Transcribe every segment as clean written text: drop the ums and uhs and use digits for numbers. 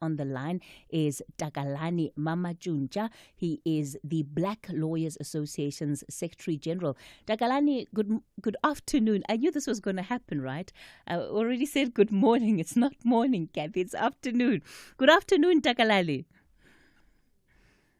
on the line is Takalani Mamajunja. He is the Black Lawyers Association's Secretary General. Takalani, good afternoon. I knew this was going to happen, right? I already said good morning. It's not morning, Cathy. It's afternoon. Good afternoon, Takalani.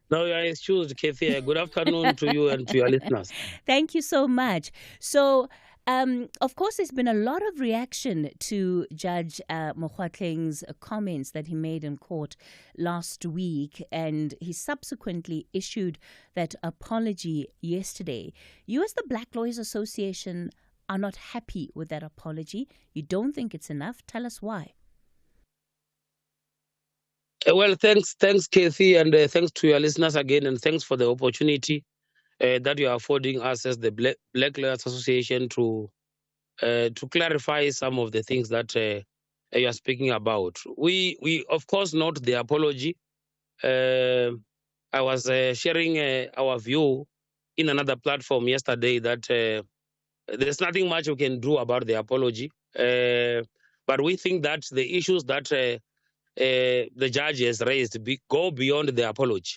No, I excuse, Cathy. Good afternoon to you and to your listeners. Thank you so much. So, of course, there's been a lot of reaction to Judge Mohlahlana's comments that he made in court last week, and he subsequently issued that apology yesterday. You, as the Black Lawyers Association, are not happy with that apology. You don't think it's enough. Tell us why. Well, thanks, Cathy, and thanks to your listeners again, and thanks for the opportunity that you are affording us as the Black Lawyers Association to clarify some of the things that you are speaking about. We of course note the apology. I was sharing our view in another platform yesterday that there's nothing much we can do about the apology, but we think that the issues that the judge has raised go beyond the apology.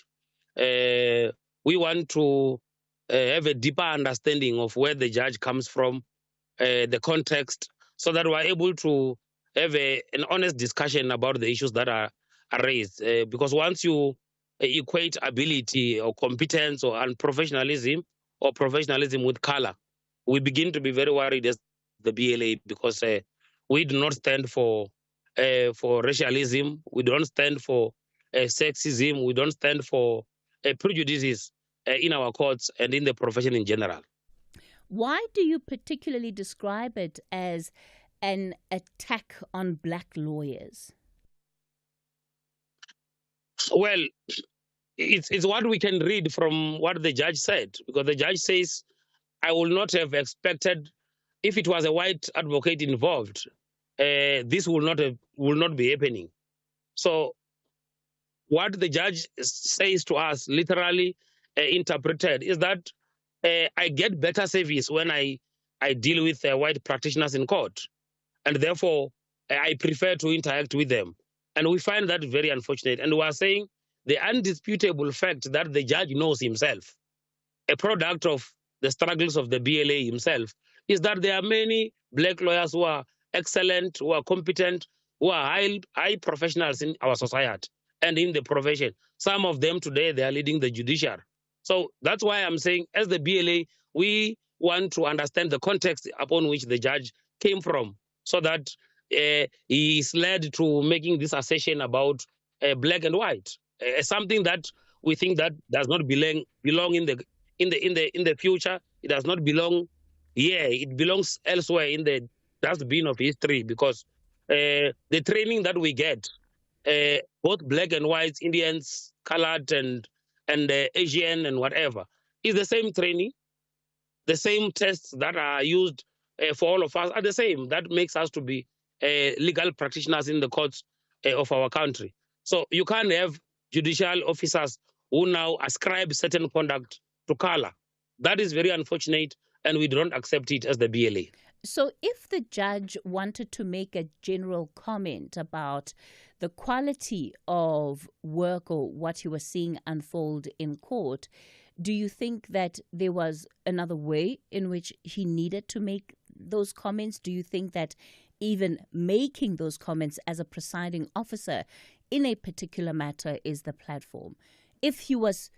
We want to have a deeper understanding of where the judge comes from, the context, so that we're able to have an honest discussion about the issues that are raised. Because once you equate ability or competence or unprofessionalism or professionalism with color, we begin to be very worried as the BLA, because we do not stand for racialism, we don't stand for sexism, we don't stand for prejudices in our courts and in the profession in general. Why do you particularly describe it as an attack on Black lawyers? Well, it's what we can read from what the judge said, because the judge says, I would not have expected, if it was a white advocate involved, this will not be happening. So what the judge says to us, literally interpreted, is that I get better service when I deal with white practitioners in court, and therefore I prefer to interact with them. And we find that very unfortunate. And we are saying the undisputable fact that the judge knows himself, a product of the struggles of the BLA himself, is that there are many Black lawyers who are excellent, who are competent, who are high professionals in our society and in the profession. Some of them today, they are leading the judiciary. So that's why I'm saying, as the BLA, we want to understand the context upon which the judge came from, so that he is led to making this assertion about black and white, something that we think that does not belong in the future. It does not belong here. It belongs elsewhere in the dustbin of history, because the training that we get, both black and white, Indians, colored, and Asian and whatever, is the same training. The same tests that are used for all of us are the same. That makes us to be legal practitioners in the courts of our country. So you can't have judicial officers who now ascribe certain conduct to color. That is very unfortunate, and we don't accept it as the BLA. So if the judge wanted to make a general comment about the quality of work or what he was seeing unfold in court, do you think that there was another way in which he needed to make those comments? Do you think that even making those comments as a presiding officer in a particular matter is the platform? If he was,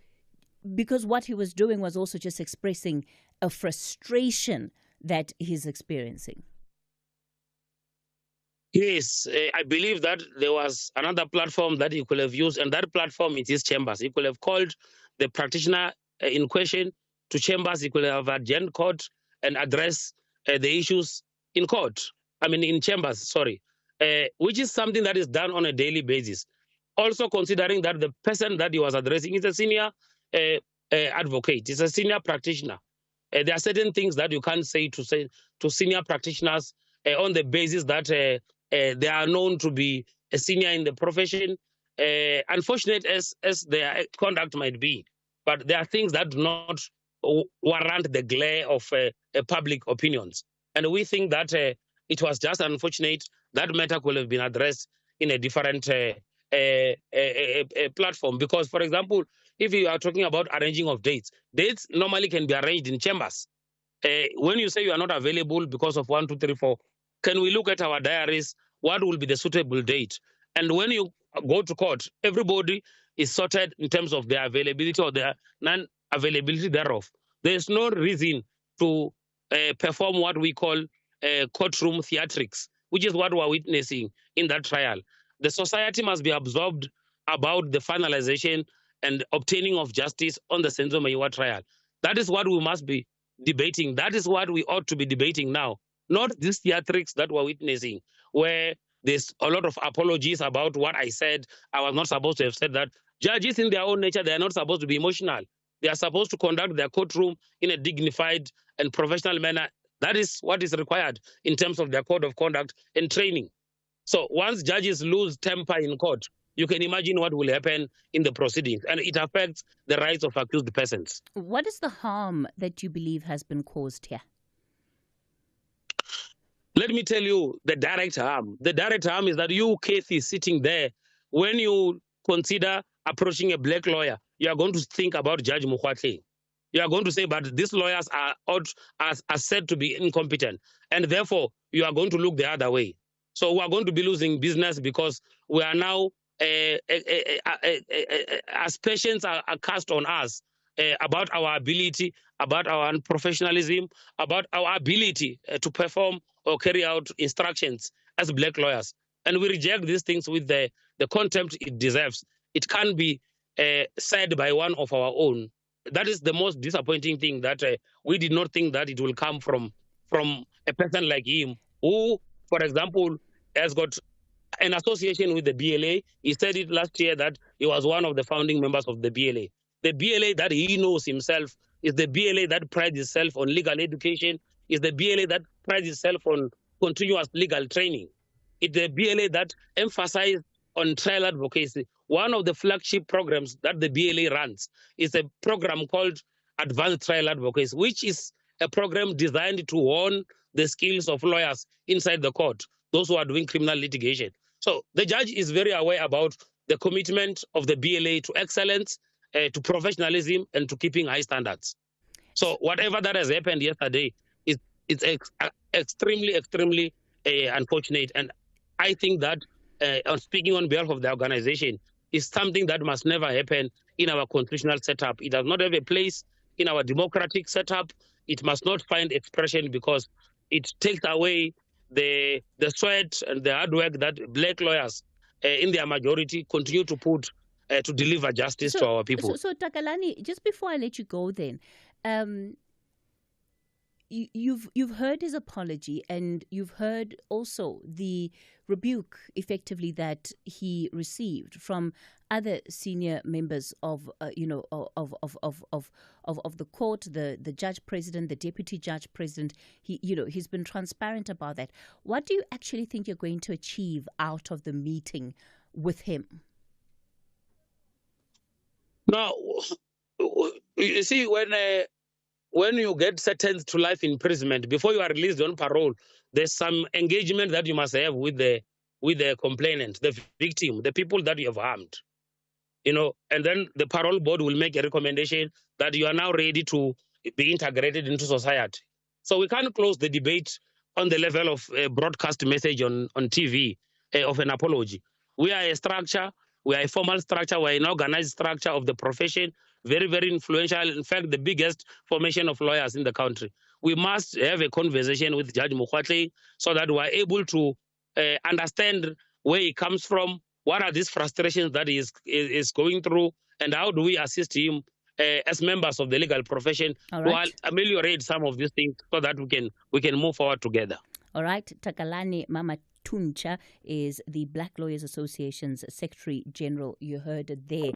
because what he was doing was also just expressing a frustration that he's experiencing. Yes, I believe that there was another platform that he could have used, and that platform is his chambers. He could have called the practitioner in question to chambers. He could have adjourned court and address the issues in court. In chambers, sorry, which is something that is done on a daily basis. Also considering that the person that he was addressing is a senior advocate, is a senior practitioner. There are certain things that you can't say to senior practitioners on the basis that they are known to be a senior in the profession, unfortunate as their conduct might be. But there are things that do not warrant the glare of public opinions. And we think that it was just unfortunate. That matter could have been addressed in a different a platform. Because, for example, if you are talking about arranging of dates normally can be arranged in chambers. When you say you are not available because of 1, 2, 3, 4, can we look at our diaries? What will be the suitable date? And when you go to court, everybody is sorted in terms of their availability or their non-availability thereof. There is no reason to perform what we call courtroom theatrics, which is what we're witnessing in that trial. The society must be absorbed about the finalization and obtaining of justice on the Senzo Mayiwa trial. That is what we must be debating. That is what we ought to be debating now, not these theatrics that we're witnessing, where there's a lot of apologies about what I said. I was not supposed to have said that. Judges, in their own nature, they are not supposed to be emotional. They are supposed to conduct their courtroom in a dignified and professional manner. That is what is required in terms of their code of conduct and training. So once judges lose temper in court, you can imagine what will happen in the proceedings, and it affects the rights of accused persons. What is the harm that you believe has been caused here? Let me tell you the direct harm. The direct harm is that you, Cathy, sitting there, when you consider approaching a black lawyer, you are going to think about Judge Mohlahlana. You are going to say, but these lawyers are said to be incompetent, and therefore you are going to look the other way. So we are going to be losing business because we are now, aspersions are cast on us about our ability, about our professionalism, about our ability to perform or carry out instructions as black lawyers. And we reject these things with the contempt it deserves. It can't be said by one of our own. That is the most disappointing thing, that we did not think that it will come from a person like him, who, for example, has got an association with the BLA. He said it last year that he was one of the founding members of the BLA. The BLA that he knows himself is the BLA that prides itself on legal education, is the BLA that prides itself on continuous legal training. It's the BLA that emphasizes on trial advocacy. One of the flagship programs that the BLA runs is a program called Advanced Trial Advocacy, which is a program designed to hone the skills of lawyers inside the court, those who are doing criminal litigation. So the judge is very aware about the commitment of the BLA to excellence, to professionalism, and to keeping high standards. So whatever that has happened yesterday, it's extremely, extremely unfortunate. And I think that, speaking on behalf of the organization, is something that must never happen in our constitutional setup. It does not have a place in our democratic setup. It must not find expression because it takes away the sweat and the hard work that black lawyers, in their majority, continue to put to deliver justice to our people. So Takalani, just before I let you go then, you've heard his apology, and you've heard also the rebuke effectively that he received from other senior members of of the court, the judge president, the deputy judge president. He's been transparent about that. What do you actually think you're going to achieve out of the meeting with him? Now, you see, when you get sentenced to life imprisonment, before you are released on parole, there's some engagement that you must have with the complainant, the victim, the people that you have harmed. And then the parole board will make a recommendation that you are now ready to be integrated into society. So we can't close the debate on the level of a broadcast message on TV of an apology. We are a structure. We are a formal structure. We are an organized structure of the profession, very, very influential. In fact, the biggest formation of lawyers in the country. We must have a conversation with Judge Mohlahlana so that we are able to understand where he comes from, what are these frustrations that he is going through, and how do we assist him as members of the legal profession to ameliorate some of these things so that we can move forward together. All right. Takalani Mama Tuncha is the Black Lawyers Association's Secretary General. You heard it there.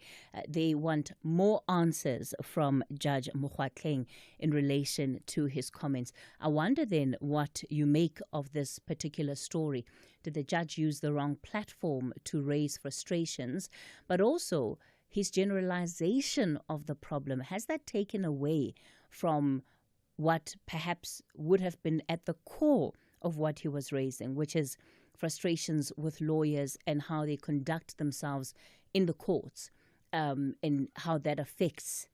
They want more answers from Judge Mohlahlana in relation to his comments. I wonder then what you make of this particular story. Did the judge use the wrong platform to raise frustrations? But also his generalization of the problem, has that taken away from what perhaps would have been at the core of what he was raising, which is frustrations with lawyers and how they conduct themselves in the courts, and how that affects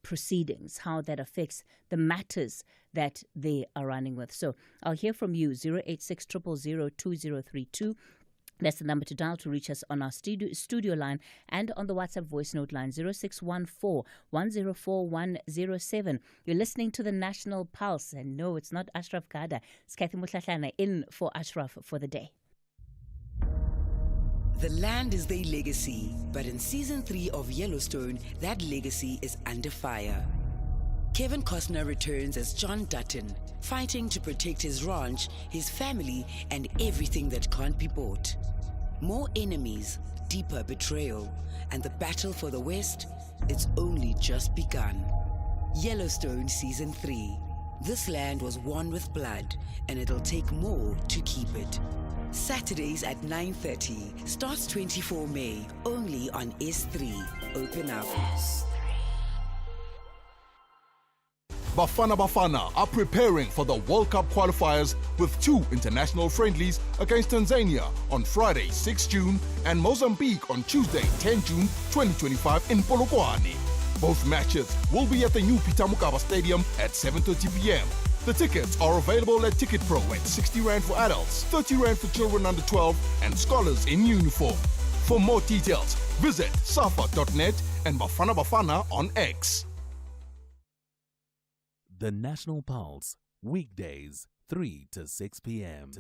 proceedings, how that affects the matters that they are running with. So I'll hear from you, 086 000 2032. That's the number to dial to reach us on our studio line, and on the WhatsApp voice note line 0614 104 107. You're listening to the National Pulse, and no, it's not Ashraf Gada. It's Cathy Mohlahlana in for Ashraf for the day. The land is their legacy, but in season 3 of Yellowstone, that legacy is under fire. Kevin Costner returns as John Dutton, fighting to protect his ranch, his family, and everything that can't be bought. More enemies, deeper betrayal, and the battle for the West, it's only just begun. Yellowstone Season 3. This land was won with blood, and it'll take more to keep it. Saturdays at 9:30. Starts 24 May, only on S3. Open up. Bafana Bafana are preparing for the World Cup qualifiers with 2 international friendlies against Tanzania on Friday, 6 June, and Mozambique on Tuesday, 10 June 2025 in Polokwane. Both matches will be at the new Peter Mokaba Stadium at 7:30 p.m. The tickets are available at Ticket Pro at 60 Rand for adults, 30 Rand for children under 12, and scholars in uniform. For more details, visit safa.net and Bafana Bafana on X. The National Pulse, weekdays, 3 to 6 p.m.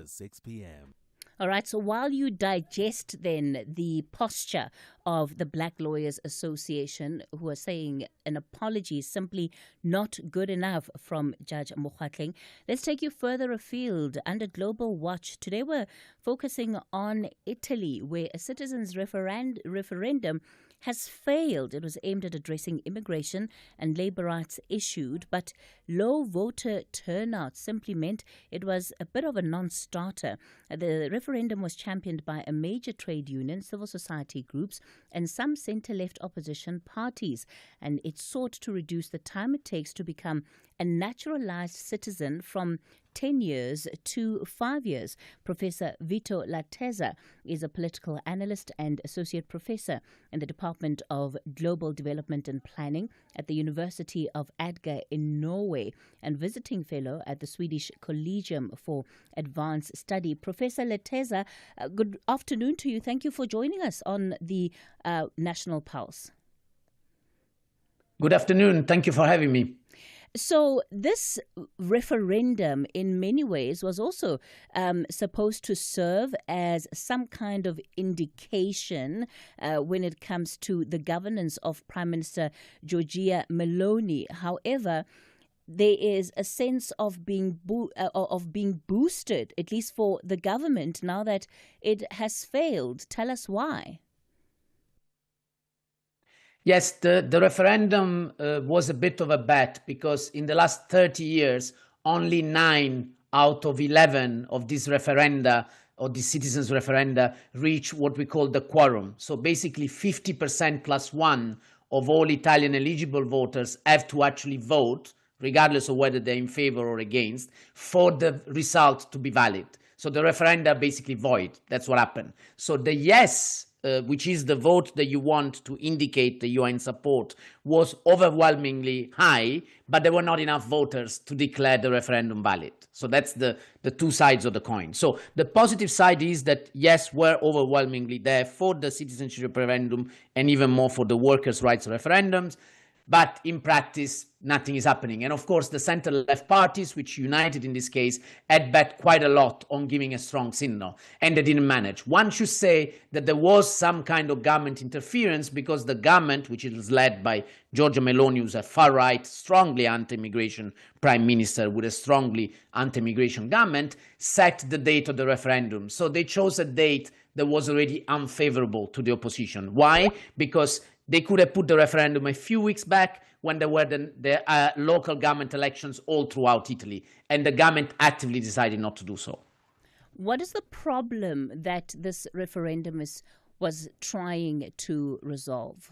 All right, so while you digest then the posture of the Black Lawyers Association, who are saying an apology is simply not good enough from Judge Mohlahlana, let's take you further afield. Under Global Watch, today we're focusing on Italy, where a citizens' referendum has failed. It was aimed at addressing immigration and labor rights issues, but low voter turnout simply meant it was a bit of a non-starter. The referendum was championed by a major trade union, civil society groups, and some centre-left opposition parties, and it sought to reduce the time it takes to become a naturalized citizen from 10 years to 5 years. Professor Vito Lateza is a political analyst and associate professor in the Department of Global Development and Planning at the University of Agder in Norway and visiting fellow at the Swedish Collegium for Advanced Study. Professor Lateza, good afternoon to you. Thank you for joining us on the National Pulse. Good afternoon. Thank you for having me. So this referendum in many ways was also supposed to serve as some kind of indication when it comes to the governance of Prime Minister Giorgia Meloni. However, there is a sense of being boosted, at least for the government, now that it has failed. Tell us why. Yes, the referendum was a bit of a bet because in the last 30 years, only 9 out of 11 of these referenda or the citizens' referenda reach what we call the quorum. So basically 50% plus 1 of all Italian eligible voters have to actually vote, regardless of whether they're in favor or against, for the result to be valid. So the referenda are basically void. That's what happened. So the yes, which is the vote that you want to indicate that you are in support, was overwhelmingly high, but there were not enough voters to declare the referendum valid. So that's the two sides of the coin. So the positive side is that yes, we're overwhelmingly there for the citizenship referendum and even more for the workers' rights referendums. But in practice, nothing is happening. And of course, the center-left parties, which united in this case, had bet quite a lot on giving a strong signal, and they didn't manage. One should say that there was some kind of government interference because the government, which is led by Giorgia Meloni, who's a far-right, strongly anti-immigration prime minister with a strongly anti-immigration government, set the date of the referendum. So they chose a date that was already unfavorable to the opposition. Why? Because they could have put the referendum a few weeks back when there were the local government elections all throughout Italy, and the government actively decided not to do so. What is the problem that this referendum was trying to resolve?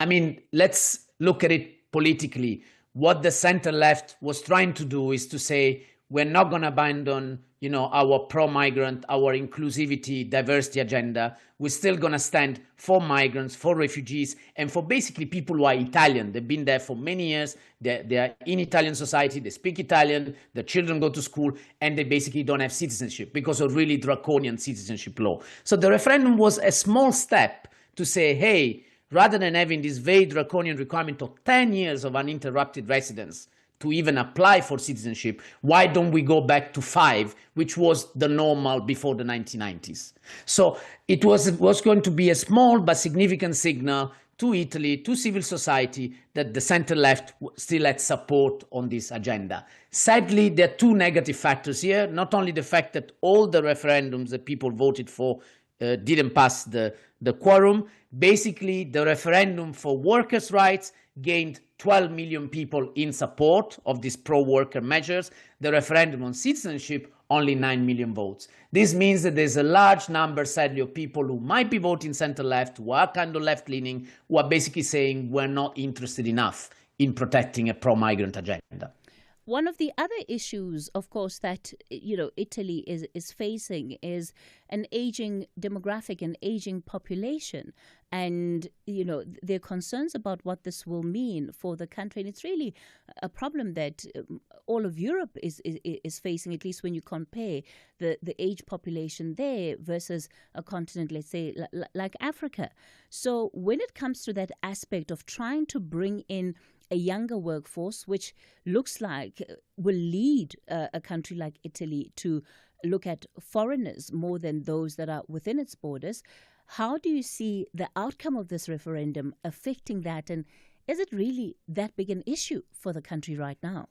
I mean, let's look at it politically. What the center-left was trying to do is to say, we're not going to abandon, our pro-migrant, our inclusivity, diversity agenda. We're still going to stand for migrants, for refugees, and for basically people who are Italian. They've been there for many years. They are in Italian society. They speak Italian. Their children go to school, and they basically don't have citizenship because of really draconian citizenship law. So the referendum was a small step to say, hey, rather than having this very draconian requirement of 10 years of uninterrupted residence to even apply for citizenship, why don't we go back to 5, which was the normal before the 1990s? So it was going to be a small but significant signal to Italy, to civil society, that the center-left still had support on this agenda. Sadly, there are 2 negative factors here. Not only the fact that all the referendums that people voted for didn't pass the quorum. Basically, the referendum for workers' rights gained 12 million people in support of these pro-worker measures. The referendum on citizenship, only 9 million votes. This means that there's a large number, sadly, of people who might be voting center-left, who are kind of left-leaning, who are basically saying we're not interested enough in protecting a pro-migrant agenda. One of the other issues, of course, that Italy is facing is an aging demographic, an aging population, and there are concerns about what this will mean for the country. And it's really a problem that all of Europe is facing, at least when you compare the age population there versus a continent, let's say, like Africa. So when it comes to that aspect of trying to bring in a younger workforce, which looks like will lead a country like Italy to look at foreigners more than those that are within its borders. How do you see the outcome of this referendum affecting that? And is it really that big an issue for the country right now?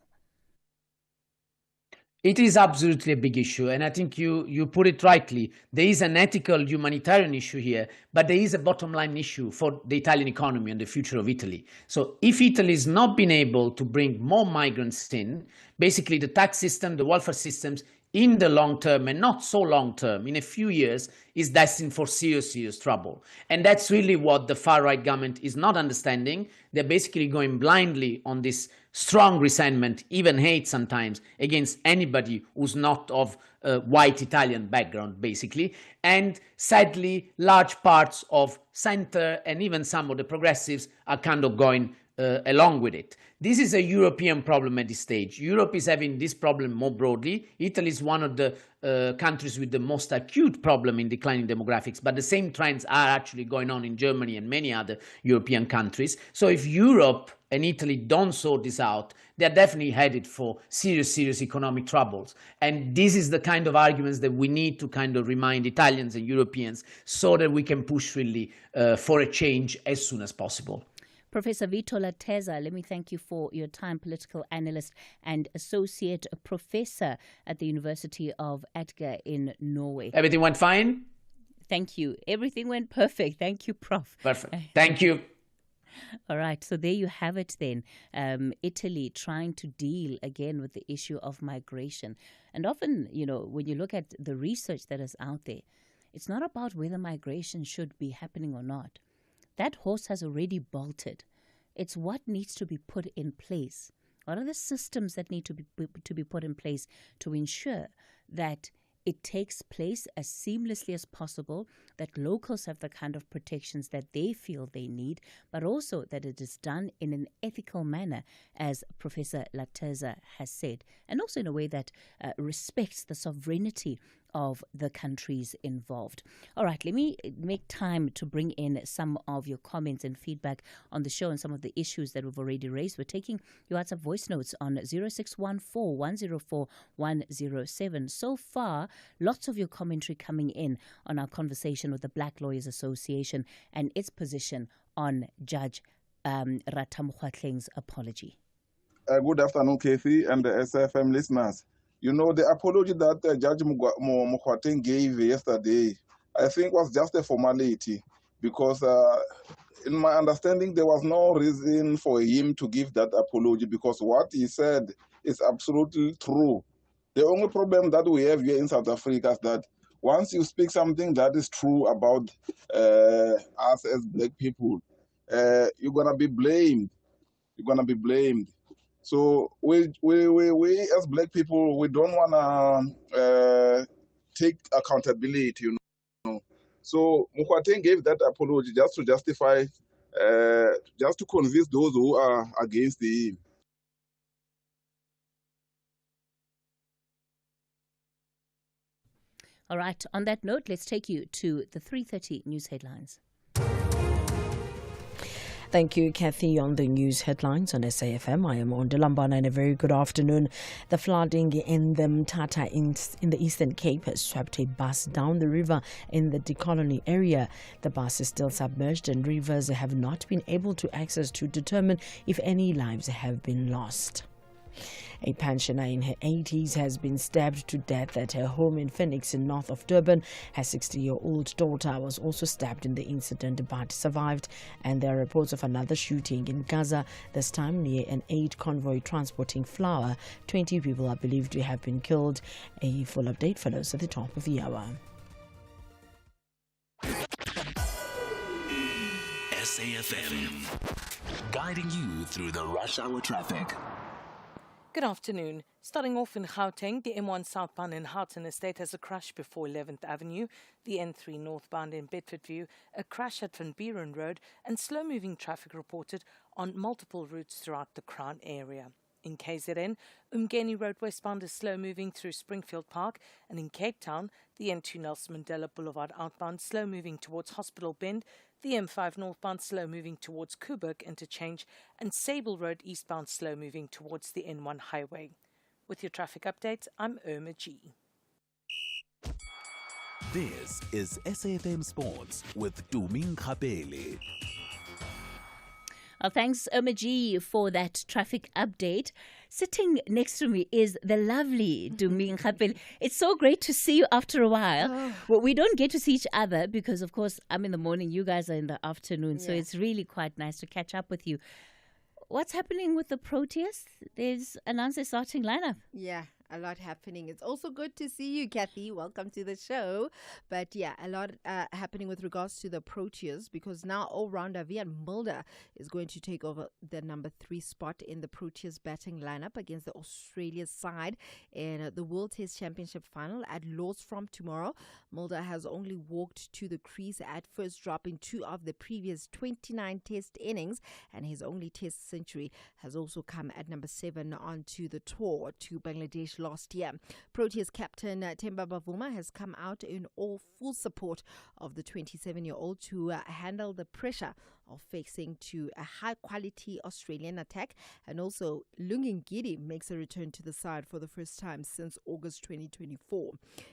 It is absolutely a big issue, and I think you put it rightly. There is an ethical humanitarian issue here, but there is a bottom line issue for the Italian economy and the future of Italy. So if Italy is not been able to bring more migrants in, basically the tax system, the welfare systems, in the long term, and not so long term, in a few years, is destined for serious trouble. And that's really what the far-right government is not understanding. They're basically going blindly on this strong resentment, even hate sometimes, against anybody who's not of white Italian background, basically. And sadly, large parts of center and even some of the progressives are kind of going along with it. This is a European problem at this stage. Europe is having this problem more broadly. Italy is one of the countries with the most acute problem in declining demographics, but the same trends are actually going on in Germany and many other European countries. So if Europe and Italy don't sort this out, they're definitely headed for serious economic troubles. And this is the kind of arguments that we need to kind of remind Italians and Europeans so that we can push really for a change as soon as possible. Professor Vito Lateza, let me thank you for your time, political analyst and associate professor at the University of Edgar in Norway. Everything went fine? Thank you. Everything went perfect. Thank you, Prof. Perfect. Thank you. All right. So there you have it then. Italy trying to deal again with the issue of migration. And often, when you look at the research that is out there, it's not about whether migration should be happening or not. That horse has already bolted. It's what needs to be put in place. What are the systems that need to be put in place to ensure that it takes place as seamlessly as possible, that locals have the kind of protections that they feel they need, but also that it is done in an ethical manner, as Professor Lateza has said, and also in a way that respects the sovereignty of the countries involved. All right, let me make time to bring in some of your comments and feedback on the show and some of the issues that we've already raised. We're taking your WhatsApp voice notes on 0614-104-107. So far, lots of your commentary coming in on our conversation with the Black Lawyers Association and its position on Judge Cathy Mohlahlana's apology. Good afternoon, Cathy, and the SFM listeners. The apology that Judge Mohlahlana gave yesterday, I think was just a formality because in my understanding, there was no reason for him to give that apology because what he said is absolutely true. The only problem that we have here in South Africa is that once you speak something that is true about us as Black people, you're going to be blamed. You're going to be blamed. So we as black people, we don't want to take accountability, you know. So Mokgweeteng gave that apology just to justify, just to convince those who are against him. All right. On that note, let's take you to the 3:30 news headlines. Thank you, Cathy. On the news headlines on SAFM, I am on Dudulla, and a very good afternoon. The flooding in the Mthatha in the Eastern Cape has swept a bus down the river in the Decolony area. The bus is still submerged and rivers have not been able to access to determine if any lives have been lost. A pensioner in her 80s has been stabbed to death at her home in Phoenix, in north of Durban. Her 60-year-old daughter was also stabbed in the incident but survived. And there are reports of another shooting in Gaza, this time near an aid convoy transporting flour. 20 people are believed to have been killed. A full update follows at the top of the hour. SAFM, guiding you through the rush hour traffic. Good afternoon. Starting off in Gauteng, the M1 southbound in Houghton Estate has a crash before 11th Avenue, the N3 northbound in Bedfordview, a crash at Van Buren Road, and slow-moving traffic reported on multiple routes throughout the Crown area. In KZN, Umgeni Road westbound is slow-moving through Springfield Park, and in Cape Town, the N2 Nelson Mandela Boulevard outbound slow-moving towards Hospital Bend, the M5 northbound slow-moving towards Koeberg Interchange, and Sable Road eastbound slow-moving towards the N1 highway. With your traffic updates, I'm Irma G. This is SAFM Sports with Tumi Nkgapele. Thanks, Irma G, for that traffic update. Sitting next to me is the lovely Tumi Nkgapele. It's so great to see you after a while. Well, we don't get to see each other because, of course, I'm in the morning, you guys are in the afternoon. So it's really quite nice to catch up with you. What's happening with the Proteas? There's announced a starting lineup. Yeah, a lot happening. It's also good to see you, Cathy. Welcome to the show. But yeah, a lot happening with regards to the Proteas, because now all-rounder Vian Mulder is going to take over the number 3 spot in the Proteas batting lineup against the Australia side in the World Test Championship final at Lords from tomorrow. Mulder has only walked to the crease at first drop in 2 of the previous 29 test innings, and his only test century has also come at number 7 onto the tour to Bangladesh last year. Proteas captain Themba Bavuma has come out in all full support of the 27-year-old to handle the pressure of facing to a high-quality Australian attack. And also, Lungin Gidi makes a return to the side for the first time since August 2024.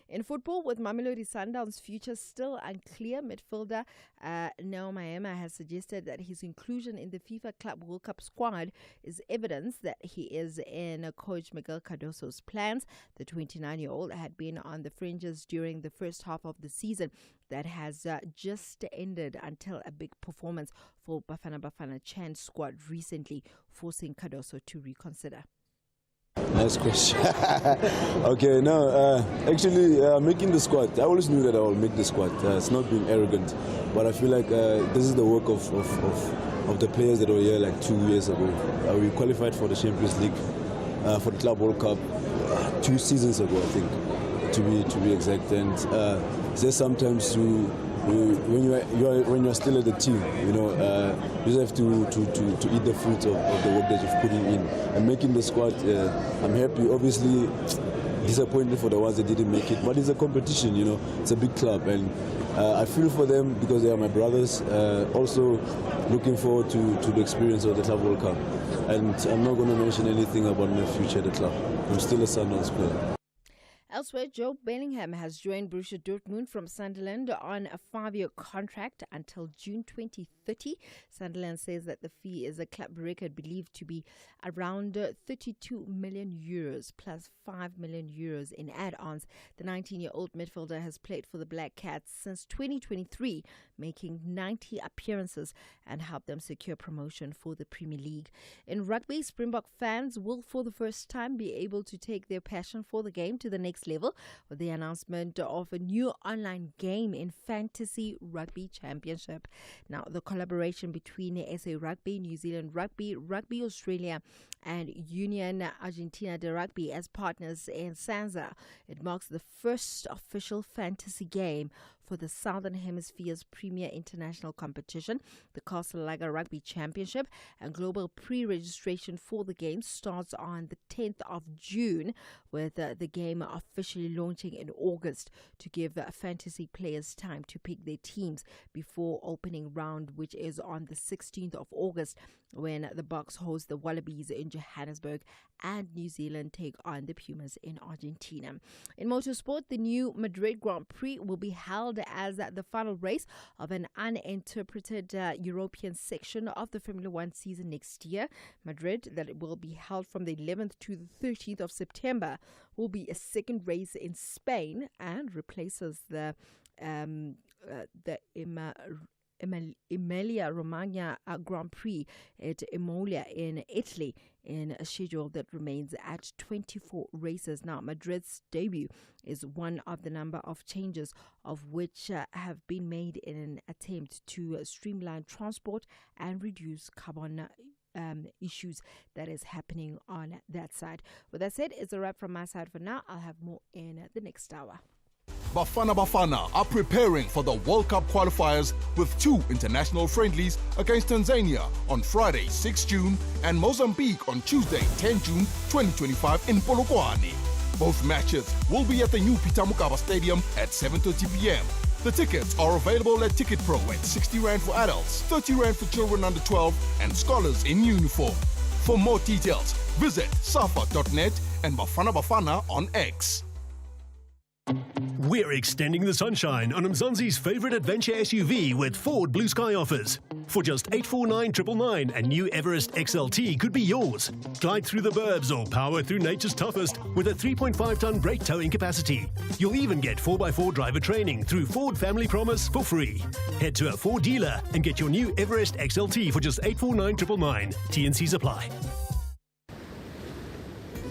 In football, with Mamelodi Sundowns' future still unclear, midfielder Neo Maema has suggested that his inclusion in the FIFA Club World Cup squad is evidence that he is in coach Miguel Cardoso's plans. The 29-year-old had been on the fringes during the first half of the season that has just ended until a big performance for Bafana Bafana Chan's squad recently, forcing Cardoso to reconsider. Nice question. Okay, no, actually making the squad, I always knew that I would make the squad. It's not being arrogant, but I feel like this is the work of the players that were here like 2 years ago. We qualified for the Champions League, for the Club World Cup 2 seasons ago, I think, to be exact. And just sometimes when you're still at the team, you just have to eat the fruits of the work that you're putting in and making the squad. I'm happy, obviously disappointed for the ones that didn't make it, but it's a competition, it's a big club, and I feel for them because they are my brothers. Also looking forward to the experience of the Club World Cup, and I'm not going to mention anything about my future at the club. I'm still a Sundowns player. Elsewhere, Joe Bellingham has joined Borussia Dortmund from Sunderland on a 5-year contract until June 2030. Sunderland says that the fee is a club record believed to be around 32 million euros plus 5 million euros in add-ons. The 19-year-old midfielder has played for the Black Cats since 2023, making 90 appearances and helped them secure promotion for the Premier League. In rugby, Springbok fans will for the first time be able to take their passion for the game to the next level with the announcement of a new online game in Fantasy Rugby Championship. Now, the collaboration between SA Rugby, New Zealand Rugby, Rugby Australia and Union Argentina de Rugby as partners in Sansa. It marks the first official fantasy game for the Southern Hemisphere's premier international competition, the Castle Lager Rugby Championship, and global pre-registration for the game starts on the 10th of June, with the game officially launching in August to give fantasy players time to pick their teams before opening round, which is on the 16th of August, when the Bucks host the Wallabies in Johannesburg and New Zealand take on the Pumas in Argentina. In motorsport, the new Madrid Grand Prix will be held as the final race of an uninterpreted European section of the Formula One season next year. Madrid, that it will be held from the 11th to the 13th of September, will be a second race in Spain and replaces the Emilia-Romagna Grand Prix at Imola in Italy, in a schedule that remains at 24 races. Now, Madrid's debut is one of the number of changes of which have been made in an attempt to streamline transport and reduce carbon issues that is happening on that side. With that said, it's a wrap from my side for now. I'll have more in the next hour. Bafana are preparing for the World Cup qualifiers with 2 international friendlies against Tanzania on Friday, 6 June, and Mozambique on Tuesday, 10 June 2025 in Polokwane. Both matches will be at the new Peter Mokaba Stadium at 7:30 p.m. The tickets are available at Ticket Pro at 60 Rand for adults, 30 Rand for children under 12, and scholars in uniform. For more details, visit safa.net and Bafana on X. We're extending the sunshine on Mzansi's favorite adventure SUV with Ford Blue Sky offers. For just $849,999, a new Everest XLT could be yours. Glide through the burbs or power through nature's toughest with a 3.5-ton brake towing capacity. You'll even get 4x4 driver training through Ford Family Promise for free. Head to a Ford dealer and get your new Everest XLT for just $849,999. T&Cs apply.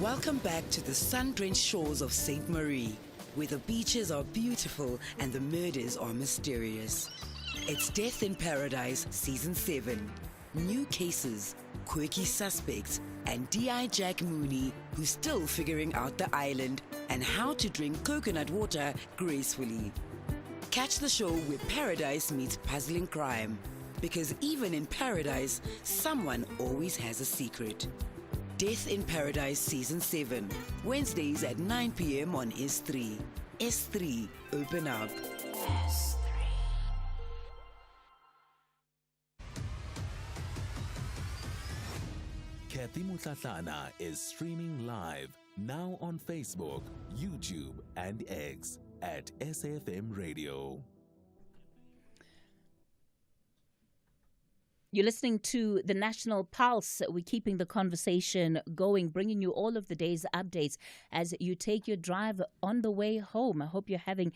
Welcome back to the sun-drenched shores of St. Marie, where the beaches are beautiful and the murders are mysterious. It's Death in Paradise Season 7. New cases, quirky suspects, and D.I. Jack Mooney, who's still figuring out the island and how to drink coconut water gracefully. Catch the show where paradise meets puzzling crime, because even in paradise, someone always has a secret. Death in Paradise Season 7, Wednesdays at 9 p.m. on S3. S3, open up. S3. Cathy Mohlahlana is streaming live now on Facebook, YouTube, and X at SAFM Radio. You're listening to the National Pulse. We're keeping the conversation going, bringing you all of the day's updates as you take your drive on the way home. I hope you're having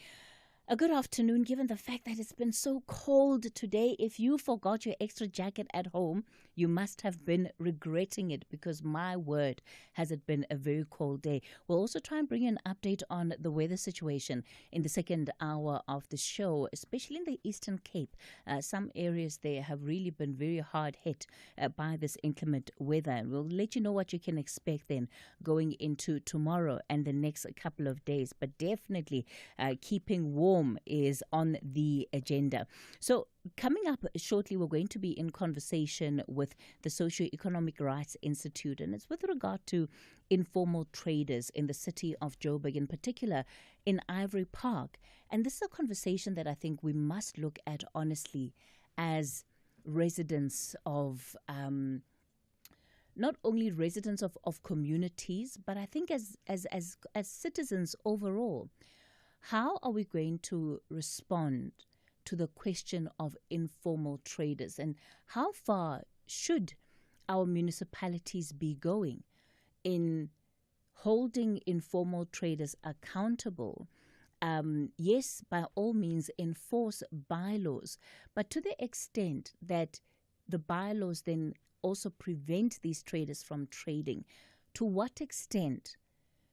a good afternoon, given the fact that it's been so cold today. If you forgot your extra jacket at home, you must have been regretting it, because my word, has it been a very cold day. We'll also try and bring you an update on the weather situation in the second hour of the show, especially in the Eastern Cape. Some areas there have really been very hard hit by this inclement weather. And we'll let you know what you can expect then going into tomorrow and the next couple of days. But definitely keeping warm is on the agenda. So coming up shortly, we're going to be in conversation with the Socio-Economic Rights Institute, and it's with regard to informal traders in the city of Joburg, in particular in Ivory Park. And this is a conversation that I think we must look at honestly as residents of not only residents of communities, but I think as citizens overall. How are we going to respond to the question of informal traders, and how far should our municipalities be going in holding informal traders accountable yes, by all means, enforce bylaws, but to the extent that the bylaws then also prevent these traders from trading, to what extent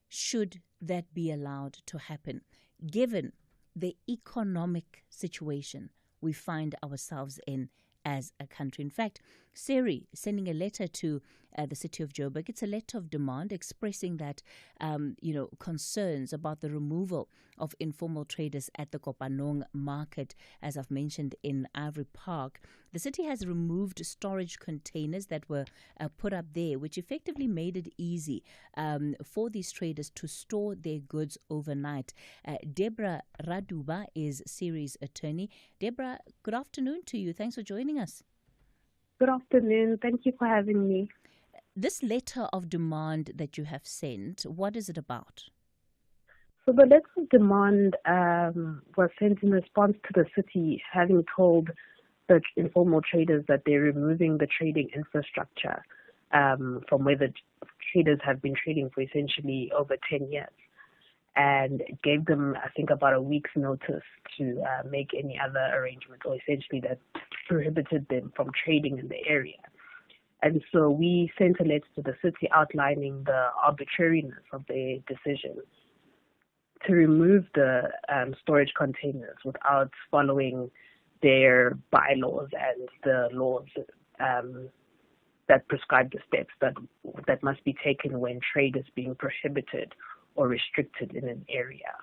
should that be allowed to happen, given the economic situation we find ourselves in as a country? In fact, Siri sending a letter to the city of Joburg. It's a letter of demand expressing that, concerns about the removal of informal traders at the Kopanong market, as I've mentioned, in Ivory Park. The city has removed storage containers that were put up there, which effectively made it easy for these traders to store their goods overnight. Deborah Raduba is Siri's attorney. Deborah, good afternoon to you. Thanks for joining us. Good afternoon. Thank you for having me. This letter of demand that you have sent, what is it about? So the letter of demand was sent in response to the city having told the informal traders that they're removing the trading infrastructure from where the traders have been trading for essentially over 10 years. And it gave them, I think, about a week's notice to make any other arrangement, or essentially that prohibited them from trading in the area. And so we sent a letter to the city outlining the arbitrariness of their decision to remove the storage containers without following their bylaws and the laws that prescribe the steps that must be taken when trade is being prohibited or restricted in an area.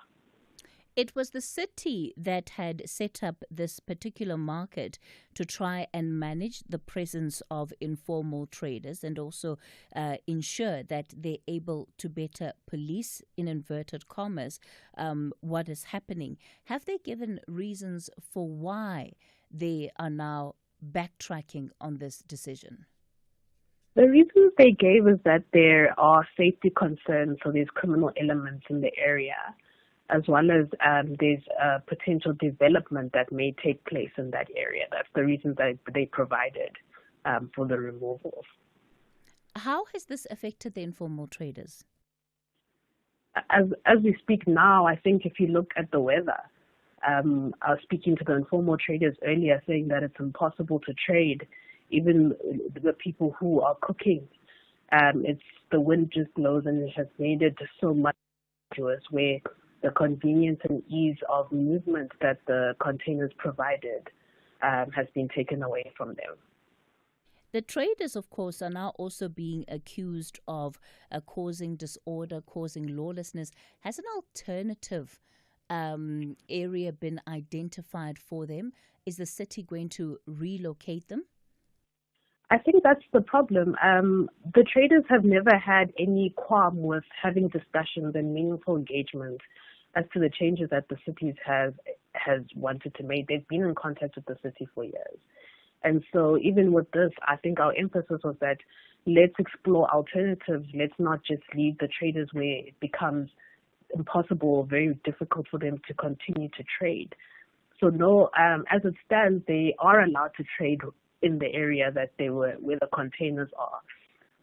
It was the city that had set up this particular market to try and manage the presence of informal traders and also ensure that they're able to better police, in inverted commas, what is happening. Have they given reasons for why they are now backtracking on this decision? The reasons they gave is that there are safety concerns, so there's criminal elements in the area, as well as there's potential development that may take place in that area. That's the reason that they provided for the removals. How has this affected the informal traders? As we speak now, I think if you look at the weather, I was speaking to the informal traders earlier saying that it's impossible to trade, even the people who are cooking. It's the wind just blows and it has made it so much worse, where the convenience and ease of movement that the containers provided has been taken away from them. The traders, of course, are now also being accused of causing disorder, causing lawlessness. Has an alternative area been identified for them? Is the city going to relocate them? I think that's the problem. The traders have never had any qualm with having discussions and meaningful engagement as to the changes that the cities has wanted to make. They've been in contact with the city for years. And so even with this, I think our emphasis was that let's explore alternatives. Let's not just leave the traders where it becomes impossible or very difficult for them to continue to trade. So no, as it stands, they are allowed to trade in the area that they were, where the containers are.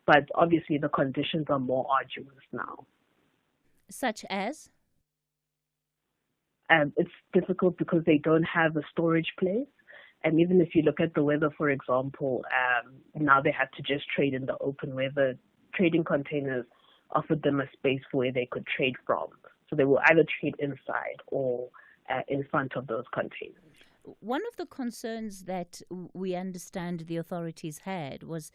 But obviously the conditions are more arduous now. Such as? It's difficult because they don't have a storage place. And even if you look at the weather, for example, now they have to just trade in the open, where the trading containers offered them a space where they could trade from. So they will either trade inside or in front of those containers. One of the concerns that we understand the authorities had was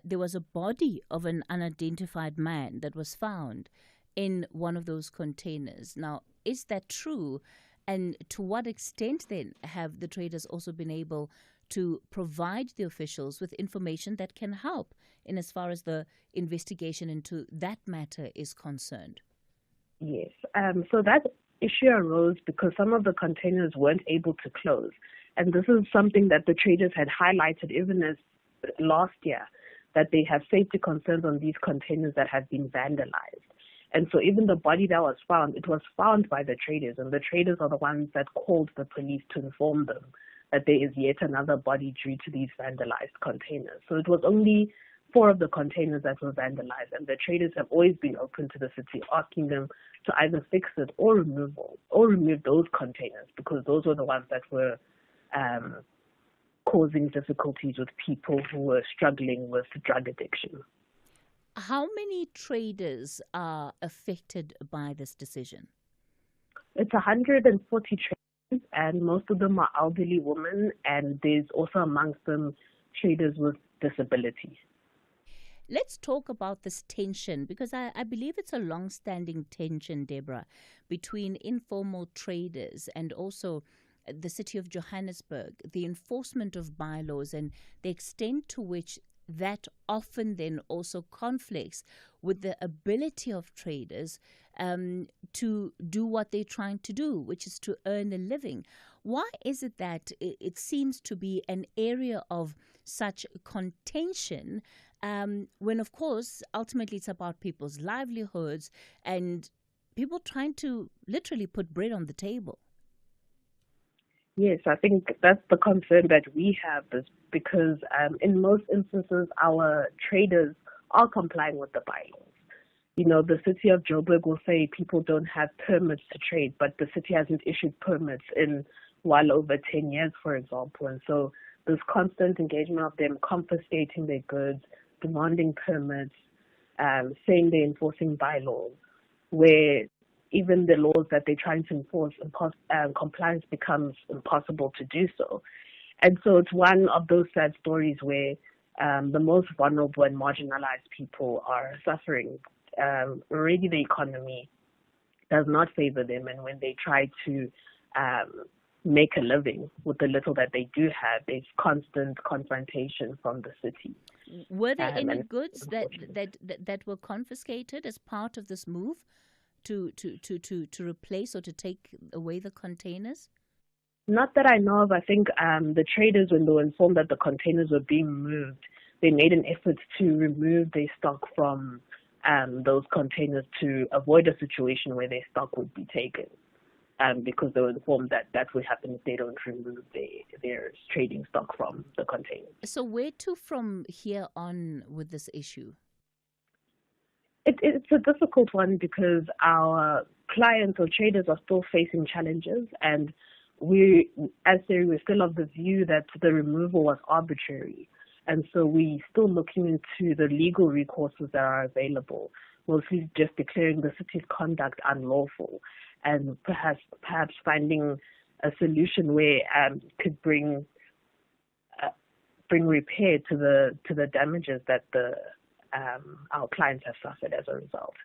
there was a body of an unidentified man that was found in one of those containers. Now, is that true? And to what extent then have the traders also been able to provide the officials with information that can help in as far as the investigation into that matter is concerned? Yes. So that issue arose because some of the containers weren't able to close. And this is something that the traders had highlighted even as last year, that they have safety concerns on these containers that have been vandalized. And so even the body that was found, it was found by the traders, and the traders are the ones that called the police to inform them that there is yet another body due to these vandalized containers. So it was only 4 of the containers that were vandalized, and the traders have always been open to the city, asking them to either fix it or remove those containers, because those were the ones that were causing difficulties with people who were struggling with drug addiction. How many traders are affected by this decision? It's 140 traders, and most of them are elderly women, and there's also amongst them traders with disabilities. Let's talk about this tension, because I believe it's a long-standing tension, Deborah, between informal traders and also the city of Johannesburg, the enforcement of bylaws and the extent to which that often then also conflicts with the ability of traders to do what they're trying to do, which is to earn a living. Why is it that it seems to be an area of such contention when, of course, ultimately it's about people's livelihoods and people trying to literally put bread on the table? Yes, I think that's the concern that we have, is because in most instances, our traders are complying with the bylaws. You know, the city of Joburg will say people don't have permits to trade, but the city hasn't issued permits in well over 10 years, for example. And so this constant engagement of them confiscating their goods, demanding permits, saying they're enforcing bylaws, where even the laws that they're trying to enforce, compliance becomes impossible to do so. And so it's one of those sad stories where the most vulnerable and marginalized people are suffering. Already the economy does not favor them, and when they try to make a living with the little that they do have, there's constant confrontation from the city. Were there any goods that were confiscated as part of this move to replace or to take away the containers? Not that I know of. I think the traders, when they were informed that the containers were being moved, they made an effort to remove their stock from those containers to avoid a situation where their stock would be taken, because they were informed that that would happen if they don't remove their trading stock from the containers. So where to from here on with this issue? It's a difficult one because our clients or traders are still facing challenges, and we're still of the view that the removal was arbitrary. And so we're still looking into the legal recourses that are available, mostly just declaring the city's conduct unlawful, and perhaps finding a solution where could bring repair to the damages that our clients have suffered as a result.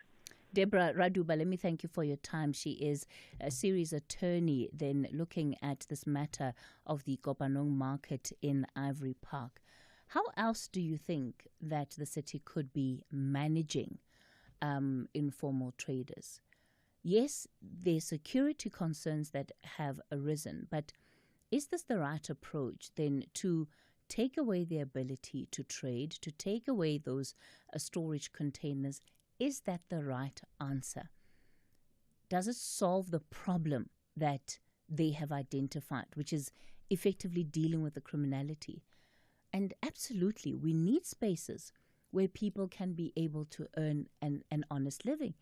Deborah Raduba, let me thank you for your time. She is a series attorney then looking at this matter of the Kopanong market in Ivory Park. How else do you think that the city could be managing informal traders? Yes, there's security concerns that have arisen, but is this the right approach then to take away the ability to trade, to take away those storage containers? Is that the right answer? Does it solve the problem that they have identified, which is effectively dealing with the criminality? And absolutely, we need spaces where people can be able to earn an honest living.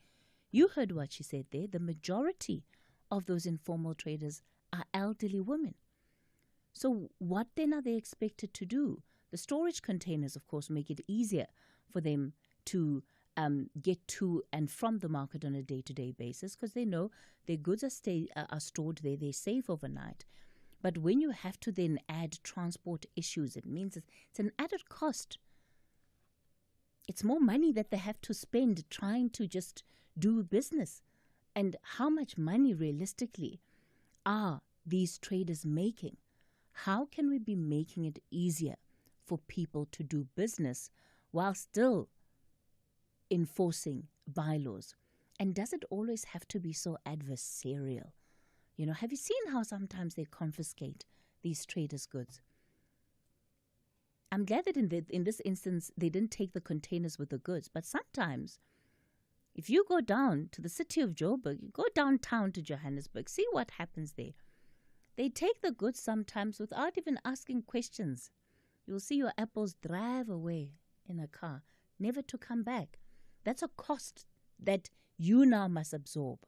You heard what she said there. The majority of those informal traders are elderly women. So what then are they expected to do? The storage containers, of course, make it easier for them to get to and from the market on a day-to-day basis because they know their goods are stored there, they're safe overnight. But when you have to then add transport issues, it means it's an added cost. It's more money that they have to spend trying to just do business. And how much money realistically are these traders making? How can we be making it easier for people to do business while still enforcing bylaws? And does it always have to be so adversarial? You know, have you seen how sometimes they confiscate these traders' goods? I'm glad that in this instance they didn't take the containers with the goods, but sometimes if you go down to the city of Joburg, you go downtown to Johannesburg, see what happens there. They take the goods sometimes without even asking questions. You'll see your apples drive away in a car, never to come back. That's a cost that you now must absorb.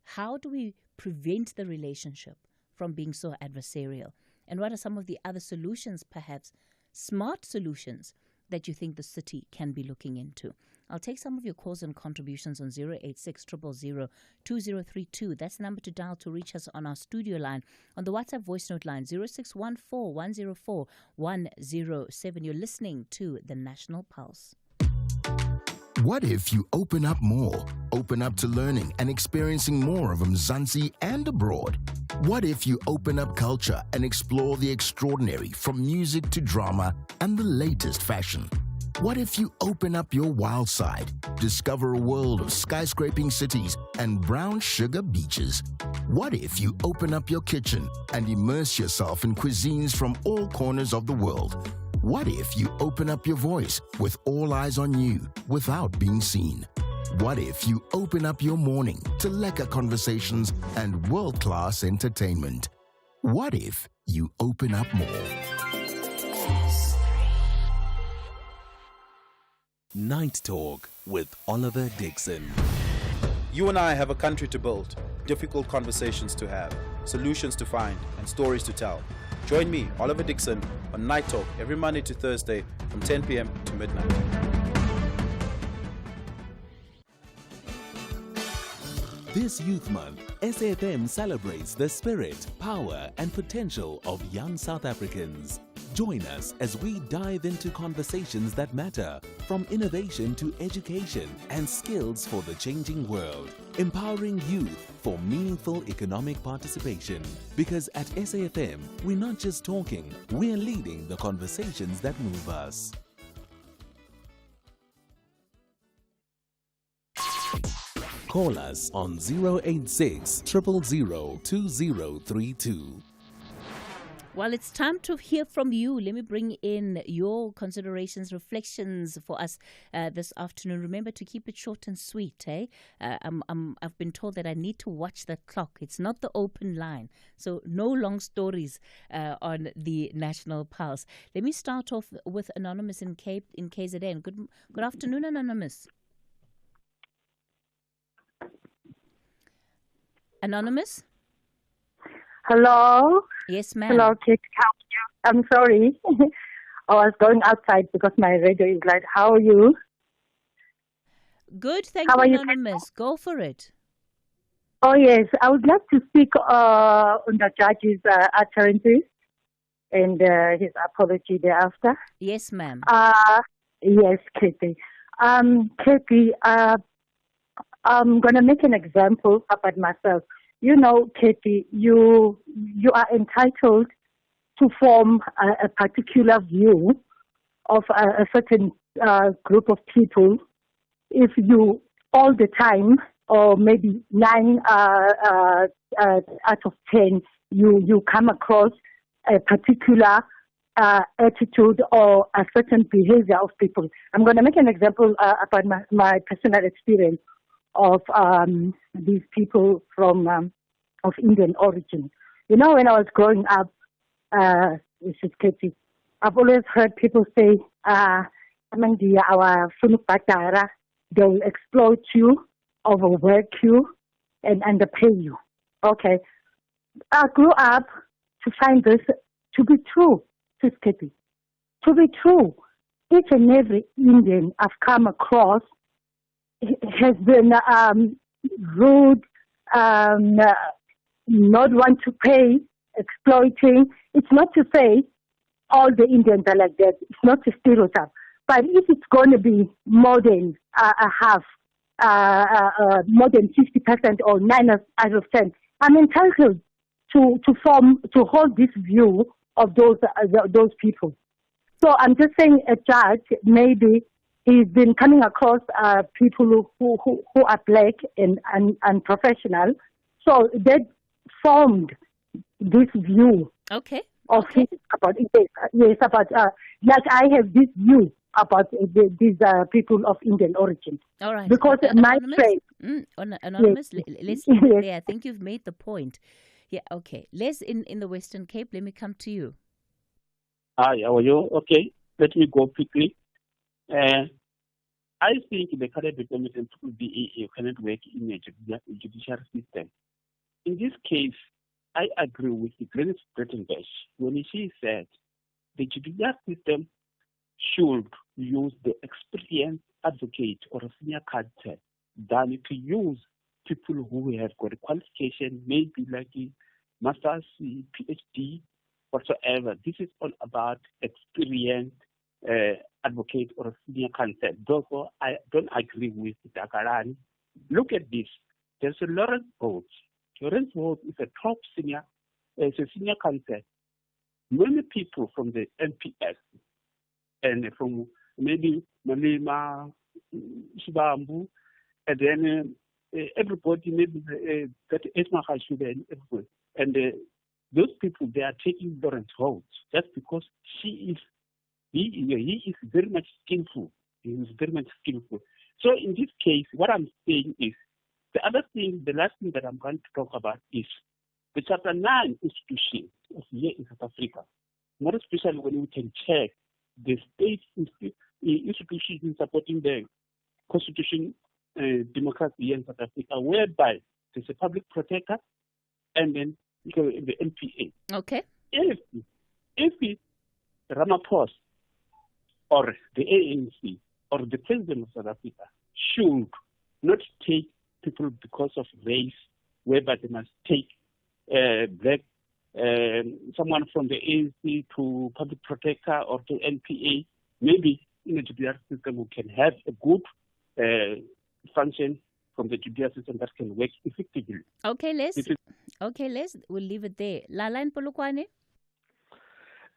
How do we prevent the relationship from being so adversarial? And what are some of the other solutions, perhaps smart solutions, that you think the city can be looking into? I'll take some of your calls and contributions on 086 000 2032. That's the number to dial to reach us on our studio line. On the WhatsApp voice note line, 0614 104 107. You're listening to The National Pulse. What if you open up more? Open up to learning and experiencing more of Mzansi and abroad? What if you open up culture and explore the extraordinary, from music to drama and the latest fashion? What if you open up your wild side, discover a world of skyscraping cities and brown sugar beaches? What if you open up your kitchen and immerse yourself in cuisines from all corners of the world? What if you open up your voice with all eyes on you without being seen? What if you open up your morning to lekker conversations and world-class entertainment? What if you open up more? Night Talk with Oliver Dixon. You and I have a country to build, difficult conversations to have, solutions to find, and stories to tell. Join me, Oliver Dixon, on Night Talk every Monday to Thursday from 10 p.m. to midnight. This Youth Month, SAFM celebrates the spirit, power, and potential of young South Africans. Join us as we dive into conversations that matter, from innovation to education and skills for the changing world, empowering youth for meaningful economic participation. Because at SAFM, we're not just talking, we're leading the conversations that move us. Call us on 086 000 2032. Well, it's time to hear from you. Let me bring in your considerations, reflections for us this afternoon. Remember to keep it short and sweet. I've been told that I need to watch the clock. It's not the open line. So no long stories on the National Pulse. Let me start off with Anonymous in KZN. Good afternoon, Anonymous. Anonymous? Hello. Yes, ma'am. Hello, Kate. How are you? I'm sorry. I was going outside because my radio is like, how are you? Good, thank you, Anonymous. Go for it. Oh, yes. I would like to speak on the judge's utterances and his apology thereafter. Yes, ma'am. Yes, Kathy. Kathy, I'm going to make an example about myself. You know, Kathy, you are entitled to form a particular view of a certain group of people if you all the time, or maybe 9 out of 10, you come across a particular attitude or a certain behavior of people. I'm going to make an example about my personal experience of these people from of Indian origin. You know, when I was growing up, this is Katie, I've always heard people say, they will exploit you, overwork you, and underpay you. Okay. I grew up to find this to be true, Sis Katie. To be true. Each and every Indian I've come across has been rude, not want to pay, exploiting. It's not to say all the Indians are like that. It's not a stereotype. But if it's going to be more than half, more than 50% or 9 out of 10, I'm entitled to hold this view of those people. So I'm just saying, a judge, maybe he's been coming across people who are black and professional. So they formed this view. Okay. Of his about like I have this view about these people of Indian origin. All right. Because Anonymous, my friend. Anonymous, yes. let's leave it there. I think you've made the point. Yeah. Okay. Les in the Western Cape. Let me come to you. Hi. How are you? Okay. Let me go quickly. I think the current development will be cannot work in a judicial system. In this case, I agree with Great Britain when she said the judicial system should use the experienced advocate or a senior counsel than to use people who have got a qualification, maybe like a master's, PhD, whatsoever. This is all about experienced advocate or a senior counsel. Therefore, I don't agree with Dakarani. Look at this. There's a Lawrence Boat. Lawrence Boat is a top senior, a senior counsel. Many people from the MPS and from maybe Malema, Shibambu, and then everybody, maybe that Esma Hashuda and everybody. And those people, they are taking Lawrence Boat just because he is very much skillful. He is very much skillful. So in this case, what I'm saying is, the last thing that I'm going to talk about is the Chapter 9 institution of here in South Africa, more especially when we can check the state institutions supporting the constitution democracy in South Africa, whereby there's a public protector and then the NPA. Okay. If Ramaphosa or the ANC or the president of South Africa should not take people because of race, whereby they must take black, someone from the ANC to public protector or to NPA, maybe in the judicial system we can have a good function from the judicial system that can work effectively. Okay, Les, we'll leave it there. Lala and Polokwane?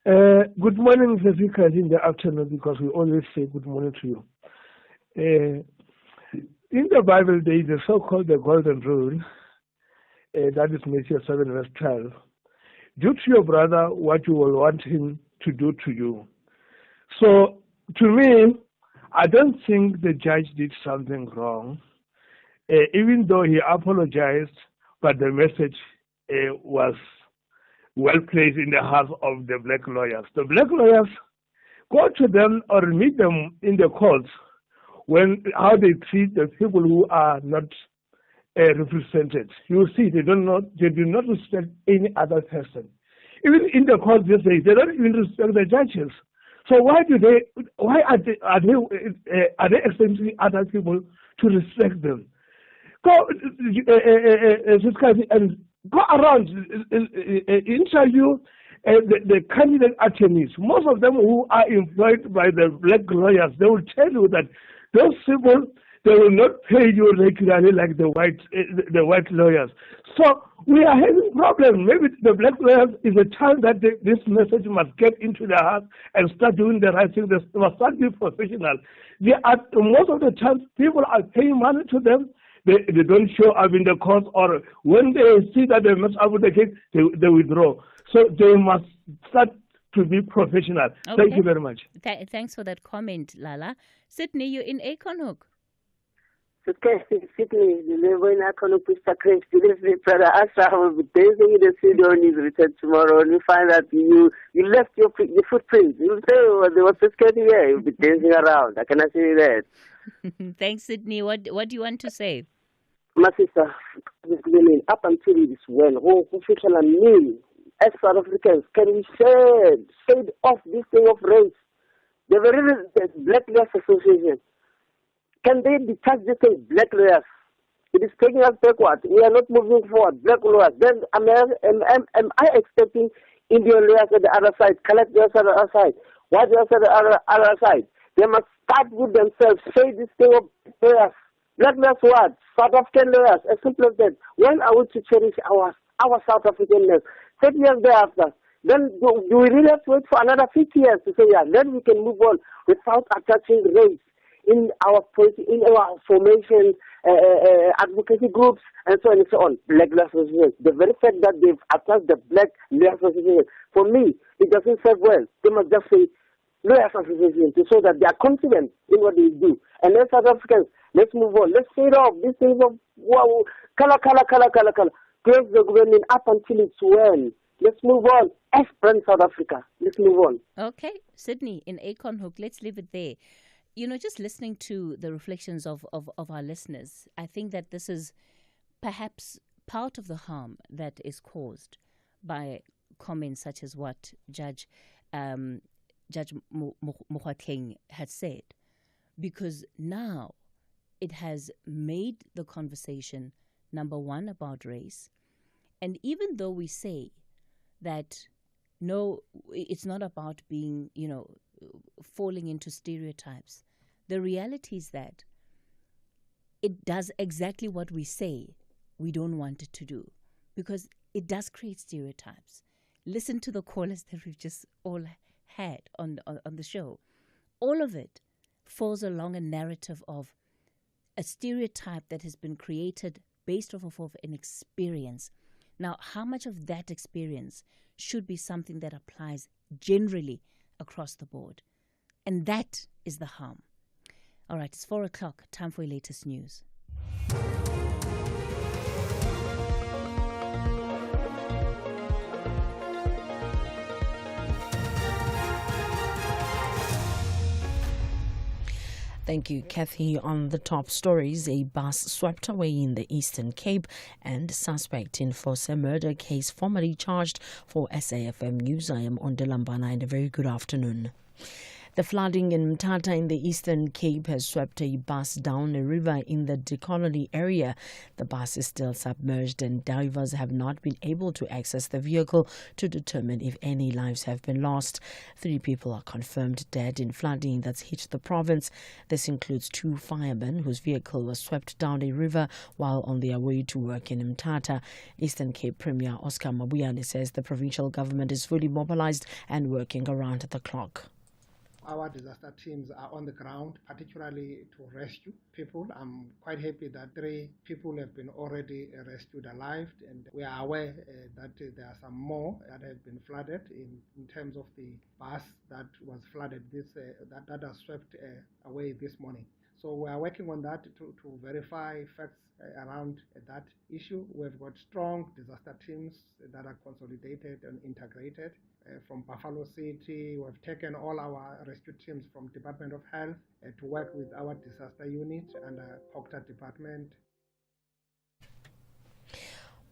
Good morning, Jessica, in the afternoon, because we always say good morning to you. In the Bible, there is a so-called the golden rule, that is Matthew 7, verse 12. Do to your brother what you will want him to do to you. So, to me, I don't think the judge did something wrong, even though he apologized, but the message was well placed in the hearts of the black lawyers. The black lawyers, go to them or meet them in the courts how they treat the people who are not represented. You see, they do not respect any other person. Even in the court, they don't even respect the judges. So why are they expecting other people to respect them? Go and go around, interview the candidate attorneys. Most of them who are employed by the black lawyers, they will tell you that those people, they will not pay you regularly like the white lawyers. So we are having problems. Maybe the black lawyers is a time that this message must get into their heart and start doing the right thing. They must start being professional. Most of the time, people are paying money to them. They don't show up in the court, or when they see that they mess up with the case, they withdraw. So they must start to be professional. Okay. Thank you very much. Thanks for that comment, Lala. Sydney, you're in Akonhoek. Sydney, the level in Akonhoek is sacred. Brother Asha will be dancing in the studio on his return tomorrow, and you find that you left your footprint. You'll say, oh, there was a skate here. You'll be dancing around. I cannot say that. Thanks, Sydney. What do you want to say? My sister, up until this when official and me, as South Africans, can we shade off this thing of race? The Black Lawyers Association, can they detach this thing, black lawyers? It is taking us backward. We are not moving forward. Black lawyers. Then am I expecting Indian lawyers at the other side, colored lawyers at the other side, white lawyers at the other side? They must start with themselves. Say this thing of lawyers. Black lawyers what? South African lawyers. As simple as that. When are we to cherish our South African lawyers? 30 years thereafter, then do we really have to wait for another 50 years to say, yeah, then we can move on without attaching race in our formation, advocacy groups, and so on and so on. Black Lawyers Association. The very fact that they've attached the Black Lawyers Association, for me, it doesn't serve well. They must just say Lawyers Association to show that they are confident in what they do. And as South Africans, let's move on. Let's fade off these things of wow, color. Close the government up until it's when. Let's move on. As Brand South Africa. Let's move on. Okay. Sydney, in Akonhoek, let's leave it there. just listening to the reflections of our listeners, I think that this is perhaps part of the harm that is caused by comments such as what Judge Mohlahlana had said, because now it has made the conversation, number one, about race. And even though we say that, no, it's not about being, falling into stereotypes, the reality is that it does exactly what we say we don't want it to do, because it does create stereotypes. Listen to the callers that we've just all had on the show. All of it falls along a narrative of a stereotype that has been created based off of an experience. Now, how much of that experience should be something that applies generally across the board? And that is the harm. All right, it's 4 o'clock. Time for your latest news. Thank you, Cathy. On the top stories, a bus swept away in the Eastern Cape and suspect in force murder case formally charged. For SAFM News, I am Ondilambana, and a very good afternoon. The flooding in Mthatha in the Eastern Cape has swept a bus down a river in the Dudulla area. The bus is still submerged and divers have not been able to access the vehicle to determine if any lives have been lost. 3 people are confirmed dead in flooding that's hit the province. This includes 2 firemen whose vehicle was swept down a river while on their way to work in Mthatha. Eastern Cape Premier Oscar Mabuyane says the provincial government is fully mobilized and working around the clock. Our disaster teams are on the ground, particularly to rescue people. I'm quite happy that 3 people have been already rescued alive, and we are aware that there are some more that have been flooded in terms of the bus that was flooded, that has swept away this morning. So we are working on that to verify facts around that issue. We've got strong disaster teams that are consolidated and integrated. From Buffalo City, we've taken all our rescue teams from Department of Health to work with our disaster unit and Proctor Department.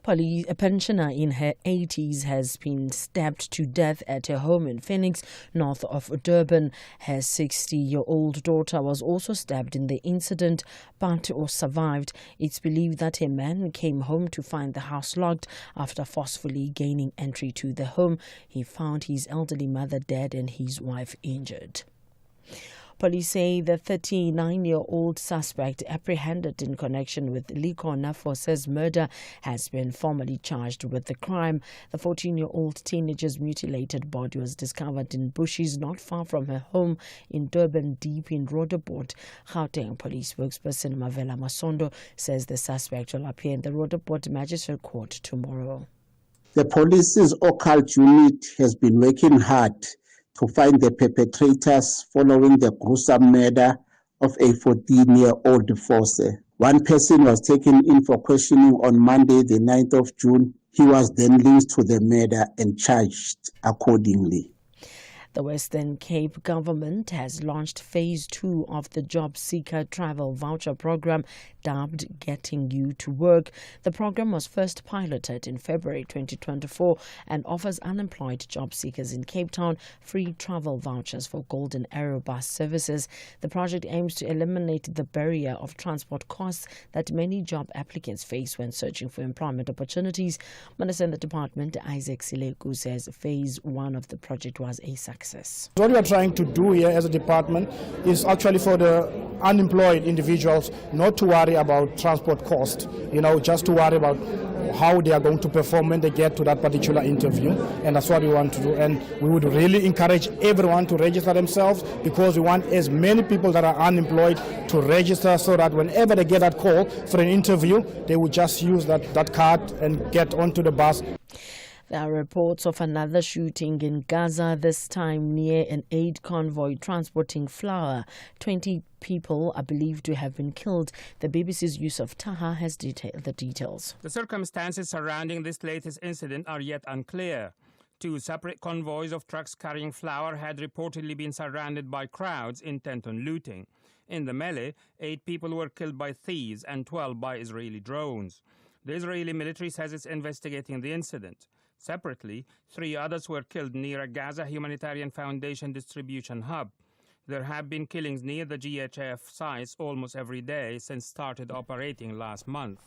A pensioner in her 80s has been stabbed to death at her home in Phoenix, north of Durban. Her 60-year-old daughter was also stabbed in the incident, but survived. It's believed that a man came home to find the house locked after forcefully gaining entry to the home. He found his elderly mother dead and his wife injured. Police say the 39-year-old suspect apprehended in connection with Liko Nafosa's murder has been formally charged with the crime. The 14-year-old teenager's mutilated body was discovered in bushes not far from her home in Durban, deep in Roodepoort. Gauteng Police spokesperson Mavela Masondo says the suspect will appear in the Roodepoort Magistrate Court tomorrow. The police's occult unit has been working hard to find the perpetrators following the gruesome murder of a 14-year-old Force. One person was taken in for questioning on Monday, the 9th of June. He was then linked to the murder and charged accordingly. The Western Cape government has launched Phase 2 of the Job Seeker Travel Voucher Program, dubbed Getting You to Work. The program was first piloted in February 2024 and offers unemployed job seekers in Cape Town free travel vouchers for Golden Arrow bus services. The project aims to eliminate the barrier of transport costs that many job applicants face when searching for employment opportunities. Minister in the department, Isaac Sileku, says Phase 1 of the project was a success. What we are trying to do here as a department is actually for the unemployed individuals not to worry about transport cost, just to worry about how they are going to perform when they get to that particular interview, and that's what we want to do. And we would really encourage everyone to register themselves, because we want as many people that are unemployed to register, so that whenever they get that call for an interview, they would just use that card and get onto the bus. There are reports of another shooting in Gaza, this time near an aid convoy transporting flour. 20 people are believed to have been killed. The BBC's Yusuf Taha has the details. The circumstances surrounding this latest incident are yet unclear. 2 separate convoys of trucks carrying flour had reportedly been surrounded by crowds intent on looting. In the melee, 8 people were killed by thieves and 12 by Israeli drones. The Israeli military says it's investigating the incident. Separately, 3 others were killed near a Gaza Humanitarian Foundation distribution hub. There have been killings near the GHF sites almost every day since started operating last month.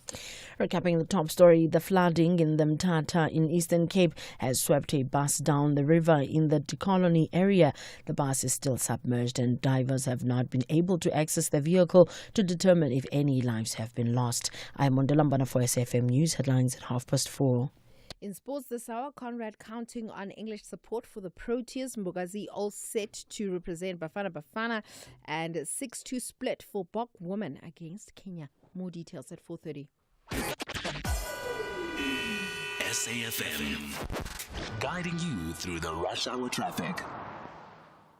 Recapping the top story, the flooding in the Mthatha in Eastern Cape has swept a bus down the river in the Colony area. The bus is still submerged and divers have not been able to access the vehicle to determine if any lives have been lost. I am Mondolambana for SFM News headlines at 4:30. In sports this hour, Conrad counting on English support for the Proteas. Mbugazi all set to represent Bafana and 6-2 split for Bok women against Kenya. More details at 4:30. SAFM, guiding you through the rush hour traffic.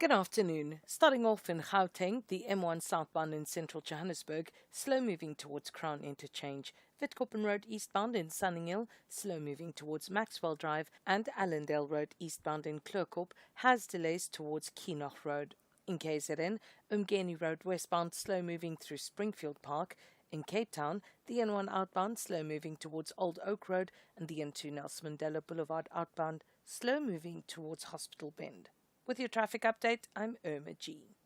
Good afternoon. Starting off in Gauteng, the M1 southbound in central Johannesburg, slow moving towards Crown Interchange. Witkoppen Road eastbound in Sunninghill, slow moving towards Maxwell Drive, and Allendale Road eastbound in Klerkop has delays towards Keenoch Road. In KZN, Umgeni Road westbound, slow moving through Springfield Park. In Cape Town, the N1 outbound, slow moving towards Old Oak Road, and the N2 Nelson Mandela Boulevard outbound, slow moving towards Hospital Bend. With your traffic update, I'm Irma G.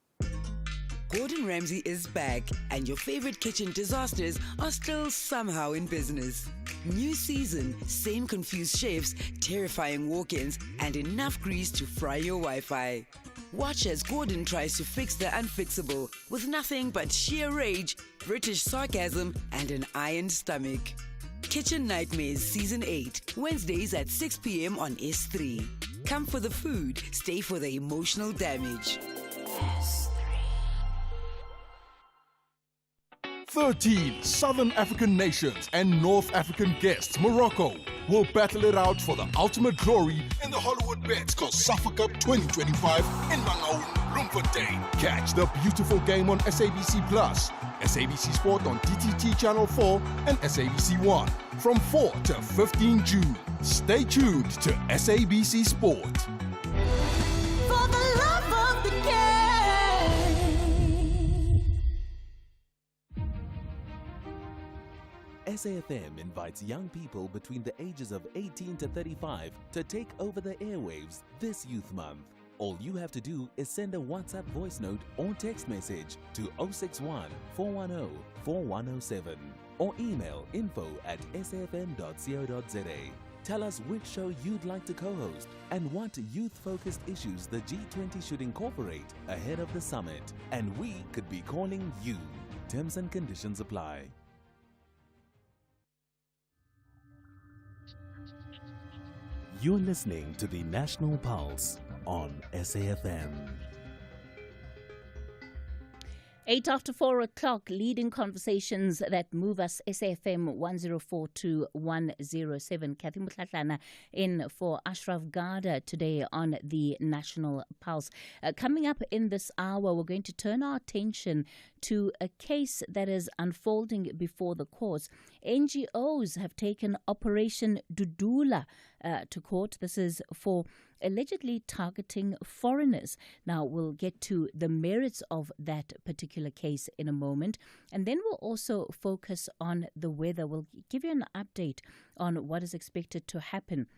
Gordon Ramsay is back, and your favorite kitchen disasters are still somehow in business. New season, same confused chefs, terrifying walk-ins, and enough grease to fry your Wi-Fi. Watch as Gordon tries to fix the unfixable with nothing but sheer rage, British sarcasm, and an iron stomach. Kitchen Nightmares Season 8, Wednesdays at 6 p.m. on S3. Come for the food, stay for the emotional damage. 13 Southern African nations and North African guests, Morocco, will battle it out for the ultimate glory in the Hollywood Bets COSAFA Cup 2025 in Mangaung, Bloemfontein. Catch the beautiful game on SABC Plus, SABC Sport on DTT Channel 4 and SABC 1 from 4 to 15 June. Stay tuned to SABC Sport. For the love of the game. SAFM invites young people between the ages of 18 to 35 to take over the airwaves this Youth Month. All you have to do is send a WhatsApp voice note or text message to 061 410 4107 or email info@safm.co.za. Tell us which show you'd like to co-host and what youth-focused issues the G20 should incorporate ahead of the summit. And we could be calling you. Terms and conditions apply. You're listening to the National Pulse on SAFM. 8 after 4 o'clock, leading conversations that move us. SAFM 104 to 107. Cathy Mohlahlana in for Ashraf Garda today on the National Pulse. Coming up in this hour, we're going to turn our attention to a case that is unfolding before the courts. NGOs have taken Operation Dudulla to court. This is for allegedly targeting foreigners. Now, we'll get to the merits of that particular case in a moment. And then we'll also focus on the weather. We'll give you an update on what is expected to happen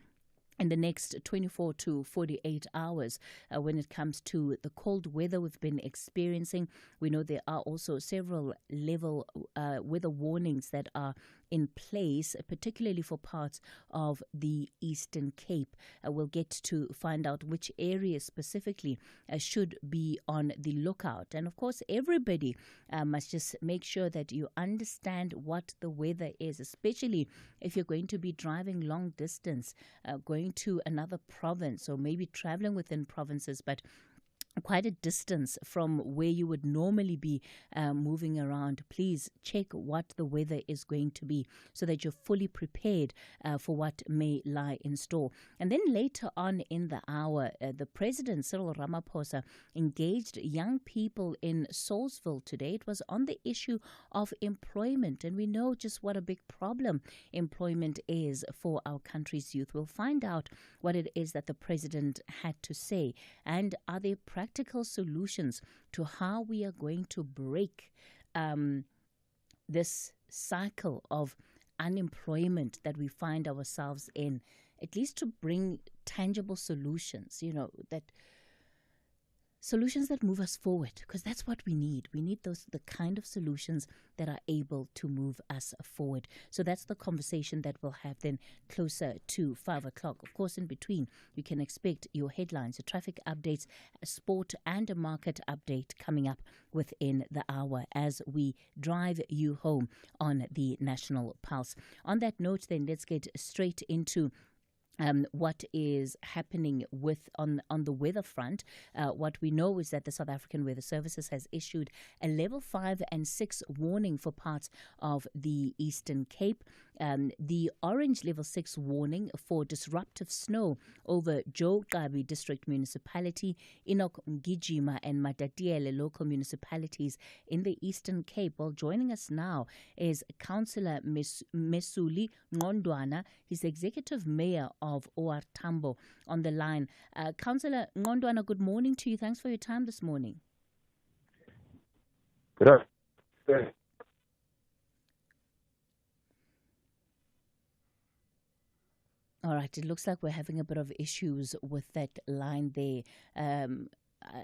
in the next 24 to 48 hours when it comes to the cold weather we've been experiencing. We know there are also several level weather warnings that are in place, particularly for parts of the Eastern Cape. We'll get to find out which areas specifically should be on the lookout. And of course, everybody must just make sure that you understand what the weather is, especially if you're going to be driving long distance, going to another province, or maybe traveling within provinces, but quite a distance from where you would normally be moving around, please check what the weather is going to be so that you're fully prepared for what may lie in store. And then later on in the hour, the President, Cyril Ramaphosa, engaged young people in Salisbury today. It was on the issue of employment, and we know just what a big problem employment is for our country's youth. We'll find out what it is that the President had to say, and are there practical solutions to how we are going to break this cycle of unemployment that we find ourselves in, at least to bring tangible solutions, that solutions that move us forward, because that's what we need. We need the kind of solutions that are able to move us forward. So that's the conversation that we'll have then closer to 5 o'clock. Of course, in between, you can expect your headlines, your traffic updates, a sport and a market update coming up within the hour as we drive you home on the National Pulse. On that note, then, let's get straight into what is happening on the weather front. What we know is that the South African Weather Services has issued a level 5 and 6 warning for parts of the Eastern Cape. The orange level 6 warning for disruptive snow over Joe Gabi District Municipality, Enoch Mgijima and Matatiele local municipalities in the Eastern Cape. Well, joining us now is Councillor Mesuli Ngondwana. He's the Executive Mayor of OR Tambo on the line. Councillor Ngondwana, good morning to you. Thanks for your time this morning. Good afternoon. All right, it looks like we're having a bit of issues with that line there.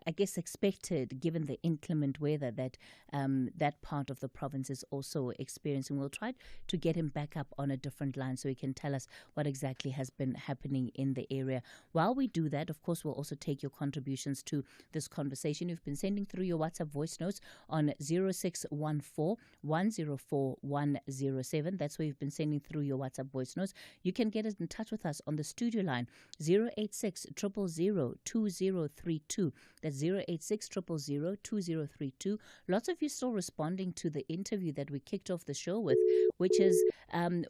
I guess expected, given the inclement weather that that part of the province is also experiencing. We'll try to get him back up on a different line so he can tell us what exactly has been happening in the area. While we do that, of course, we'll also take your contributions to this conversation. You've been sending through your WhatsApp voice notes on 0614 104 107. That's where you've been sending through your WhatsApp voice notes. You can get in touch with us on the studio line 086 000 2032. That's 086 000 2032. Lots of you still responding to the interview that we kicked off the show with, which is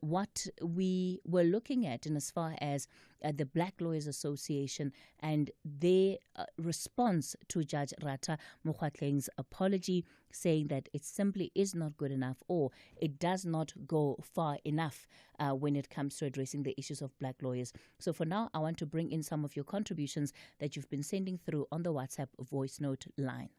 what we were looking at in as far as the Black Lawyers Association and their response to Judge Rata Mohlahlana's apology, saying that it simply is not good enough or it does not go far enough when it comes to addressing the issues of black lawyers. So for now, I want to bring in some of your contributions that you've been sending through on the WhatsApp voice note line.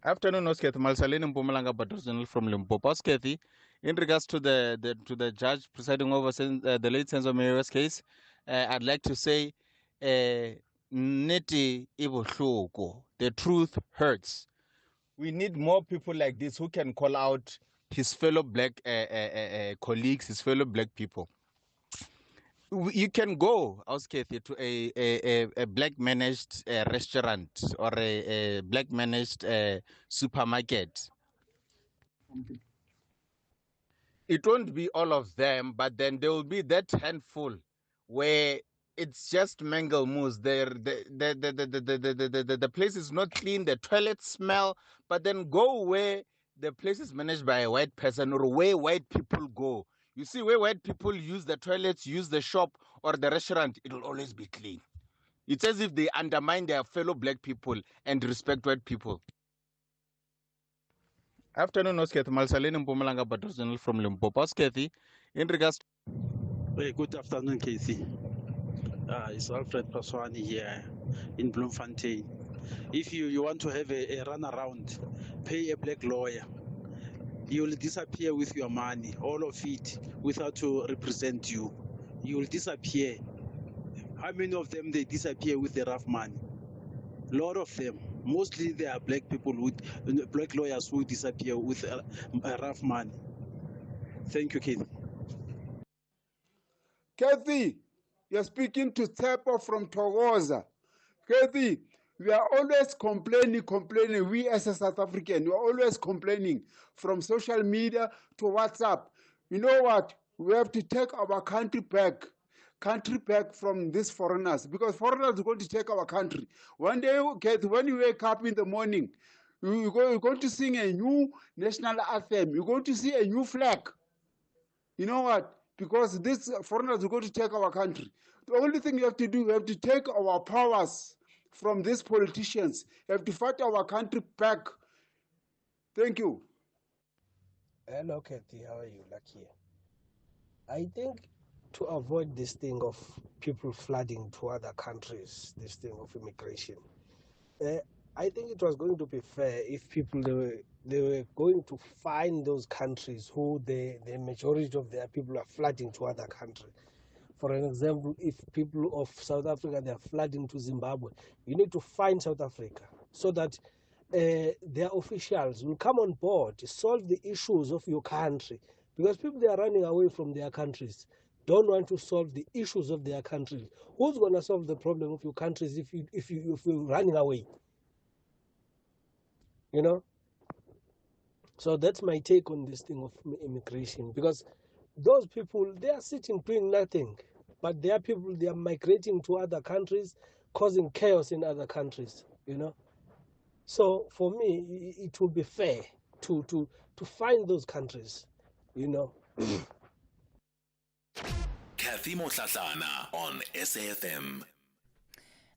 Afternoon, Oskethi Malsalini Mpumalanga Badruzanil from Limpopo. Oskethi, in regards to the judge presiding over the late Senzo Mayor's case, I'd like to say, Neti Ibuhluko, the truth hurts. We need more people like this who can call out his fellow black colleagues, his fellow black people. You can go, Oskethi, to a black-managed restaurant or a black-managed supermarket. It won't be all of them, but then there will be that handful where it's just mangle mousse. The place is not clean, the toilets smell, but then go where the place is managed by a white person or where white people go. You see, where white people use the toilets, use the shop or the restaurant, it will always be clean. It's as if they undermine their fellow black people and respect white people. Afternoon, Oskethi Malsalini Mpumalanga Badruzanil from Limpopo. Oskethi, in regards to... Good afternoon, Cathy. It's Alfred Paswani here in Bloemfontein. If you want to have a runaround, pay a black lawyer. You will disappear with your money, all of it, without to represent you. You will disappear. How many of them they disappear with the rough money? A lot of them. Mostly they are black people, black lawyers who disappear with rough money. Thank you, Kathy. Kathy, you're speaking to Tsepo from Togoza. Kathy, we are always complaining. We as a South African, we are always complaining from social media to WhatsApp. You know what? We have to take our country back. country back from these foreigners, because foreigners are going to take our country. One day, Kathy, when you wake up in the morning, you're going to sing a new national anthem. You're going to see a new flag. You know what? Because these foreigners are going to take our country. The only thing you have to do, you have to take our powers from these politicians. You have to fight our country back. Thank you. Hello, Cathy. How are you? Lucky. I think to avoid this thing of people flooding to other countries, this thing of immigration, I think it was going to be fair if people they were going to find those countries who the majority of their people are flooding to other countries. For an example, if people of South Africa they are flooding to Zimbabwe, you need to find South Africa so that their officials will come on board, solve the issues of your country, because people they are running away from their countries don't want to solve the issues of their countries. Who's going to solve the problem of your countries if you're running away? You know. So that's my take on this thing of immigration, because those people they are sitting doing nothing, but there are people they are migrating to other countries, causing chaos in other countries. You know. So for me, it will be fair to find those countries, you know. Cathy Mohlahlana on SAFM.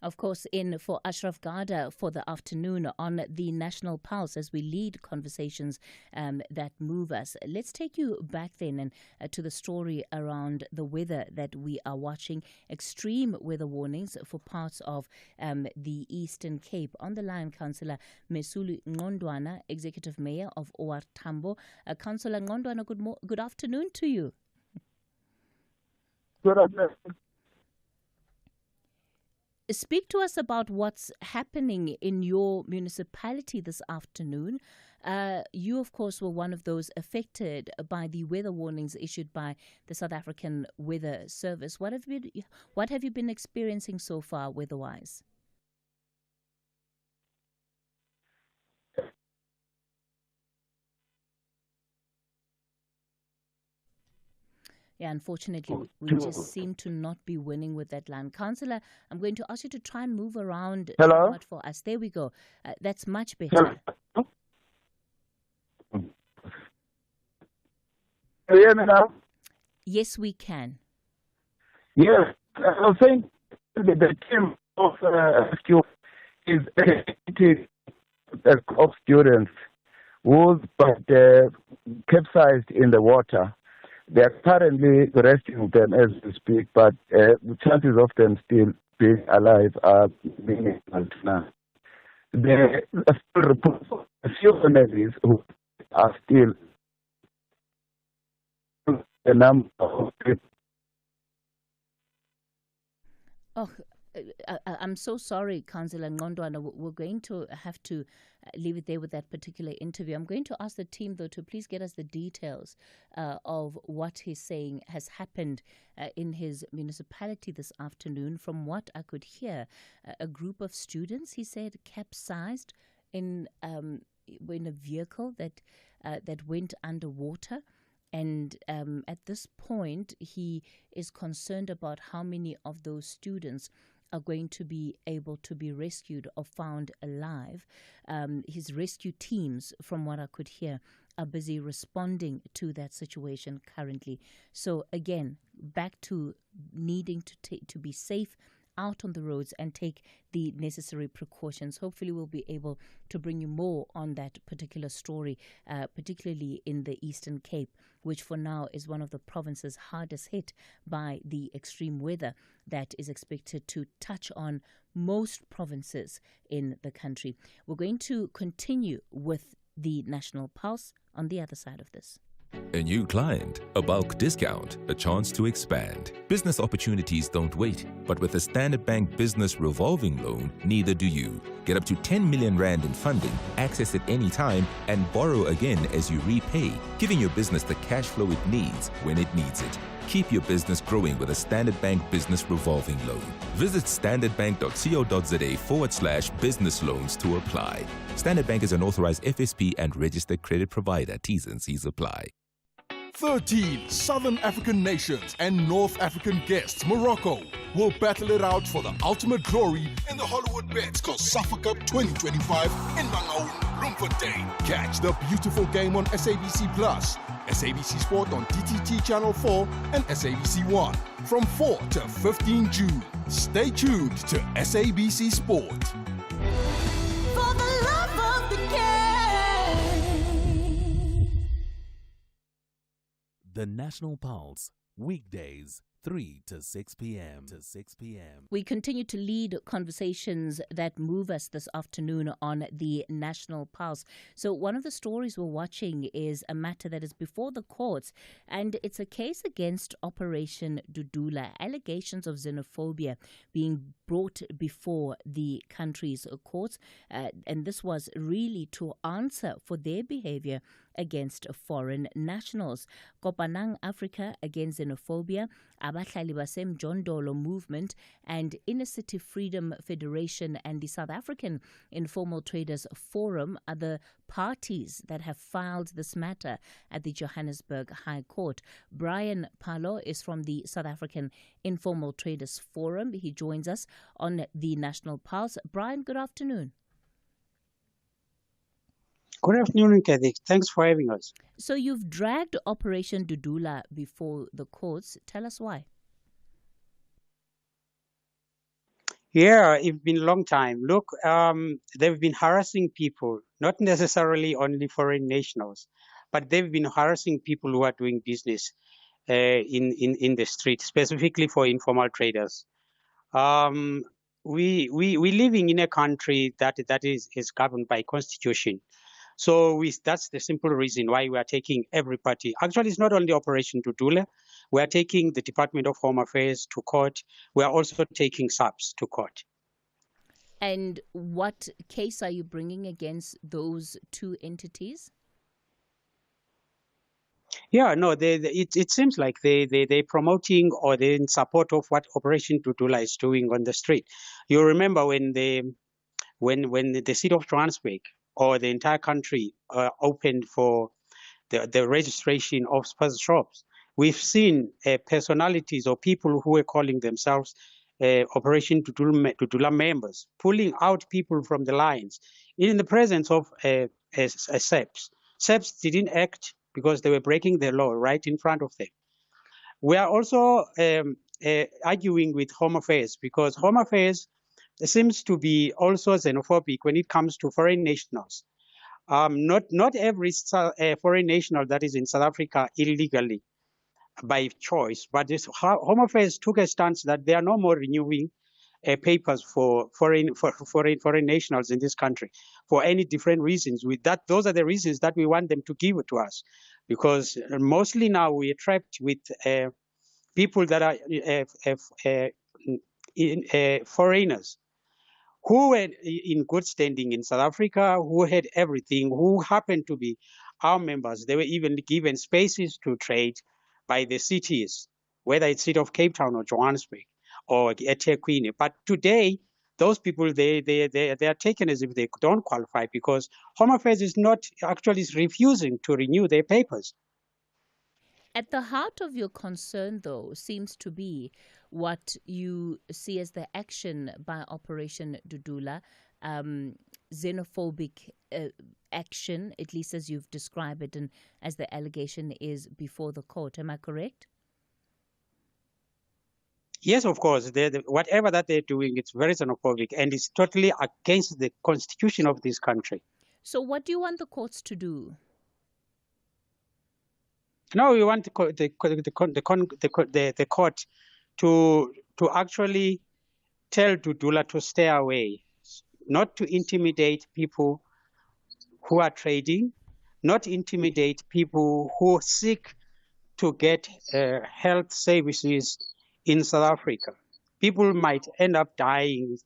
Of course, in for Ashraf Garda for the afternoon on the National Pulse as we lead conversations that move us. Let's take you back then and to the story around the weather that we are watching. Extreme weather warnings for parts of the Eastern Cape. On the line, Councillor Mesulu Ngondwana, Executive Mayor of OR Tambo. Councillor Ngondwana, good afternoon to you. Good afternoon. Speak to us about what's happening in your municipality this afternoon. You, of course, were one of those affected by the weather warnings issued by the South African Weather Service. What have you been experiencing so far weather-wise? Yeah, unfortunately, we just seem to not be winning with that line. Councillor, I'm going to ask you to try and move around somewhat for us. There we go. That's much better. Hello? Can you hear me now? Yes, we can. Yes, I was saying the team of rescue is of students who got capsized in the water. They are currently rescuing them as we speak, but the chances of them still being alive are minimal now. There are still reports of a few families who are still the number of people. Oh, I'm so sorry, Councillor Ngondwana. We're going to have to leave it there with that particular interview. I'm going to ask the team, though, to please get us the details of what he's saying has happened in his municipality this afternoon. From what I could hear, a group of students, he said, capsized in a vehicle that went underwater. And at this point, he is concerned about how many of those students are going to be able to be rescued or found alive. His rescue teams, from what I could hear, are busy responding to that situation currently. So again, back to needing to be safe out on the roads and take the necessary precautions. Hopefully we'll be able to bring you more on that particular story, particularly in the Eastern Cape, which for now is one of the provinces hardest hit by the extreme weather that is expected to touch on most provinces in the country. We're going to continue with the National Pulse on the other side of this. A new client, a bulk discount, a chance to expand. Business opportunities don't wait, but with a Standard Bank Business Revolving Loan, neither do you. Get up to 10 million Rand in funding, access it anytime, and borrow again as you repay, giving your business the cash flow it needs when it needs it. Keep your business growing with a Standard Bank Business Revolving Loan. Visit standardbank.co.za/business loans to apply. Standard Bank is an authorized FSP and registered credit provider. T's and C's apply. 13 Southern African nations and North African guests, Morocco, will battle it out for the ultimate glory in the Hollywood Bets COSAFA Cup 2025 in Mangaung, Bloemfontein. Catch the beautiful game on SABC Plus, SABC Sport on DTT Channel 4 and SABC 1 from 4 to 15 June. Stay tuned to SABC Sport. For the love of the game. The National Pulse, weekdays, 3 to 6 p.m. We continue to lead conversations that move us this afternoon on the National Pulse. So one of the stories we're watching is a matter that is before the courts, and it's a case against Operation Dudulla, allegations of xenophobia being brought before the country's courts, and this was really to answer for their behavior against foreign nationals. Kopanang Africa Against Xenophobia, Abahlali Basemjondolo Movement, and Inner City Freedom Federation and the South African Informal Traders Forum are the parties that have filed this matter at the Johannesburg High Court. Brian Palo is from the South African Informal Traders Forum. He joins us on the National Pulse. Brian, good afternoon. Good afternoon, Cathy. Thanks for having us. So you've dragged Operation Dudulla before the courts. Tell us why. Yeah, it's been a long time. Look, they've been harassing people, not necessarily only foreign nationals, but they've been harassing people who are doing business in the street, specifically for informal traders. We living in a country that is governed by constitution. So that's the simple reason why we are taking every party. Actually, it's not only Operation Dudulla. We are taking the Department of Home Affairs to court. We are also taking SAPS to court. And what case are you bringing against those two entities? Yeah, no, it seems like they're promoting or they're in support of what Operation Dudulla is doing on the street. You remember when the city of Johannesburg or the entire country opened for the registration of space shops, we've seen personalities or people who are calling themselves Operation Dudulla members pulling out people from the lines in the presence of SAPS. SAPS didn't act because they were breaking the law right in front of them. We are also arguing with Home Affairs because Home Affairs seems to be also xenophobic when it comes to foreign nationals. Not every foreign national that is in South Africa illegally by choice, but Home Affairs took a stance that they are no more renewing papers for foreign nationals in this country for any different reasons. Those are the reasons that we want them to give it to us, because mostly now we are trapped with people that are foreigners who were in good standing in South Africa, who had everything, who happened to be our members. They were even given spaces to trade by the cities, whether it's city of Cape Town or Johannesburg or eThekwini. But today, those people, they are taken as if they don't qualify because Home Affairs is not actually refusing to renew their papers. At the heart of your concern, though, seems to be what you see as the action by Operation Dudulla, xenophobic action, at least as you've described it and as the allegation is before the court. Am I correct? Yes, of course. Whatever that they're doing, it's very xenophobic and it's totally against the constitution of this country. So what do you want the courts to do? No, we want the court to actually tell Dudulla to stay away, not to intimidate people who are trading, not intimidate people who seek to get health services in South Africa. People might end up dying.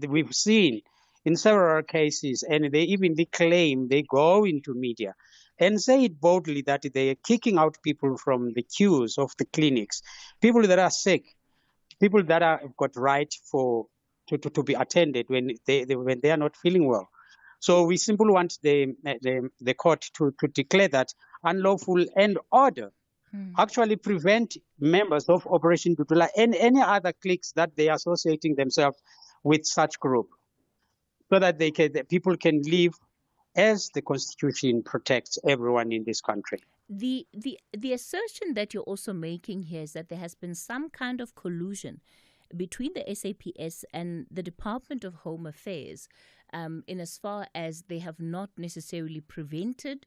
We've seen in several cases, and they even claim, they go into media and say it boldly that they are kicking out people from the queues of the clinics, people that are sick, people that have got right to be attended when they are not feeling well. So we simply want the court to declare that unlawful and order actually prevent members of Operation Dudulla and any other cliques that they are associating themselves with such group, so that the people can live as the Constitution protects everyone in this country. The assertion that you're also making here is that there has been some kind of collusion between the SAPS and the Department of Home Affairs, in as far as they have not necessarily prevented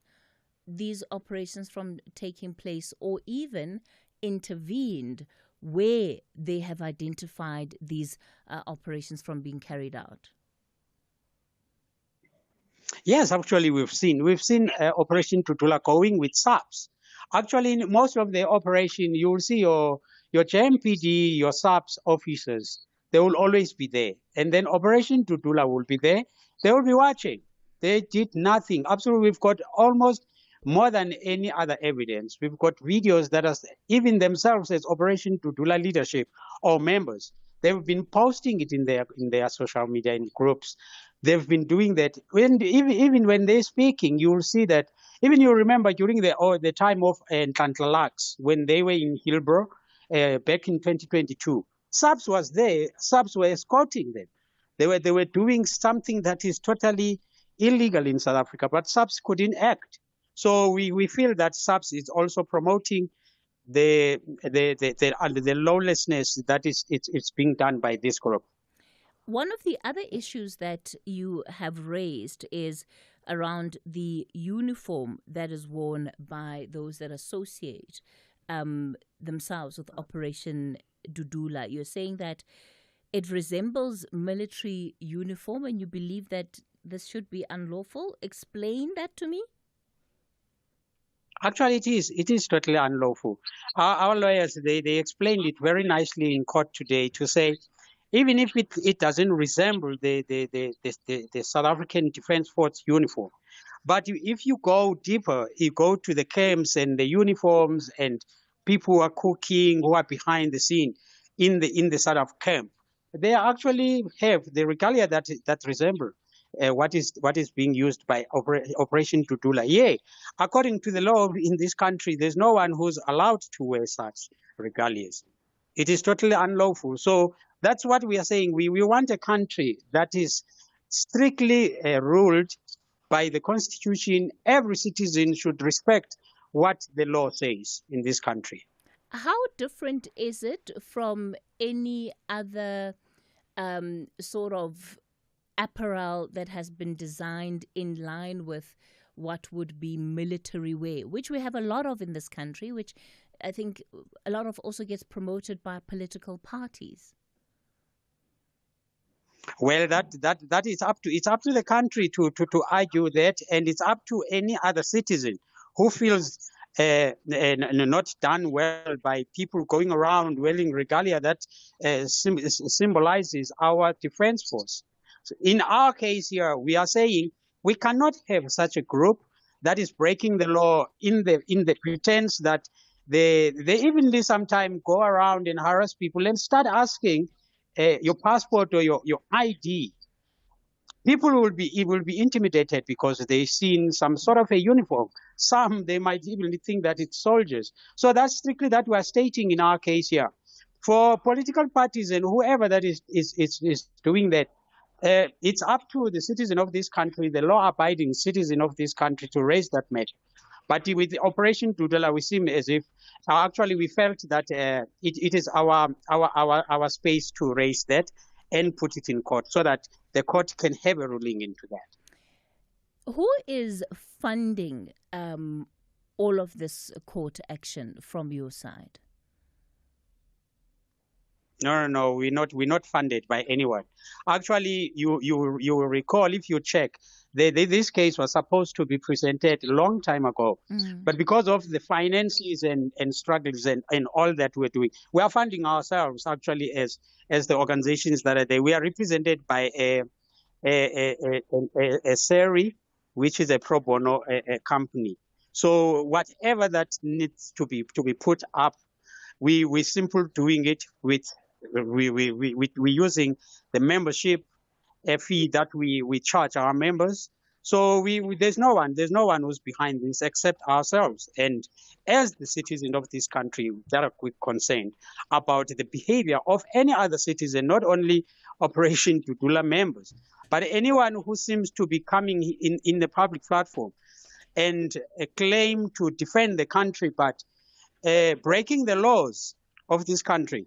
these operations from taking place or even intervened where they have identified these operations from being carried out. Yes, actually, we've seen Operation Dudulla going with SAPS. Actually, in most of the operation, you will see your JMPD, your SAPS officers. They will always be there, and then Operation Dudulla will be there. They will be watching. They did nothing. Absolutely, we've got almost more than any other evidence. We've got videos that are even themselves as Operation Dudulla leadership or members. They've been posting it in their social media in groups. They've been doing that. Even when they're speaking, you will see that. Even you remember during the time of Ntlantlalax, when they were in Hillbrow back in 2022, SAPS was there. SAPS were escorting them. They were doing something that is totally illegal in South Africa, but SAPS couldn't act. So we feel that SAPS is also promoting the lawlessness that it's being done by this group. One of the other issues that you have raised is around the uniform that is worn by those that associate themselves with Operation Dudulla. You're saying that it resembles military uniform and you believe that this should be unlawful. Explain that to me. Actually, it is totally unlawful. Our lawyers, they explained it very nicely in court today to say, even if it doesn't resemble the South African Defence Force uniform, but if you go deeper, you go to the camps and the uniforms and people who are cooking, who are behind the scene in the South African camp, they actually have the regalia that resemble what is being used by Operation Dudulla. Yeah, according to the law in this country, there's no one who's allowed to wear such regalias. It is totally unlawful. So that's what we are saying. We want a country that is strictly ruled by the Constitution. Every citizen should respect what the law says in this country. How different is it from any other sort of apparel that has been designed in line with what would be military wear, which we have a lot of in this country, which I think a lot of also gets promoted by political parties? Well, that is up to the country to argue that, and it's up to any other citizen who feels not done well by people going around wearing regalia that symbolizes our defense force. So in our case here, we are saying we cannot have such a group that is breaking the law in the pretense that they evenly sometimes go around and harass people and start asking your passport or your ID. People will be intimidated because they've seen some sort of a uniform. Some, they might even think that it's soldiers. So that's strictly that we are stating in our case here. For political parties and whoever that is doing that, it's up to the citizen of this country, the law-abiding citizen of this country, to raise that matter. But with Operation Dudulla, we seem as if actually we felt that it is our space to raise that and put it in court so that the court can have a ruling into that. Who is funding all of this court action from your side? No, we're not funded by anyone. Actually, you will recall, if you check, this case was supposed to be presented a long time ago. But because of the finances and struggles and all that we're doing, we are funding ourselves actually as the organizations that are there. We are represented by a SERI, which is a pro bono company. So whatever that needs to be put up, we simply doing it with we using the membership fee that we charge our members. So there's no one who's behind this except ourselves. And as the citizens of this country, that are concerned about the behavior of any other citizen, not only Operation Dudulla members, but anyone who seems to be coming in the public platform and claim to defend the country, but breaking the laws of this country.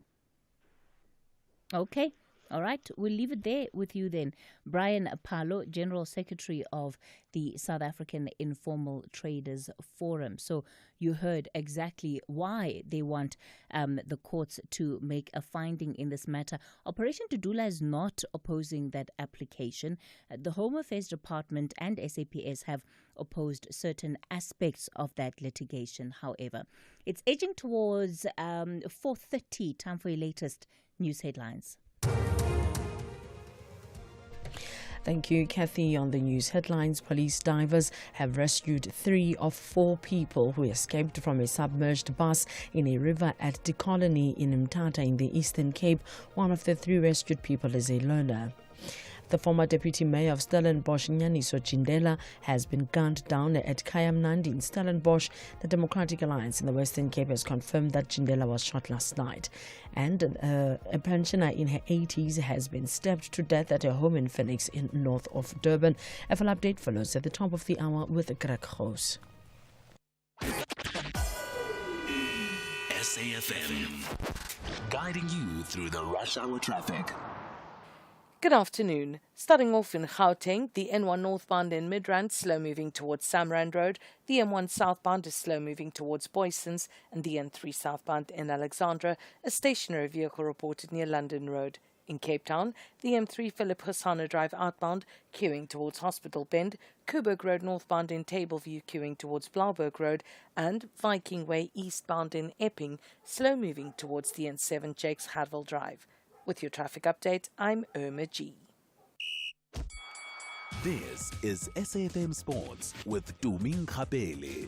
Okay. All right, we'll leave it there with you then. Brian Palo, General Secretary of the South African Informal Traders Forum. So you heard exactly why they want the courts to make a finding in this matter. Operation Dudulla is not opposing that application. The Home Affairs Department and SAPS have opposed certain aspects of that litigation, however. It's edging towards 4:30, time for your latest news headlines. Thank you, Cathy. On the news headlines, police divers have rescued 3 of 4 people who escaped from a submerged bus in a river at the colony in Mthatha in the Eastern Cape. One of the 3 rescued people is a learner. The former deputy mayor of Stellenbosch, Nyaniso Chindela, has been gunned down at Kayamnandi in Stellenbosch. The Democratic Alliance in the Western Cape has confirmed that Chindela was shot last night. And a pensioner in her 80s has been stabbed to death at a home in Phoenix in north of Durban. A full update follows at the top of the hour with Greg Gross. SAFM, guiding you through the rush hour traffic. Good afternoon. Starting off in Gauteng, the N1 northbound in Midrand slow moving towards Samrand Road, the M1 southbound is slow moving towards Boysons, and the N3 southbound in Alexandra, a stationary vehicle reported near London Road. In Cape Town, the M3 Philip Hosanna Drive outbound queuing towards Hospital Bend, Coburg Road northbound in Tableview queuing towards Blaauberg Road, and Viking Way eastbound in Epping slow moving towards the N7 Jakes Hadwell Drive. With your traffic update, I'm Irma G. This is SAFM Sports with Tuming Kapele.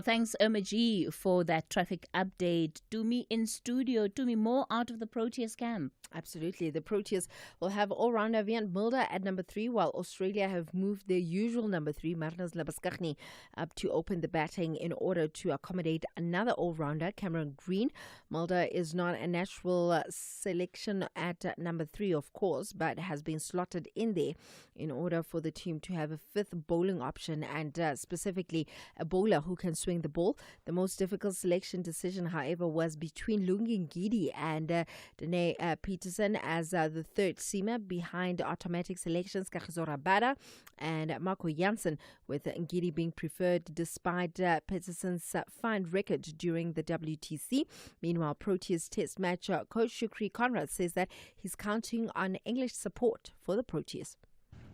Thanks, Irma G, for that traffic update. Tumi in studio. Tumi, more out of the Proteas camp. Absolutely. The Proteas will have all-rounder Vian Mulder at number 3, while Australia have moved their usual number 3, Marnus Labaskachny, up to open the batting in order to accommodate another all-rounder, Cameron Green. Mulder is not a natural selection at number 3, of course, but has been slotted in there in order for the team to have a 5th bowling option and specifically a bowler who can swing the ball. The most difficult selection decision, however, was between Lungi Ngidi and Dene Peterson as the 3rd seamer behind automatic selections Kagiso Rabada and Marco Janssen, with Ngidi being preferred despite Peterson's fine record during the WTC. Meanwhile, Proteas Test match coach Shukri Conrad says that he's counting on English support for the Proteas.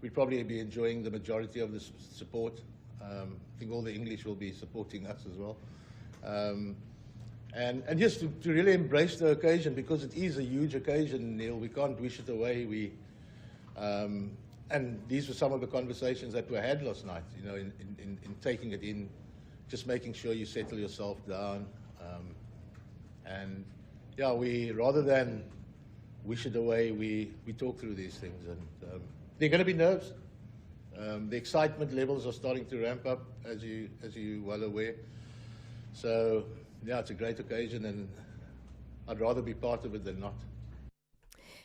We'd probably be enjoying the majority of the support. I think all the English will be supporting us as well. And just to really embrace the occasion, because it is a huge occasion, Neil. We can't wish it away. And these were some of the conversations that were had last night, you know, in taking it in, just making sure you settle yourself down. And yeah, we, rather than wish it away, we talk through these things. And there are going to be nerves. The excitement levels are starting to ramp up, as you well aware. So yeah, it's a great occasion, and I'd rather be part of it than not.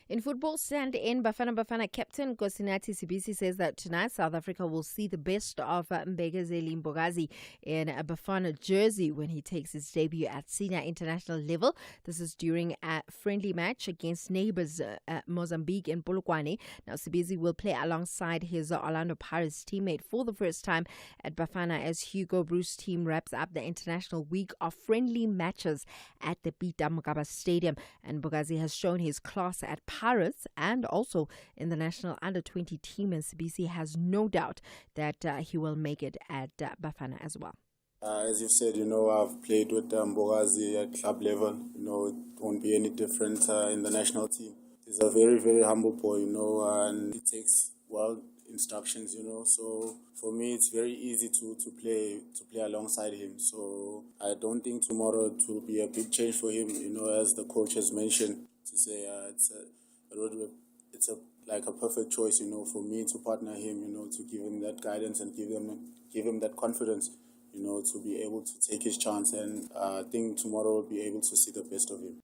In football, stand-in Bafana captain Kosinati Sibisi says that tonight South Africa will see the best of Mbegazeli Mbogazi in a Bafana jersey when he takes his debut at senior international level. This is during a friendly match against neighbours Mozambique and Polokwane. Now Sibisi will play alongside his Orlando Pirates teammate for the first time at Bafana as Hugo Bruce's team wraps up the international week of friendly matches at the Peter Mokaba Stadium. And Mbogazi has shown his class at Pirates and also in the national under-20 team, and Sibisi has no doubt that he will make it at Bafana as well. As you've said, you know, I've played with Mbogazi at club level. You know, it won't be any different in the national team. He's a very, very humble boy, you know, and he takes well instructions, you know. So for me, it's very easy to play alongside him. So I don't think tomorrow it will be a big change for him, you know, as the coach has mentioned, to say it's a like a perfect choice, for me to partner him, to give him that guidance and give him that confidence, to be able to take his chance. And I think tomorrow we'll be able to see the best of him.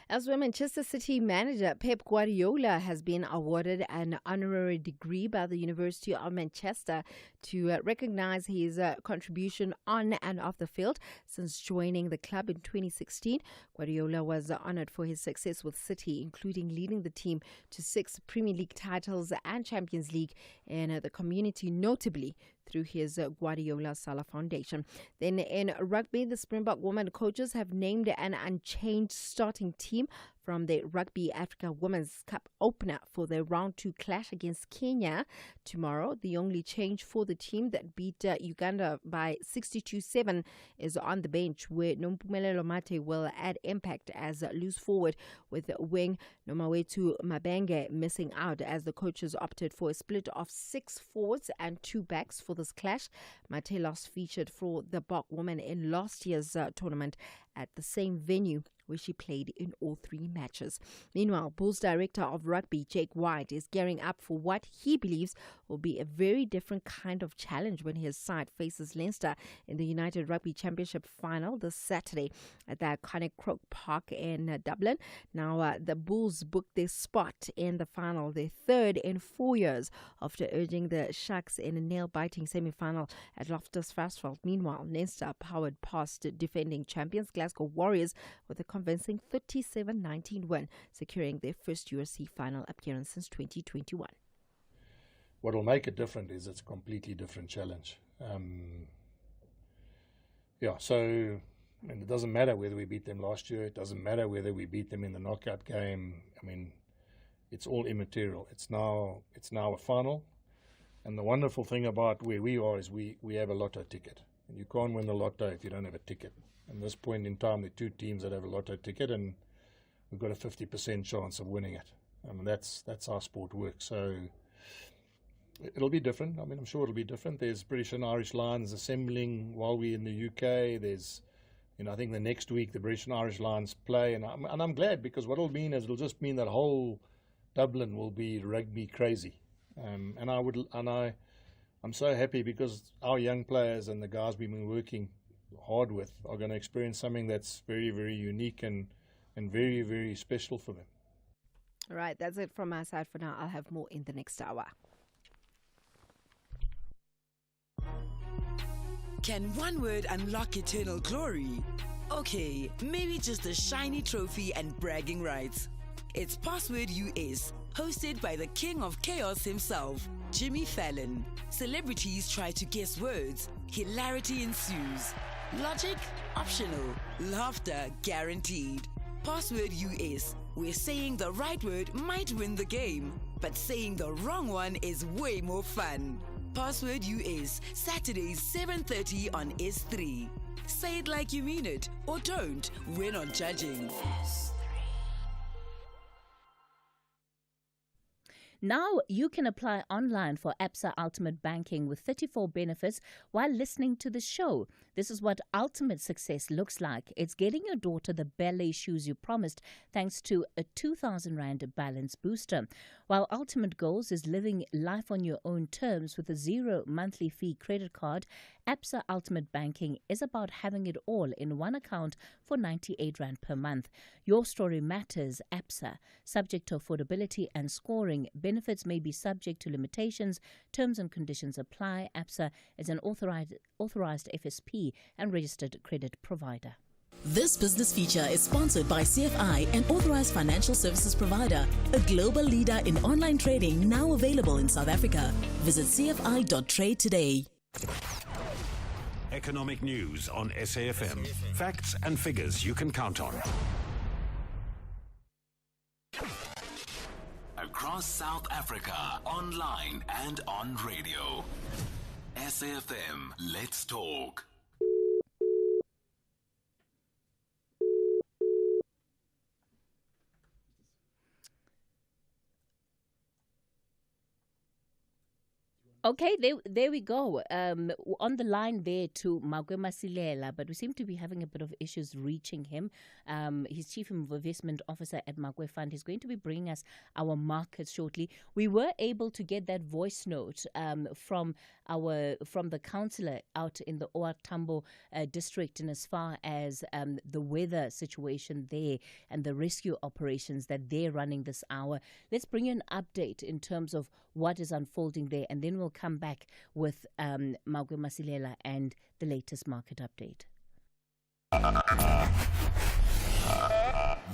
Elsewhere, Manchester City manager Pep Guardiola has been awarded an honorary degree by the University of Manchester to recognize his contribution on and off the field since joining the club in 2016. Guardiola was honored for his success with City, including leading the team to 6 Premier League titles and Champions League in the community, notably through his Guardiola Sala Foundation. Then in rugby, the Springbok women coaches have named an unchanged starting team from the Rugby Africa Women's Cup opener for their round 2 clash against Kenya tomorrow. The only change for the team that beat Uganda by 62-7 is on the bench, where Nompumelelo Mate will add impact as loose forward, with wing Nomawetu Mabenge missing out as the coaches opted for a split of 6 forwards and 2 backs for this clash. Mate last featured for the Bok women in last year's tournament at the same venue where she played in all 3 matches. Meanwhile, Bulls director of rugby, Jake White, is gearing up for what he believes will be a very different kind of challenge when his side faces Leinster in the United Rugby Championship final this Saturday at the iconic Croke Park in Dublin. Now, the Bulls booked their spot in the final, their 3rd in 4 years, after urging the Sharks in a nail-biting semi-final at Loftus Versfeld. Meanwhile, Leinster powered past defending champions Glasgow Warriors with a convincing 37-19 win, securing their first URC final appearance since 2021. What will make it different is it's a completely different challenge. So it doesn't matter whether we beat them last year. It doesn't matter whether we beat them in the knockout game. It's all immaterial. It's now a final. And the wonderful thing about where we are is we have a lotto ticket. And you can't win the lotto if you don't have a ticket. At this point in time, there are 2 teams that have a lotto ticket, and we've got a 50% chance of winning it. That's how sport works. So it'll be different. I'm sure it'll be different. There's British and Irish Lions assembling while we're in the UK. There's, I think the next week the British and Irish Lions play, and I'm glad, because what it'll mean is it'll just mean that whole Dublin will be rugby crazy. I'm so happy because our young players and the guys we've been working hard with are going to experience something that's very, very unique and very, very special for them. All right, that's it from my side for now. I'll have more in the next hour. Can one word unlock eternal glory? Okay, maybe just a shiny trophy and bragging rights. It's Password US, hosted by the king of chaos himself, Jimmy Fallon. Celebrities try to guess words. Hilarity ensues. Logic? Optional. Laughter guaranteed. Password US, where saying the right word might win the game, but saying the wrong one is way more fun. Password US, Saturdays 7:30 on S3. Say it like you mean it, or don't. We're not judging. Now you can apply online for Absa Ultimate Banking with 34 benefits while listening to the show. This is what ultimate success looks like. It's getting your daughter the ballet shoes you promised thanks to a 2,000 Rand balance booster. While Ultimate Goals is living life on your own terms with a 0 monthly fee credit card, Absa Ultimate Banking is about having it all in one account for 98 Rand per month. Your story matters, Absa. Subject to affordability and scoring, benefits may be subject to limitations. Terms and conditions apply. Absa is an authorized FSP and registered credit provider. This business feature is sponsored by CFI, an authorized financial services provider, a global leader in online trading now available in South Africa. Visit cfi.trade today. Economic news on SAFM. Facts and figures you can count on. Across South Africa, online and on radio. SAFM, let's talk. Okay, there we go. On the line there to Magwe Masilela, but we seem to be having a bit of issues reaching him. He's Chief Investment Officer at Magwe Fund. He's going to be bringing us our markets shortly. We were able to get that voice note from the councillor out in the OR Tambo district, and as far as the weather situation there and the rescue operations that they're running this hour. Let's bring you an update in terms of what is unfolding there, and then we'll come back with Magwe Masilela and the latest market update.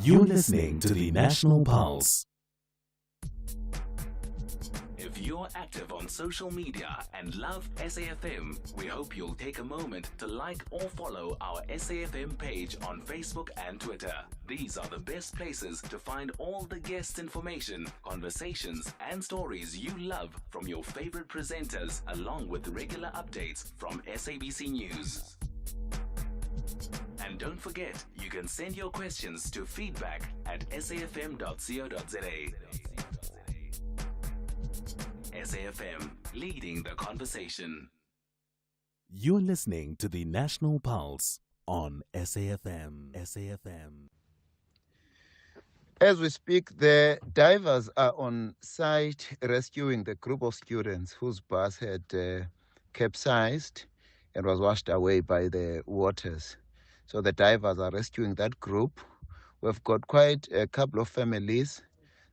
You're listening to the National Pulse. If you're active on social media and love SAFM, we hope you'll take a moment to like or follow our SAFM page on Facebook and Twitter. These are the best places to find all the guest information, conversations, and stories you love from your favorite presenters, along with regular updates from SABC News. And don't forget, you can send your questions to feedback@safm.co.za. SAFM, leading the conversation. You're listening to the National Pulse on SAFM. SAFM. As we speak, the divers are on site rescuing the group of students whose bus had capsized and was washed away by the waters. So the divers are rescuing that group. We've got quite a couple of families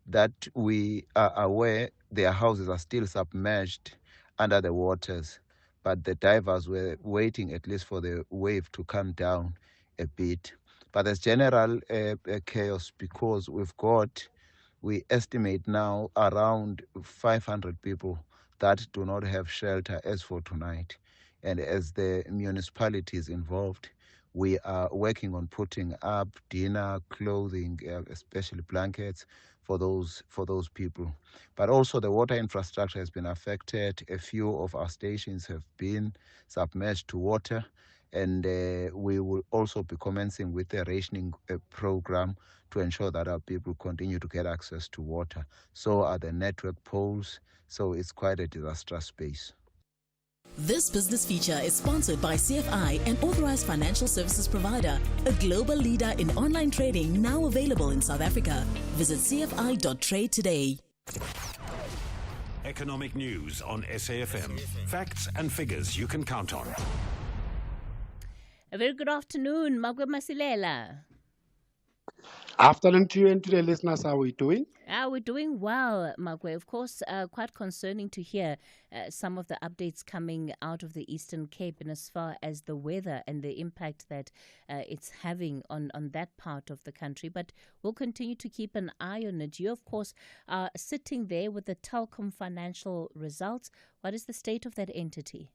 that we are aware their houses are still submerged under the waters, but the divers were waiting at least for the wave to come down a bit. But there's general chaos because we estimate now around 500 people that do not have shelter as for tonight. And as the municipalities involved, we are working on putting up dinner, clothing, especially blankets for those people. But also the water infrastructure has been affected. A few of our stations have been submerged to water. And we will also be commencing with a rationing program to ensure that our people continue to get access to water. So are the network poles. So it's quite a disastrous space. This business feature is sponsored by CFI, an authorized financial services provider, a global leader in online trading now available in South Africa. Visit cfi.trade today. Economic news on SAFM. Facts and figures you can count on. A very good afternoon, Magwe Masilela. Afternoon to you and to the listeners. How are we doing? We're doing well, Magwe. Of course, quite concerning to hear some of the updates coming out of the Eastern Cape, and as far as the weather and the impact that it's having on that part of the country. But we'll continue to keep an eye on it. You, of course, are sitting there with the Telkom financial results. What is the state of that entity?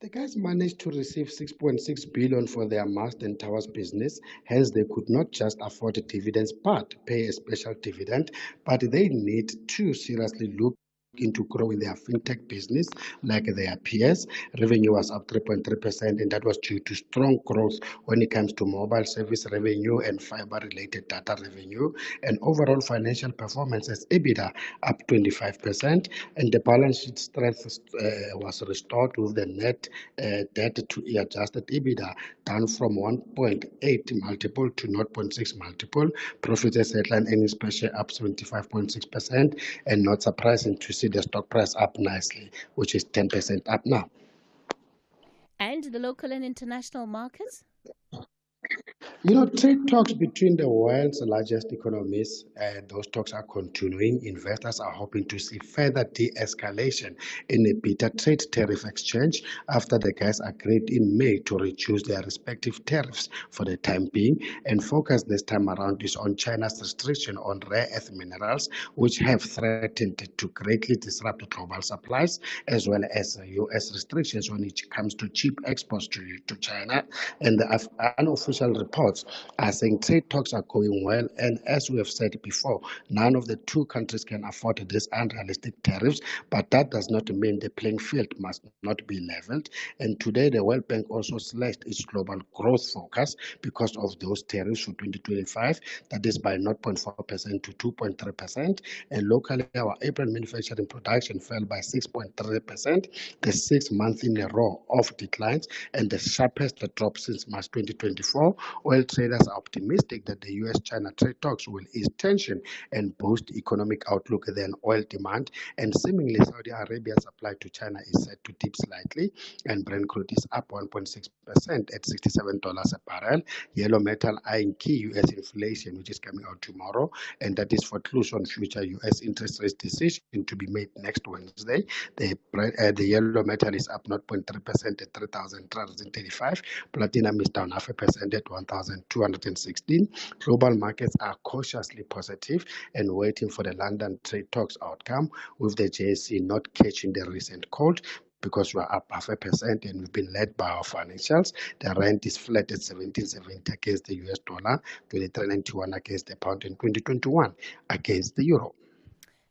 The guys managed to receive 6.6 billion for their mast and towers business. Hence, they could not just afford dividends but pay a special dividend. But they need to seriously look into growing their fintech business like their peers. Revenue was up 3.3%, and that was due to strong growth when it comes to mobile service revenue and fiber-related data revenue. And overall financial performance as EBITDA up 25%, and the balance sheet strength was restored with the net debt to adjusted EBITDA down from 1.8 multiple to 0.6 multiple. Profit as headline earnings per share up 75.6%, and not surprising to see the stock price up nicely, which is 10% up now. And the local and international markets? You know, trade talks between the world's largest economies, those talks are continuing. Investors are hoping to see further de-escalation in a bitter trade tariff exchange after the guys agreed in May to reduce their respective tariffs for the time being, and focus this time around is on China's restriction on rare earth minerals, which have threatened to greatly disrupt global supplies, as well as U.S. restrictions when it comes to cheap exports to China. And the unofficial report experts are saying trade talks are going well, and as we have said before, none of the two countries can afford these unrealistic tariffs, but that does not mean the playing field must not be leveled. And today, the World Bank also slashed its global growth forecast because of those tariffs for 2025, that is by 0.4% to 2.3%, and locally, our April manufacturing production fell by 6.3%, the 6th month in a row of declines, and the sharpest drop since March 2024. Oil traders are optimistic that the US-China trade talks will ease tension and boost economic outlook than oil demand, and seemingly Saudi Arabia's supply to China is set to dip slightly, and Brent crude is up 1.6% at $67 a barrel. Yellow metal eyeing key US inflation, which is coming out tomorrow, and that is foreclosed on future US interest rate decision to be made next Wednesday. The yellow metal is up 0.3% at 3,335. Platinum is down 0.5% at 1,216. Global markets are cautiously positive and waiting for the London trade talks outcome, with the JSE not catching the recent cold, because we're up 0.5% and we've been led by our financials. The rand is flat at 17.70 against the US dollar, 23.91 against the pound, and 20.21 against the euro.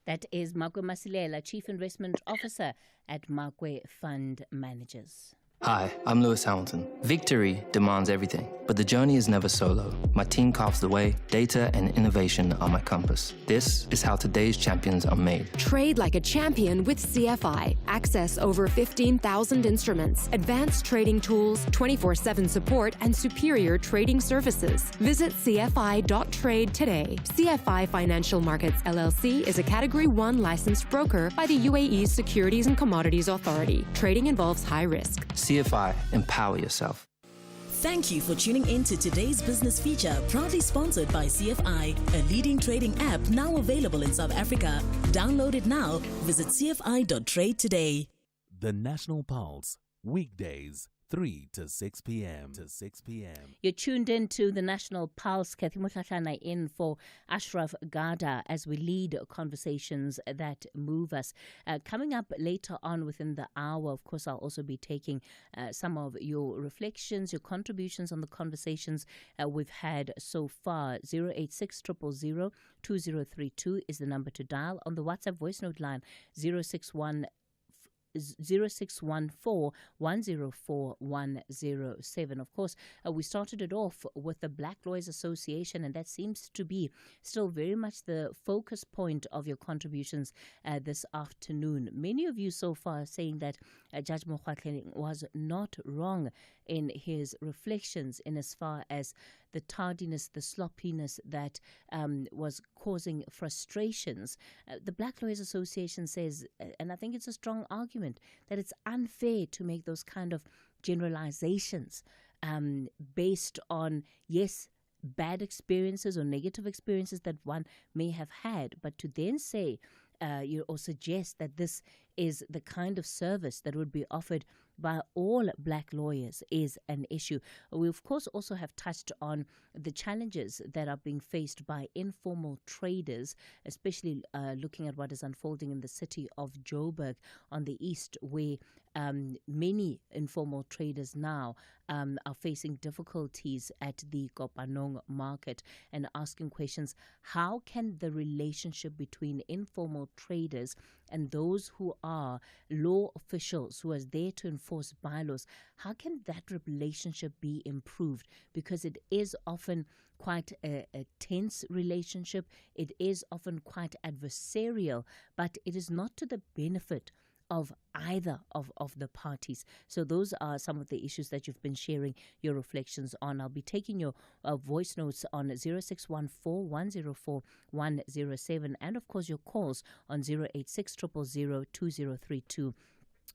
That is Makwe Masilela, Chief Investment Officer at Makwe Fund Managers. Hi, I'm Lewis Hamilton. Victory demands everything, but the journey is never solo. My team carves the way, data and innovation are my compass. This is how today's champions are made. Trade like a champion with CFI. Access over 15,000 instruments, advanced trading tools, 24/7 support, and superior trading services. Visit cfi.trade today. CFI Financial Markets LLC is a Category 1 licensed broker by the UAE Securities and Commodities Authority. Trading involves high risk. CFI, empower yourself. Thank you for tuning in to today's business feature, proudly sponsored by CFI, a leading trading app now available in South Africa. Download it now. Visit cfi.trade today. The National Pulse, weekdays, 3 to 6 p.m. You're tuned in to the National Pulse. Cathy Mohlahlana in for Ashraf Gada as we lead conversations that move us. Coming up later on within the hour, of course, I'll also be taking some of your reflections, your contributions on the conversations we've had so far. 086 000 2032 is the number to dial. On the WhatsApp voice note line, 0614-104-107. Of course, we started it off with the Black Lawyers Association, and that seems to be still very much the focus point of your contributions this afternoon. Many of you so far saying that Judge Mohlahlana was not wrong in his reflections in as far as the tardiness, the sloppiness that was causing frustrations. The Black Lawyers Association says, and I think it's a strong argument, that it's unfair to make those kind of generalizations based on, yes, bad experiences or negative experiences that one may have had, but to then say or suggest that this is the kind of service that would be offered by all black lawyers is an issue. We, of course, also have touched on the challenges that are being faced by informal traders, especially looking at what is unfolding in the city of Joburg on the east, where many informal traders now are facing difficulties at the Kopanong market and asking questions. How can the relationship between informal traders and those who are law officials who are there to enforce bylaws, how can that relationship be improved? Because it is often quite a tense relationship. It is often quite adversarial, but it is not to the benefit of either of the parties. So those are some of the issues that you've been sharing your reflections on. I'll be taking your voice notes on 0614-104-107 and, of course, your calls on 086 000 2032.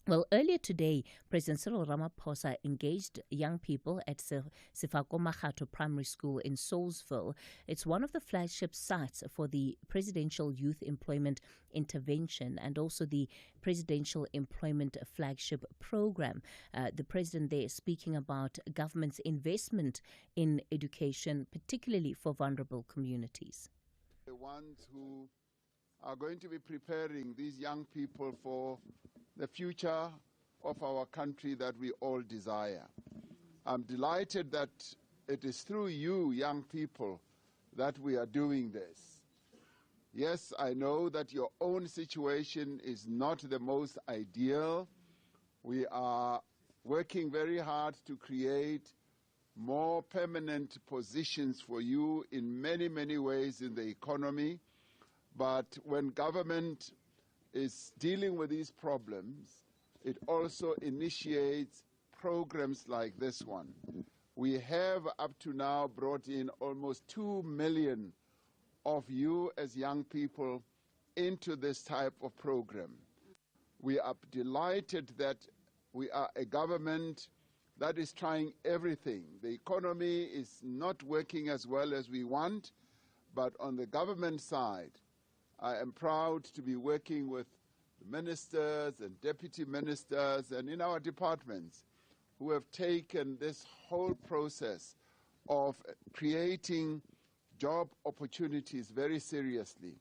Well, earlier today, President Cyril Ramaphosa engaged young people at Sefako Makgato Primary School in Soulsville. It's one of the flagship sites for the Presidential Youth Employment Intervention and also the Presidential Employment Flagship Program. The president there speaking about government's investment in education, particularly for vulnerable communities. The ones who are going to be preparing these young people for the future of our country that we all desire. I'm delighted that it is through you, young people, that we are doing this. Yes, I know that your own situation is not the most ideal. We are working very hard to create more permanent positions for you in many, many ways in the economy. But when government is dealing with these problems, it also initiates programs like this one. We have up to now brought in almost 2 million of you as young people into this type of program. We are delighted that we are a government that is trying everything. The economy is not working as well as we want, but on the government side, I am proud to be working with ministers and deputy ministers and in our departments who have taken this whole process of creating job opportunities very seriously.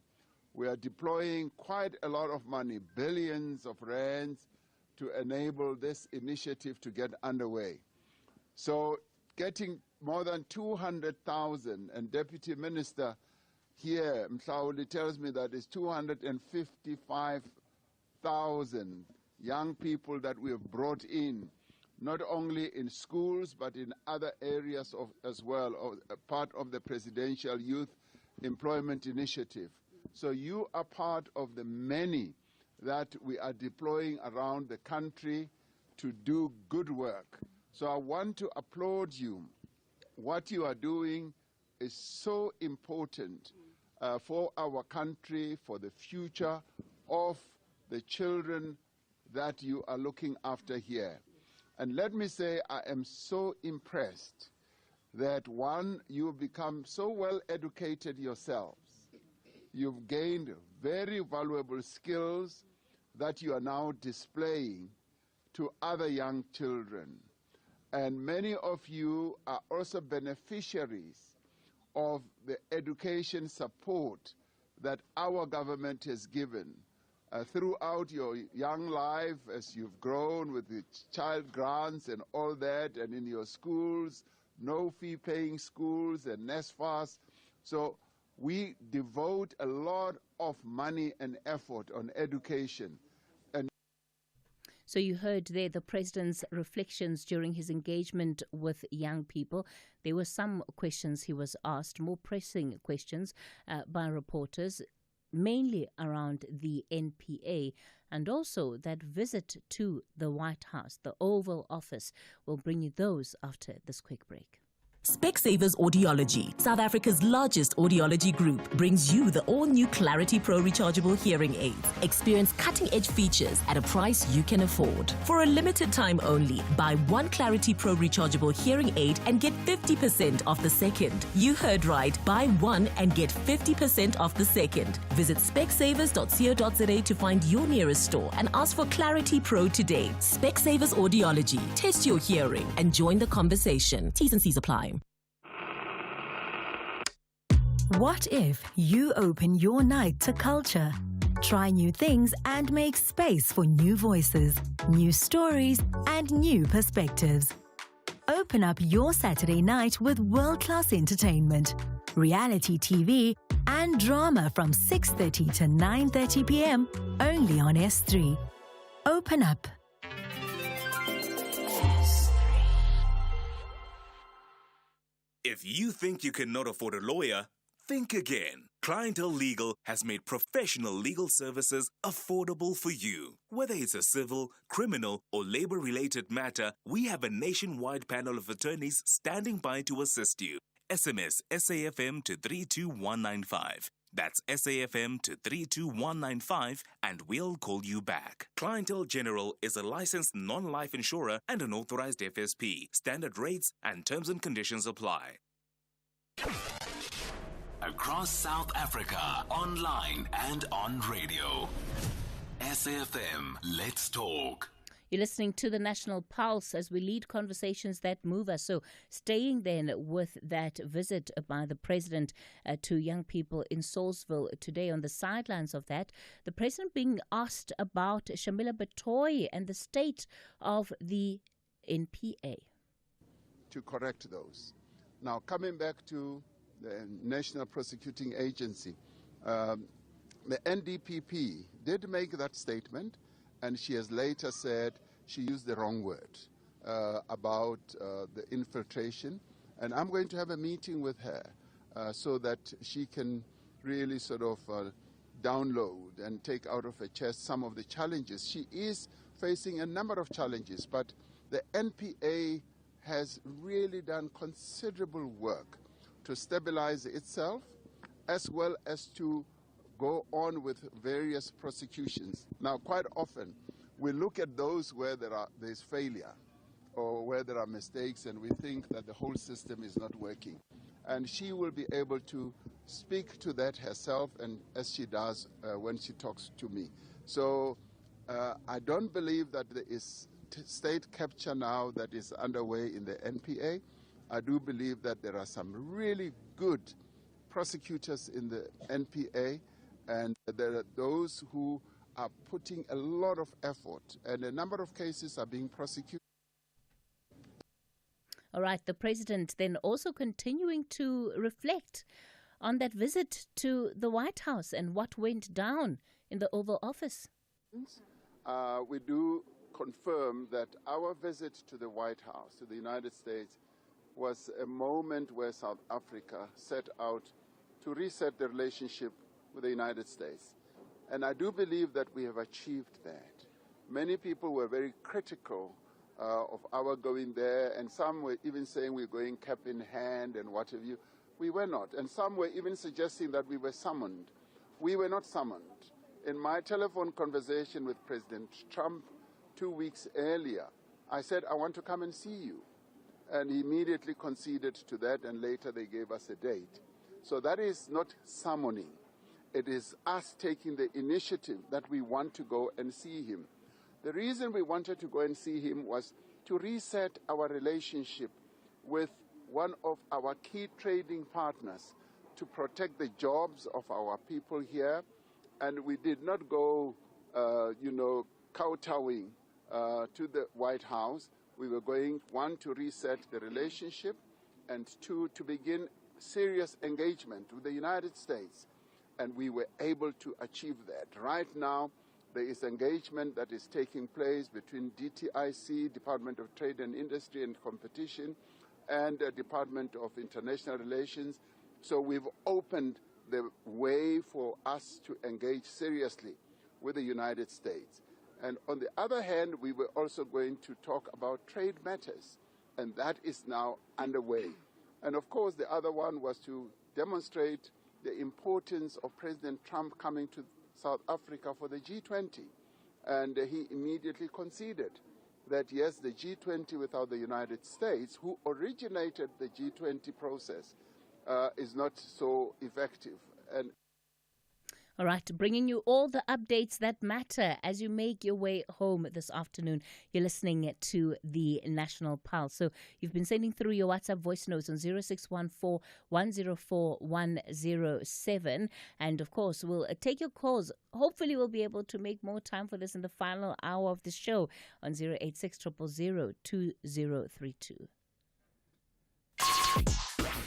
We are deploying quite a lot of money, billions of rands, to enable this initiative to get underway. So getting more than 200,000, and Deputy Minister here, Mhlauli, tells me that it's 255,000 young people that we have brought in, not only in schools, but in other areas as well, part of the Presidential Youth Employment Initiative. So you are part of the many that we are deploying around the country to do good work. So I want to applaud you. What you are doing is so important for our country, for the future of the children that you are looking after here. And let me say, I am so impressed that, one, you've become so well educated yourselves. You've gained very valuable skills that you are now displaying to other young children. And many of you are also beneficiaries of the education support that our government has given throughout your young life as you've grown with the child grants and all that, and in your schools, no fee paying schools and NSFAS. So we devote a lot of money and effort on education. So you heard there the President's reflections during his engagement with young people. There were some questions he was asked, more pressing questions by reporters, mainly around the NPA, and also that visit to the White House, the Oval Office. We'll bring you those after this quick break. Specsavers Audiology, South Africa's largest audiology group, brings you the all-new Clarity Pro rechargeable hearing aids. Experience cutting-edge features at a price you can afford. For a limited time only, buy one Clarity Pro rechargeable hearing aid and get 50% off the second. You heard right. Buy one and get 50% off the second. Visit specsavers.co.za to find your nearest store and ask for Clarity Pro today. Specsavers Audiology. Test your hearing and join the conversation. T's and C's apply. What if you open your night to culture? Try new things and make space for new voices, new stories, and new perspectives. Open up your Saturday night with world-class entertainment, reality TV, and drama from 6:30 to 9:30 p.m. only on S3. Open up. If you think you cannot afford a lawyer, think again. Clientele Legal has made professional legal services affordable for you. Whether it's a civil, criminal, or labor-related matter, we have a nationwide panel of attorneys standing by to assist you. SMS SAFM to 32195. That's SAFM to 32195 and we'll call you back. Clientele General is a licensed non-life insurer and an authorized FSP. Standard rates and terms and conditions apply. Across South Africa, online and on radio. SAFM, let's talk. You're listening to the National Pulse as we lead conversations that move us. So staying then with that visit by the President to young people in Salisbury today, on the sidelines of that, the President being asked about Shamila Batoy and the state of the NPA. To correct those. Now, coming back to the National Prosecuting Agency, the NDPP did make that statement, and she has later said she used the wrong word about the infiltration. And I'm going to have a meeting with her so that she can really sort of download and take out of her chest some of the challenges. She is facing a number of challenges, but the NPA has really done considerable work to stabilize itself as well as to go on with various prosecutions. Now, quite often, we look at those where there's failure or where there are mistakes, and we think that the whole system is not working. And she will be able to speak to that herself, and as she does when she talks to me. So I don't believe that there is state capture now that is underway in the NPA. I do believe that there are some really good prosecutors in the NPA, and there are those who are putting a lot of effort, and a number of cases are being prosecuted. All right, the president then also continuing to reflect on that visit to the White House and what went down in the Oval Office. We do confirm that our visit to the White House, to the United States, was a moment where South Africa set out to reset the relationship with the United States. And I do believe that we have achieved that. Many people were very critical of our going there, and some were even saying we're going cap in hand and what have you. We were not. And some were even suggesting that we were summoned. We were not summoned. In my telephone conversation with President Trump 2 weeks earlier, I said, I want to come and see you. And he immediately conceded to that, and later they gave us a date. So that is not summoning. It is us taking the initiative that we want to go and see him. The reason we wanted to go and see him was to reset our relationship with one of our key trading partners to protect the jobs of our people here. And we did not go, kowtowing to the White House. We were going, one, to reset the relationship, and two, to begin serious engagement with the United States. And we were able to achieve that. Right now, there is engagement that is taking place between DTIC, Department of Trade and Industry and Competition, and the Department of International Relations. So we've opened the way for us to engage seriously with the United States. And on the other hand, we were also going to talk about trade matters, and that is now underway. And of course, the other one was to demonstrate the importance of President Trump coming to South Africa for the G20. And he immediately conceded that, yes, the G20 without the United States, who originated the G20 process, is not so effective. And all right, bringing you all the updates that matter as you make your way home this afternoon. You're listening to the National Pulse. So you've been sending through your WhatsApp voice notes on 0614 104 107. And of course, we'll take your calls. Hopefully, we'll be able to make more time for this in the final hour of the show on 086 000 2032.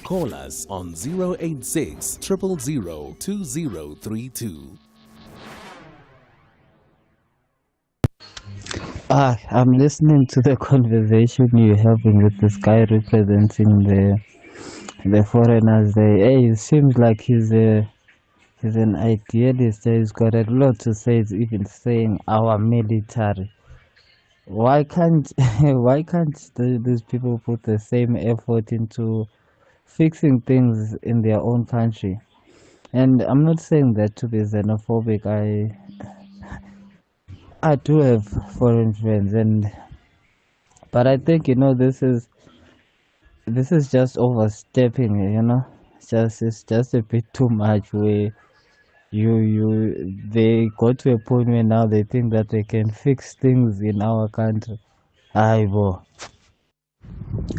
Call us on 086 000 2032. I'm listening to the conversation you're having with this guy representing the foreigners there. Hey, it seems like he's an idealist. He's got a lot to say. He's even saying our military. Why can't these people put the same effort into fixing things in their own country? And I'm not saying that to be xenophobic. I do have foreign friends, but I think this is just overstepping. It's just a bit too much. Where they got to a point where now they think that they can fix things in our country. Aibo.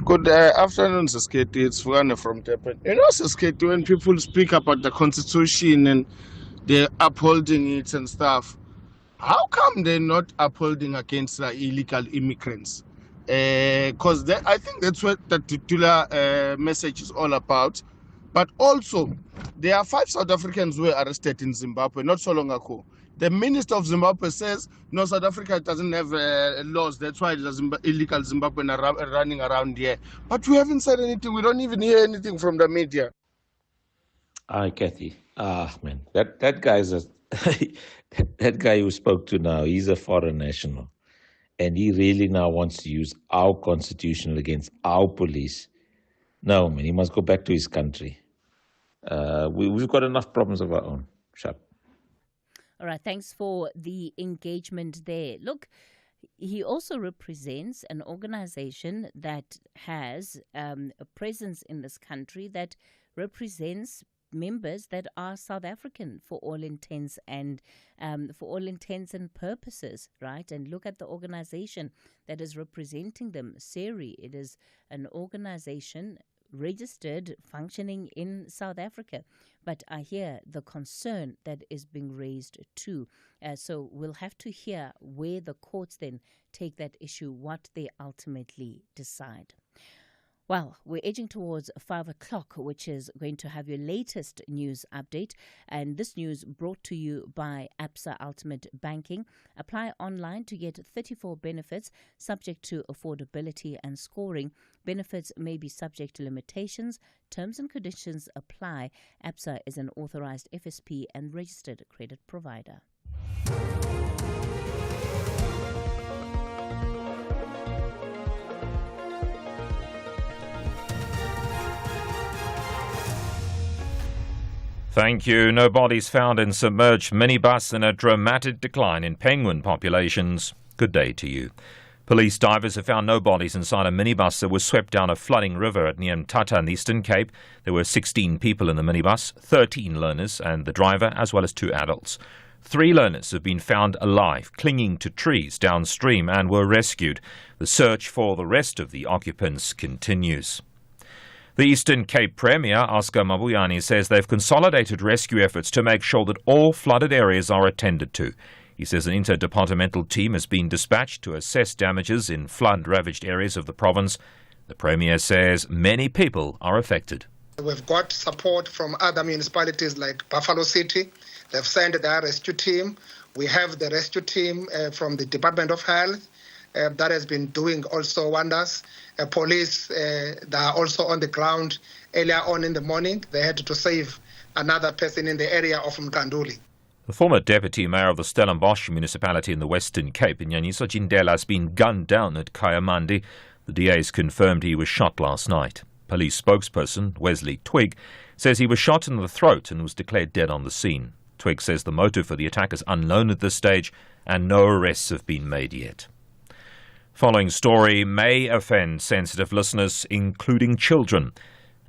Good afternoon, Sasketi. It's Fuane from Durban. Sasketi, when people speak about the Constitution and they're upholding it and stuff, how come they're not upholding against the illegal immigrants? because I think that's what the Dudulla message is all about. But also, there are 5 South Africans who were arrested in Zimbabwe not so long ago. The minister of Zimbabwe says, no, South Africa doesn't have laws. That's why there's illegal Zimbabweans are running around here. But we haven't said anything. We don't even hear anything from the media. Hi, Cathy. Man, that guy's a that guy who spoke to now, he's a foreign national. And he really now wants to use our constitution against our police. No, man, he must go back to his country. We've got enough problems of our own. Sharp. All right, thanks for the engagement there. Look, he also represents an organization that has a presence in this country that represents members that are South African for all intents and purposes, right? And look at the organization that is representing them, SERI. It is an organization registered, functioning in South Africa. But I hear the concern that is being raised too. So we'll have to hear where the courts then take that issue, what they ultimately decide. Well, we're edging towards 5 o'clock, which is going to have your latest news update. And this news brought to you by Absa Ultimate Banking. Apply online to get 34 benefits subject to affordability and scoring. Benefits may be subject to limitations. Terms and conditions apply. Absa is an authorized FSP and registered credit provider. Thank you. No bodies found in submerged minibus and a dramatic decline in penguin populations. Good day to you. Police divers have found no bodies inside a minibus that was swept down a flooding river at near Mthatha in the Eastern Cape. There were 16 people in the minibus, 13 learners and the driver, as well as 2 adults. 3 learners have been found alive, clinging to trees downstream, and were rescued. The search for the rest of the occupants continues. The Eastern Cape Premier, Oscar Mabuyane, says they've consolidated rescue efforts to make sure that all flooded areas are attended to. He says an interdepartmental team has been dispatched to assess damages in flood-ravaged areas of the province. The Premier says many people are affected. We've got support from other municipalities like Buffalo City. They've sent their rescue team. We have the rescue team from the Department of Health. That has been doing also wonders. Police, they are also on the ground. Earlier on in the morning, they had to save another person in the area of Mkanduli. The former deputy mayor of the Stellenbosch municipality in the Western Cape, Nyaniso Jindela, has been gunned down at Kayamandi. The DA has confirmed he was shot last night. Police spokesperson Wesley Twigg says he was shot in the throat and was declared dead on the scene. Twigg says the motive for the attack is unknown at this stage and no arrests have been made yet. Following story may offend sensitive listeners, including children.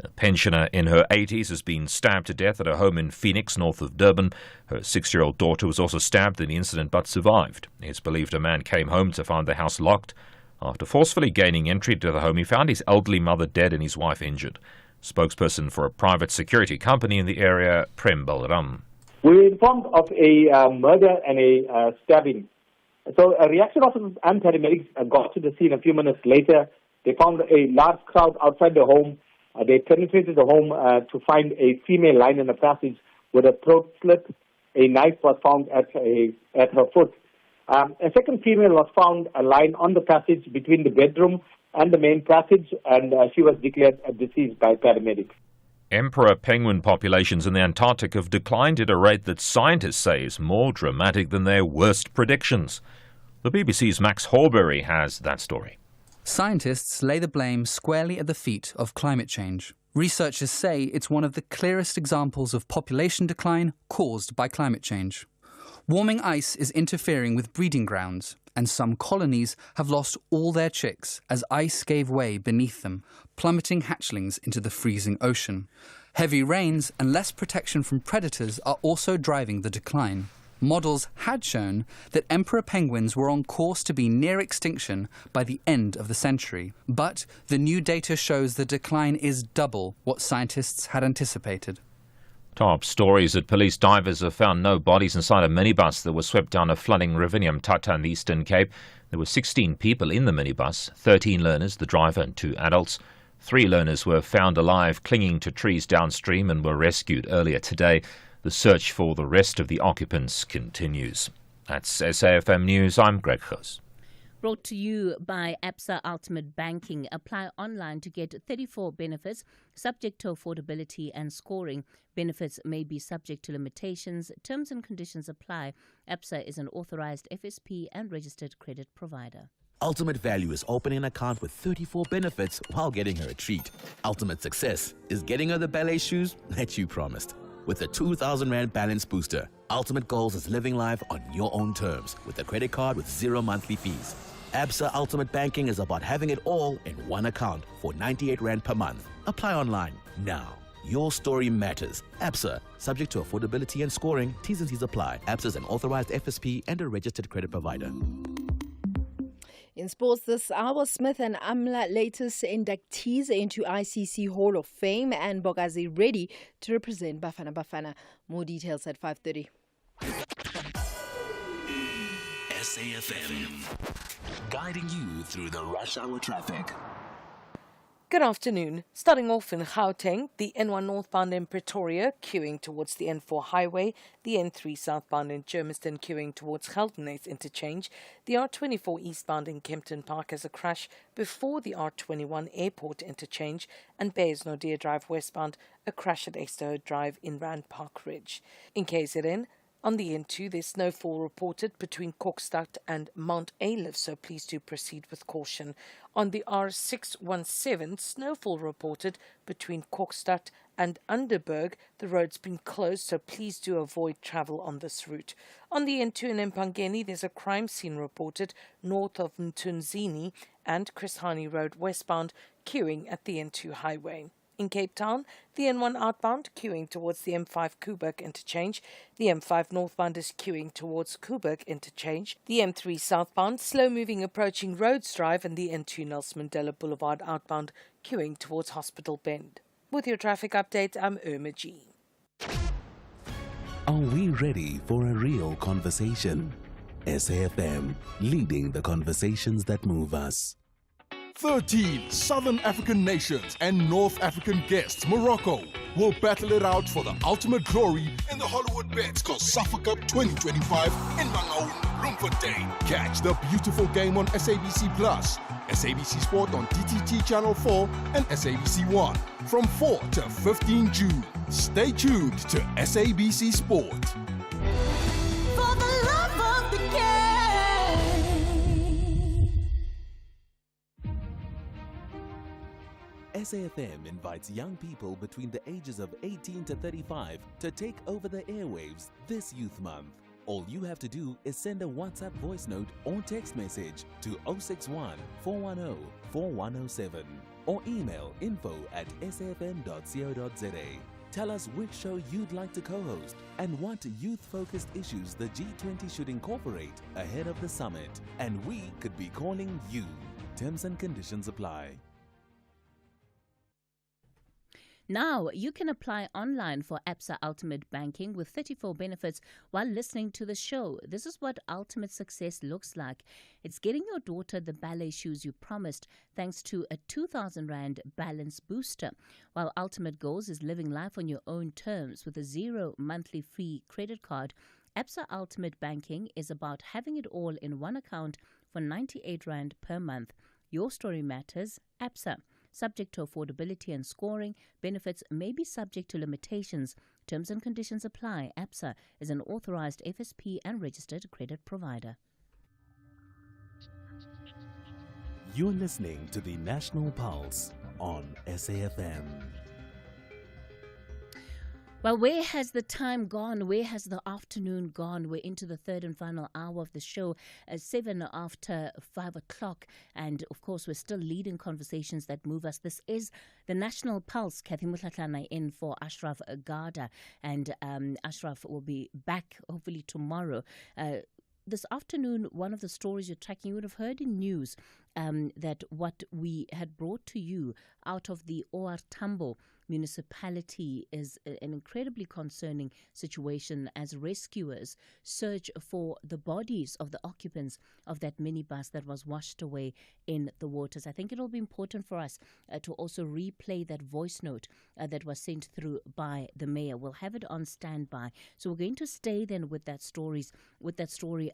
A pensioner in her 80s has been stabbed to death at her home in Phoenix, north of Durban. Her 6-year-old daughter was also stabbed in the incident but survived. It's believed a man came home to find the house locked. After forcefully gaining entry to the home, he found his elderly mother dead and his wife injured. Spokesperson for a private security company in the area, Prem Balram. We were informed of a murder and a stabbing. So reaction officers and paramedics got to the scene a few minutes later. They found a large crowd outside the home. They penetrated the home to find a female lying in the passage with a throat slit. A knife was found at her foot. A second female was found lying on the passage between the bedroom and the main passage, and she was declared deceased by paramedics. Emperor penguin populations in the Antarctic have declined at a rate that scientists say is more dramatic than their worst predictions. The BBC's Max Horbury has that story. Scientists lay the blame squarely at the feet of climate change. Researchers say it's one of the clearest examples of population decline caused by climate change. Warming ice is interfering with breeding grounds, and some colonies have lost all their chicks as ice gave way beneath them, plummeting hatchlings into the freezing ocean. Heavy rains and less protection from predators are also driving the decline. Models had shown that emperor penguins were on course to be near extinction by the end of the century, but the new data shows the decline is double what scientists had anticipated. Top stories that police divers have found no bodies inside a minibus that was swept down a flooding river near Mthatha in the Eastern Cape. There were 16 people in the minibus, 13 learners, the driver and 2 adults. 3 learners were found alive clinging to trees downstream and were rescued earlier today. The search for the rest of the occupants continues. That's SAFM News. I'm Greg Goos. Brought to you by Absa Ultimate Banking. Apply online to get 34 benefits subject to affordability and scoring. Benefits may be subject to limitations. Terms and conditions apply. Absa is an authorized FSP and registered credit provider. Ultimate Value is opening an account with 34 benefits while getting her a treat. Ultimate Success is getting her the ballet shoes that you promised. With a 2,000 Rand balance booster, Ultimate Goals is living life on your own terms with a credit card with 0 monthly fees. Absa Ultimate Banking is about having it all in one account for 98 Rand per month. Apply online now. Your story matters. Absa, subject to affordability and scoring. T's and C's apply. Absa is an authorized FSP and a registered credit provider. In sports this hour, Smith and Amla latest inductees into ICC Hall of Fame and Bogazi ready to represent Bafana Bafana. More details at 5:30. SAFM, guiding you through the rush hour traffic. Good afternoon. Starting off in Gauteng, the N1 northbound in Pretoria queuing towards the N4 highway, the N3 southbound in Germiston queuing towards Geldenhuys interchange, the R24 eastbound in Kempton Park has a crash before the R21 airport interchange, and Baysnodere Drive westbound a crash at Esterhout Drive in Rand Park Ridge. In KZN, on the N2, there's snowfall reported between Kokstad and Mount Aleph, so please do proceed with caution. On the R617, snowfall reported between Kokstad and Underberg. The road's been closed, so please do avoid travel on this route. On the N2 in Mpangeni, there's a crime scene reported north of Mtunzini and Chris Hani Road westbound, queuing at the N2 highway. In Cape Town, the N1 outbound queuing towards the M5 Koeberg interchange. The M5 northbound is queuing towards Koeberg interchange. The M3 southbound slow-moving approaching Rhodes Drive, and the N2 Nelson Mandela Boulevard outbound queuing towards Hospital Bend. With your traffic update, I'm Irma G. Are we ready for a real conversation? SAFM, leading the conversations that move us. 13 Southern African nations and North African guests, Morocco, will battle it out for the ultimate glory in the Hollywood Bets COSAFA Cup 2025 in Mangaung, Bloemfontein. Catch the beautiful game on SABC Plus, SABC Sport on DTT Channel 4 and SABC 1 from 4 to 15 June. Stay tuned to SABC Sport. For the love of the game. SAFM invites young people between the ages of 18 to 35 to take over the airwaves this Youth Month. All you have to do is send a WhatsApp voice note or text message to 061 410 4107 or email info@safm.co.za. Tell us which show you'd like to co-host and what youth-focused issues the G20 should incorporate ahead of the summit. And we could be calling you. Terms and conditions apply. Now, you can apply online for Absa Ultimate Banking with 34 benefits while listening to the show. This is what ultimate success looks like. It's getting your daughter the ballet shoes you promised thanks to a 2,000 Rand balance booster, while Ultimate Goals is living life on your own terms with a 0 monthly free credit card. Absa Ultimate Banking is about having it all in one account for 98 Rand per month. Your story matters. Absa. Subject to affordability and scoring. Benefits may be subject to limitations. Terms and conditions apply. Absa is an authorized FSP and registered credit provider. You're listening to the National Pulse on SAFM. Well, where has the time gone? Where has the afternoon gone? We're into the third and final hour of the show, 7 after 5 o'clock. And, of course, we're still leading conversations that move us. This is the National Pulse. Cathy Mohlahlana in for Ashraf Garda. And Ashraf will be back, hopefully, tomorrow. This afternoon, one of the stories you're tracking, you would have heard in news that what we had brought to you out of the OR Tambo municipality is an incredibly concerning situation as rescuers search for the bodies of the occupants of that minibus that was washed away in the waters. I think it'll be important for us to also replay that voice note that was sent through by the mayor. We'll have it on standby. So we're going to stay then with that story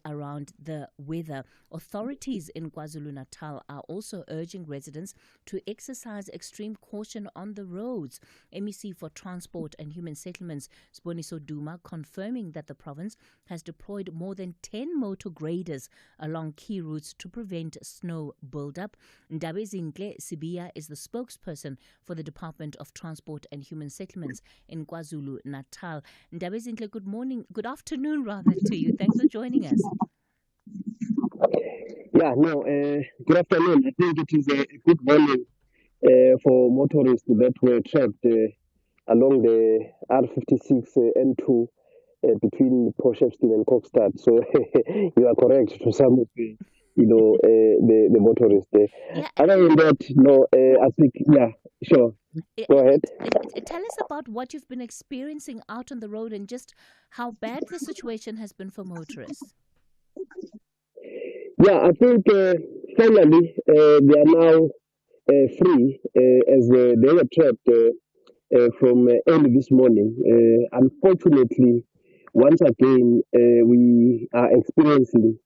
around the weather. Authorities in KwaZulu-Natal are also urging residents to exercise extreme caution on the roads. MEC for Transport and Human Settlements, Siboniso Duma, confirming that the province has deployed more than 10 motor graders along key routes to prevent snow buildup. Ndabezinhle Sibiya is the spokesperson for the Department of Transport and Human Settlements in KwaZulu-Natal. Ndabezinhle, good morning, good afternoon rather to you. Thanks for joining us. Yeah, no, good afternoon. I think it is a good morning for motorists that were trapped along the R56 N2 between Potchefstroom and Kokstad. So you are correct to some of the, the motorists there. Yeah. Other than that, no, I think, yeah, sure. Go ahead. Tell us about what you've been experiencing out on the road and just how bad the situation has been for motorists. Yeah, I think finally they are now free as they were trapped from early this morning. Unfortunately, once again, we are experiencing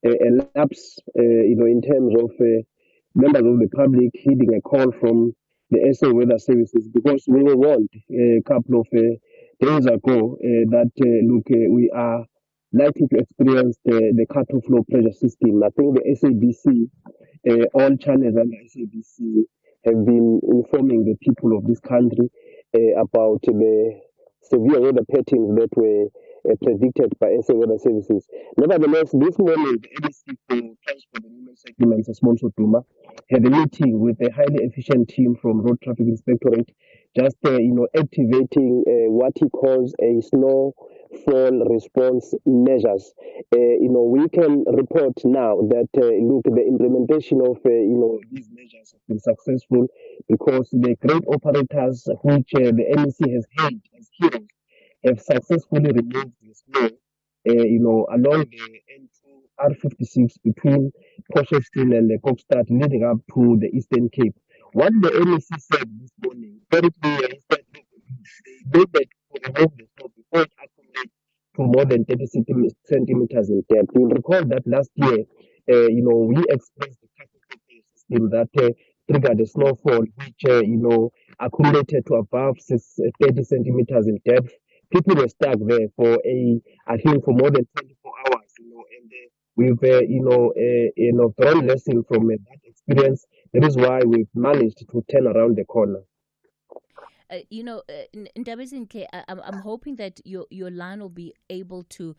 a lapse, in terms of members of the public heeding a call from the SA Weather Services, because we were warned a couple of days ago that, we are likely to experience the cut-off low pressure system. I think the SABC, all channels and the SABC have been informing the people of this country about the severe weather patterns that were predicted by SA Weather Services. Nevertheless, this morning, the ADC for Transport and Human Settlements, Siboniso Duma, had a meeting with a highly efficient team from Road Traffic Inspectorate, just activating what he calls a snowfall response measures. We can report now that the implementation of these measures have been successful because the great operators, which the MEC has hailed as heroes, have successfully removed the snow, along the N2 R56 between Potchefstroom and Kokstad, leading up to the Eastern Cape. What the MEC said this morning, very clear, is that they needed to remove the snow before it accumulates to more than 30 centimeters in depth. You'll recall that last year, we expressed the catastrophe system that triggered a snowfall, which, accumulated to above 30 centimeters in depth. People were stuck there for for more than 24 hours, and we've, drawn lesson from that experience. That is why we've managed to turn around the corner. Ndabezinhle, I'm hoping that your line will be able to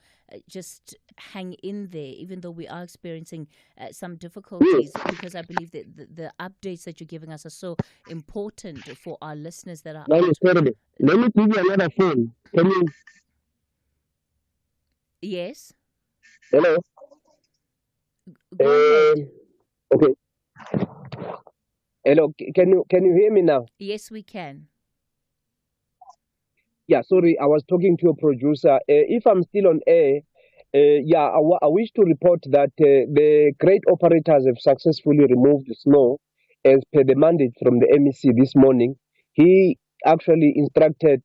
just hang in there, even though we are experiencing some difficulties, because I believe that the updates that you're giving us are so important for our listeners that are That is terrible. Let me give you another phone. Can you? Yes. Hello. Go ahead. Okay. Hello. Can you hear me now? Yes, we can. Yeah, sorry, I was talking to your producer. If I'm still on air, I wish to report that the great operators have successfully removed the snow as per the mandate from the MEC this morning. He actually instructed,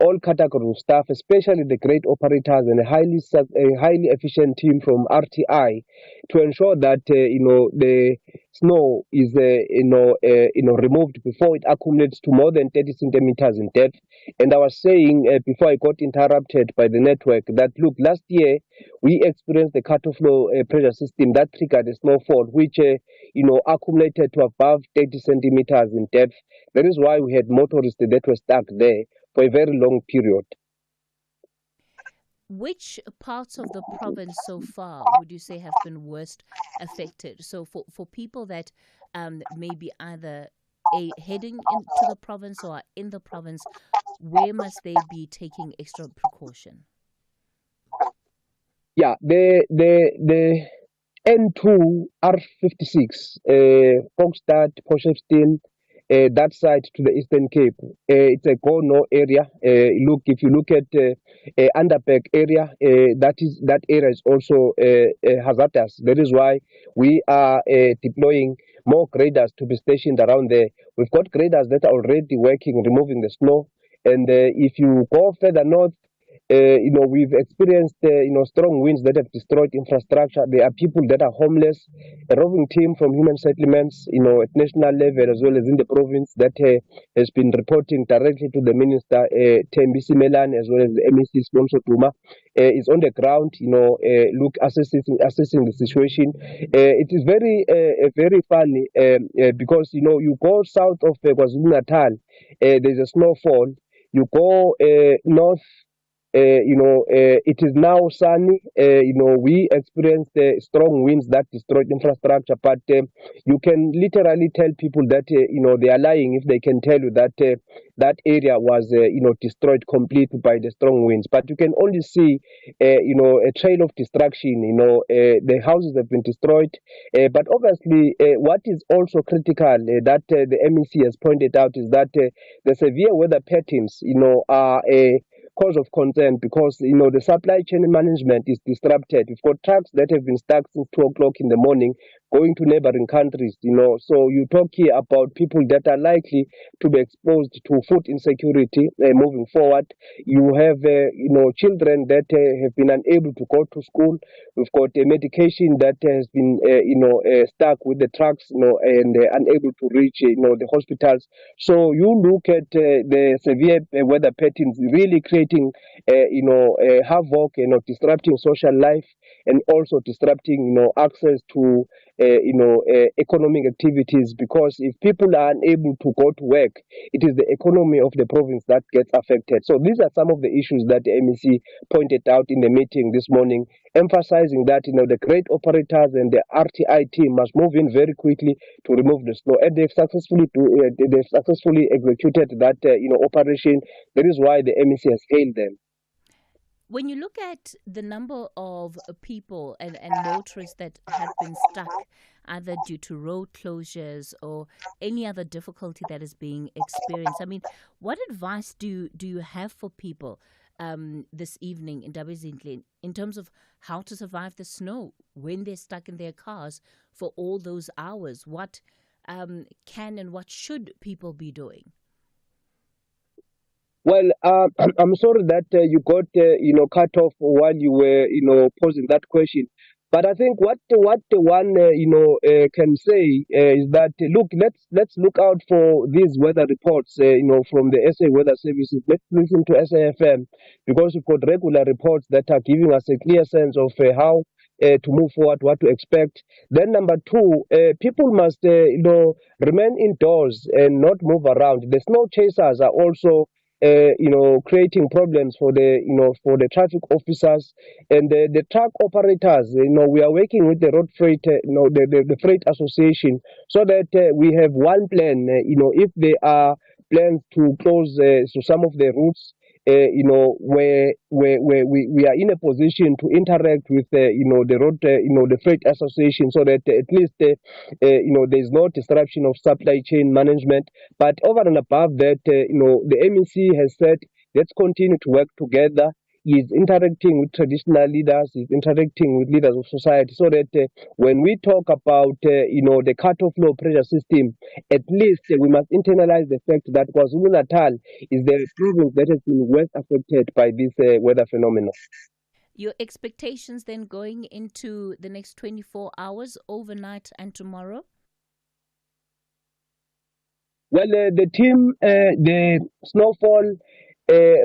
all categories of staff, especially the great operators and a highly efficient team from RTI, to ensure that the snow is removed before it accumulates to more than 30 centimeters in depth. And I was saying before I got interrupted by the network that look, last year we experienced the cut-off low pressure system that triggered a snowfall, which accumulated to above 30 centimeters in depth. That is why we had motorists that were stuck there for a very long period. Which parts of the province so far would you say have been worst affected? So for people that may be either heading into the province or are in the province, where must they be taking extra precaution? Yeah, the N2 R56, Kokstad, Potchefstroom, that side to the Eastern Cape. It's a go-no area. If you look at Underberg area, that area is also hazardous. That is why we are deploying more graders to be stationed around there. We've got graders that are already working, removing the snow. And if you go further north, we've experienced, strong winds that have destroyed infrastructure. There are people that are homeless. A roving team from human settlements, at national level as well as in the province that has been reporting directly to the minister, Thembisi Melane, as well as the MEC Sponsor Duma, is on the ground, assessing the situation. It is very funny because, you go south of KwaZulu-Natal, there's a snowfall. You go north, it is now sunny. We experienced strong winds that destroyed infrastructure, but you can literally tell people that, they are lying if they can tell you that that area was, destroyed completely by the strong winds. But you can only see, a trail of destruction. The houses have been destroyed. But obviously, what is also critical that the MEC has pointed out is that the severe weather patterns, are a cause of concern because the supply chain management is disrupted. We've got trucks that have been stuck since 2:00 in the morning going to neighboring countries. So you talk here about people that are likely to be exposed to food insecurity moving forward. You have children that have been unable to go to school. We've got medication that has been stuck with the trucks and unable to reach the hospitals. So you look at the severe weather patterns really creating havoc, disrupting social life and also disrupting access to economic activities, because if people are unable to go to work, it is the economy of the province that gets affected. So these are some of the issues that the MEC pointed out in the meeting this morning, emphasizing that the great operators and the RTI team must move in very quickly to remove the snow, and they've successfully executed that operation. That is why the MEC has hailed them. When you look at the number of people and motorists that have been stuck, either due to road closures or any other difficulty that is being experienced, what advice do you have for people this evening in Ndabezindle in terms of how to survive the snow when they're stuck in their cars for all those hours? What can and what should people be doing? Well, I'm sorry that you got cut off while you were posing that question. But I think what one can say is that look, let's look out for these weather reports from the SA Weather Services. Let's listen to SAFM, because we've got regular reports that are giving us a clear sense of how to move forward, what to expect. Then number two, people must remain indoors and not move around. The snow chasers are also creating problems for the traffic officers and the truck operators. We are working with the road freight, the freight association, so that we have one plan. If there are plans to close so some of the routes, where we are in a position to interact with the road, the freight association, so that at least there's no disruption of supply chain management. But over and above that, the MEC has said, let's continue to work together. He's interacting with traditional leaders, he's interacting with leaders of society, so that when we talk about the cut-off low pressure system, at least we must internalize the fact that KwaZulu-Natal is the province that has been worst affected by this weather phenomenon. Your expectations then going into the next 24 hours, overnight and tomorrow? Well, the team, the snowfall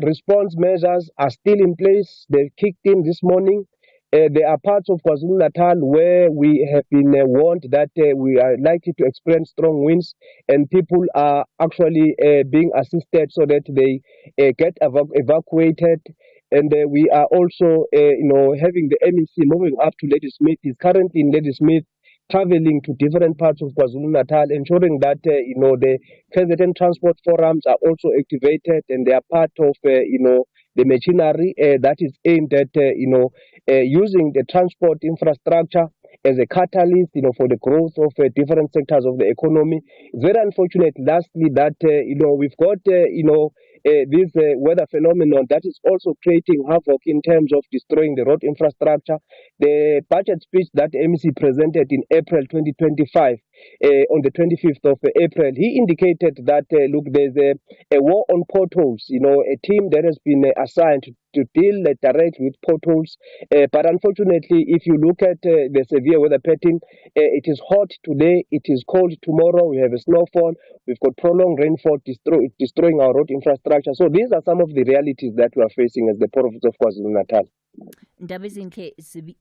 response measures are still in place. They kicked in this morning. There are parts of KwaZulu-Natal where we have been warned that we are likely to experience strong winds, and people are actually being assisted so that they get evacuated. And we are also, having the MEC moving up to Ladysmith. He's currently in Ladysmith, traveling to different parts of KwaZulu-Natal, ensuring that the KZN transport forums are also activated, and they are part of the machinery that is aimed at using the transport infrastructure as a catalyst, for the growth of different sectors of the economy. It's very unfortunate, lastly, that, we've got, this weather phenomenon that is also creating havoc in terms of destroying the road infrastructure. The budget speech that MEC presented in April 2025, on the 25th of April, he indicated that, look, there's a war on potholes, a team that has been assigned to deal directly with potholes. But unfortunately, if you look at the severe weather pattern, it is hot today, it is cold tomorrow, we have a snowfall, we've got prolonged rainfall destroying our road infrastructure. So these are some of the realities that we are facing as the province of KwaZulu-Natal. Ndabezinhle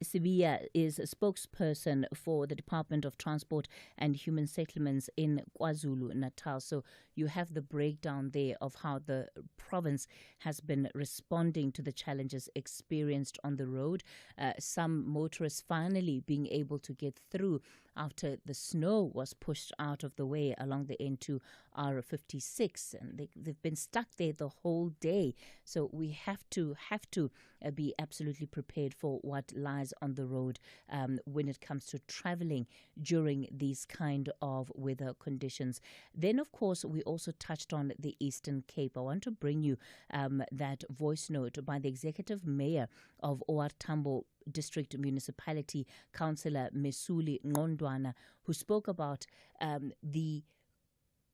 Sibiya is a spokesperson for the Department of Transport and Human Settlements in KwaZulu-Natal. So you have the breakdown there of how the province has been responding to the challenges experienced on the road. Some motorists finally being able to get through after the snow was pushed out of the way along the N2 R56, and they've been stuck there the whole day. So we have to be absolutely prepared for what lies on the road when it comes to traveling during these kind of weather conditions. Then, of course, we also touched on the Eastern Cape. I want to bring you that voice note by the executive mayor of OR Tambo District Municipality, Councillor Mesuli Ngondwana, who spoke about the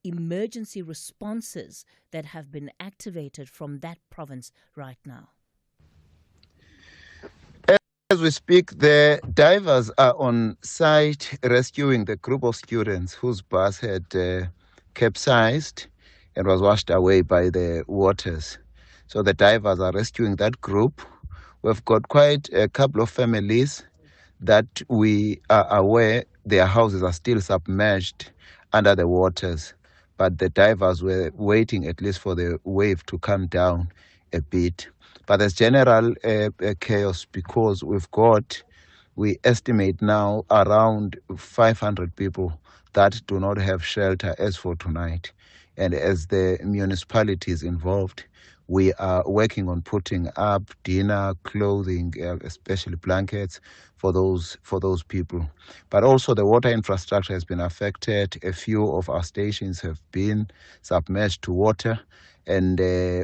emergency responses that have been activated from that province right now. As we speak, the divers are on site rescuing the group of students whose bus had capsized and was washed away by the waters. So the divers are rescuing that group. We've got quite a couple of families that we are aware their houses are still submerged under the waters, but the divers were waiting at least for the wave to come down a bit. But there's general chaos because we estimate now around 500 people that do not have shelter as for tonight. And as the municipality is involved, we are working on putting up dinner, clothing, especially blankets for those people. But also the water infrastructure has been affected. A few of our stations have been submerged to water. And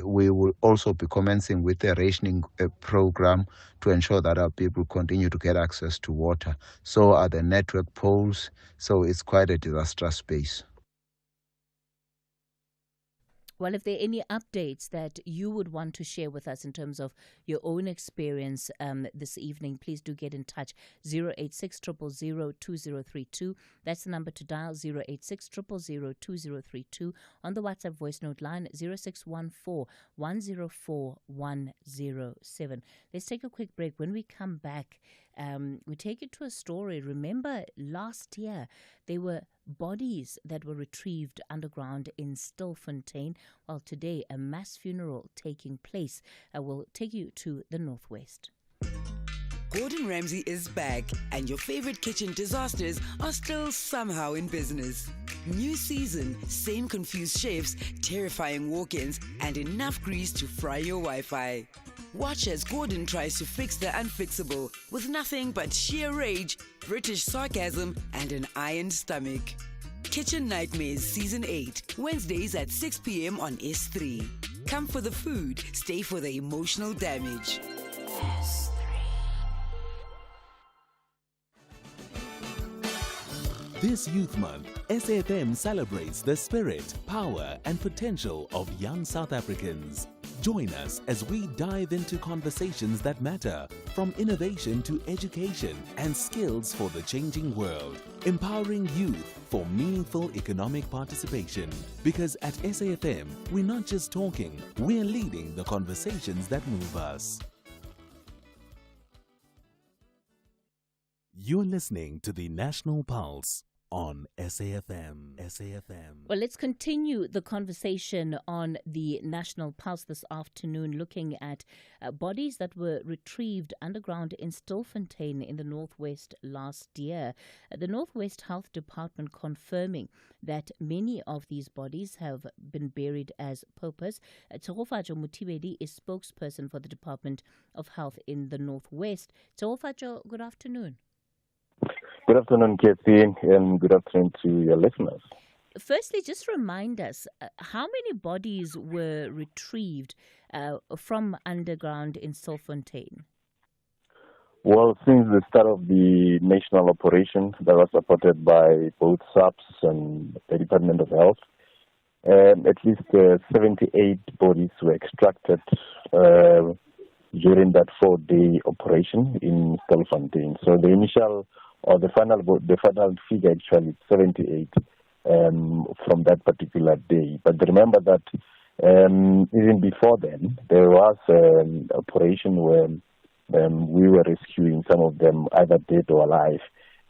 we will also be commencing with a rationing program to ensure that our people continue to get access to water. So are the network poles. So it's quite a disastrous space. Well, if there are any updates that you would want to share with us in terms of your own experience this evening, please do get in touch. 086 000 2032. That's the number to dial, 086 000 2032. On the WhatsApp voice note line, 0614 104 107. Let's take a quick break. When we come back, we take you to a story. Remember, last year there were bodies that were retrieved underground in Stillfontein. Well, today a mass funeral taking place. Will take you to the northwest. Gordon Ramsay is back, and your favorite kitchen disasters are still somehow in business. New season, same confused chefs, terrifying walk-ins, and enough grease to fry your Wi-Fi. Watch as Gordon tries to fix the unfixable with nothing but sheer rage, British sarcasm, and an iron stomach. Kitchen Nightmares Season 8, Wednesdays at 6 p.m. on S3. Come for the food, stay for the emotional damage. This Youth Month, SAFM celebrates the spirit, power and potential of young South Africans. Join us as we dive into conversations that matter, from innovation to education and skills for the changing world. Empowering youth for meaningful economic participation. Because at SAFM, we're not just talking, we're leading the conversations that move us. You're listening to the National Pulse on SAFM. Well, let's continue the conversation on the National Pulse this afternoon, looking at bodies that were retrieved underground in Stillfontein in the northwest last year. The Northwest Health Department confirming that many of these bodies have been buried as paupers. Tsogofatso Mutibedi is spokesperson for the Department of Health in the Northwest. Tsogofatso, good afternoon. Good afternoon, Cathy, and good afternoon to your listeners. Firstly, just remind us, how many bodies were retrieved from underground in Stillfontein? Well, since the start of the national operation that was supported by both SAPS and the Department of Health, at least 78 bodies were extracted during that 4-day operation in Stillfontein. So the initial or the final figure actually is 78 from that particular day. But remember that even before then, there was an operation where we were rescuing some of them either dead or alive.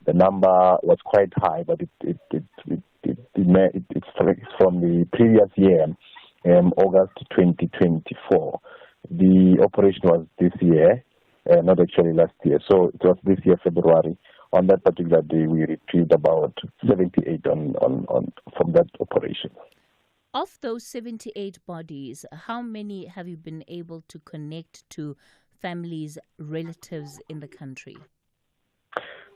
The number was quite high, but it's from the previous year, August 2024. The operation was this year, not actually last year. So it was this year, February. On that particular day, we retrieved about 78 from that operation. Of those 78 bodies, how many have you been able to connect to families, relatives in the country?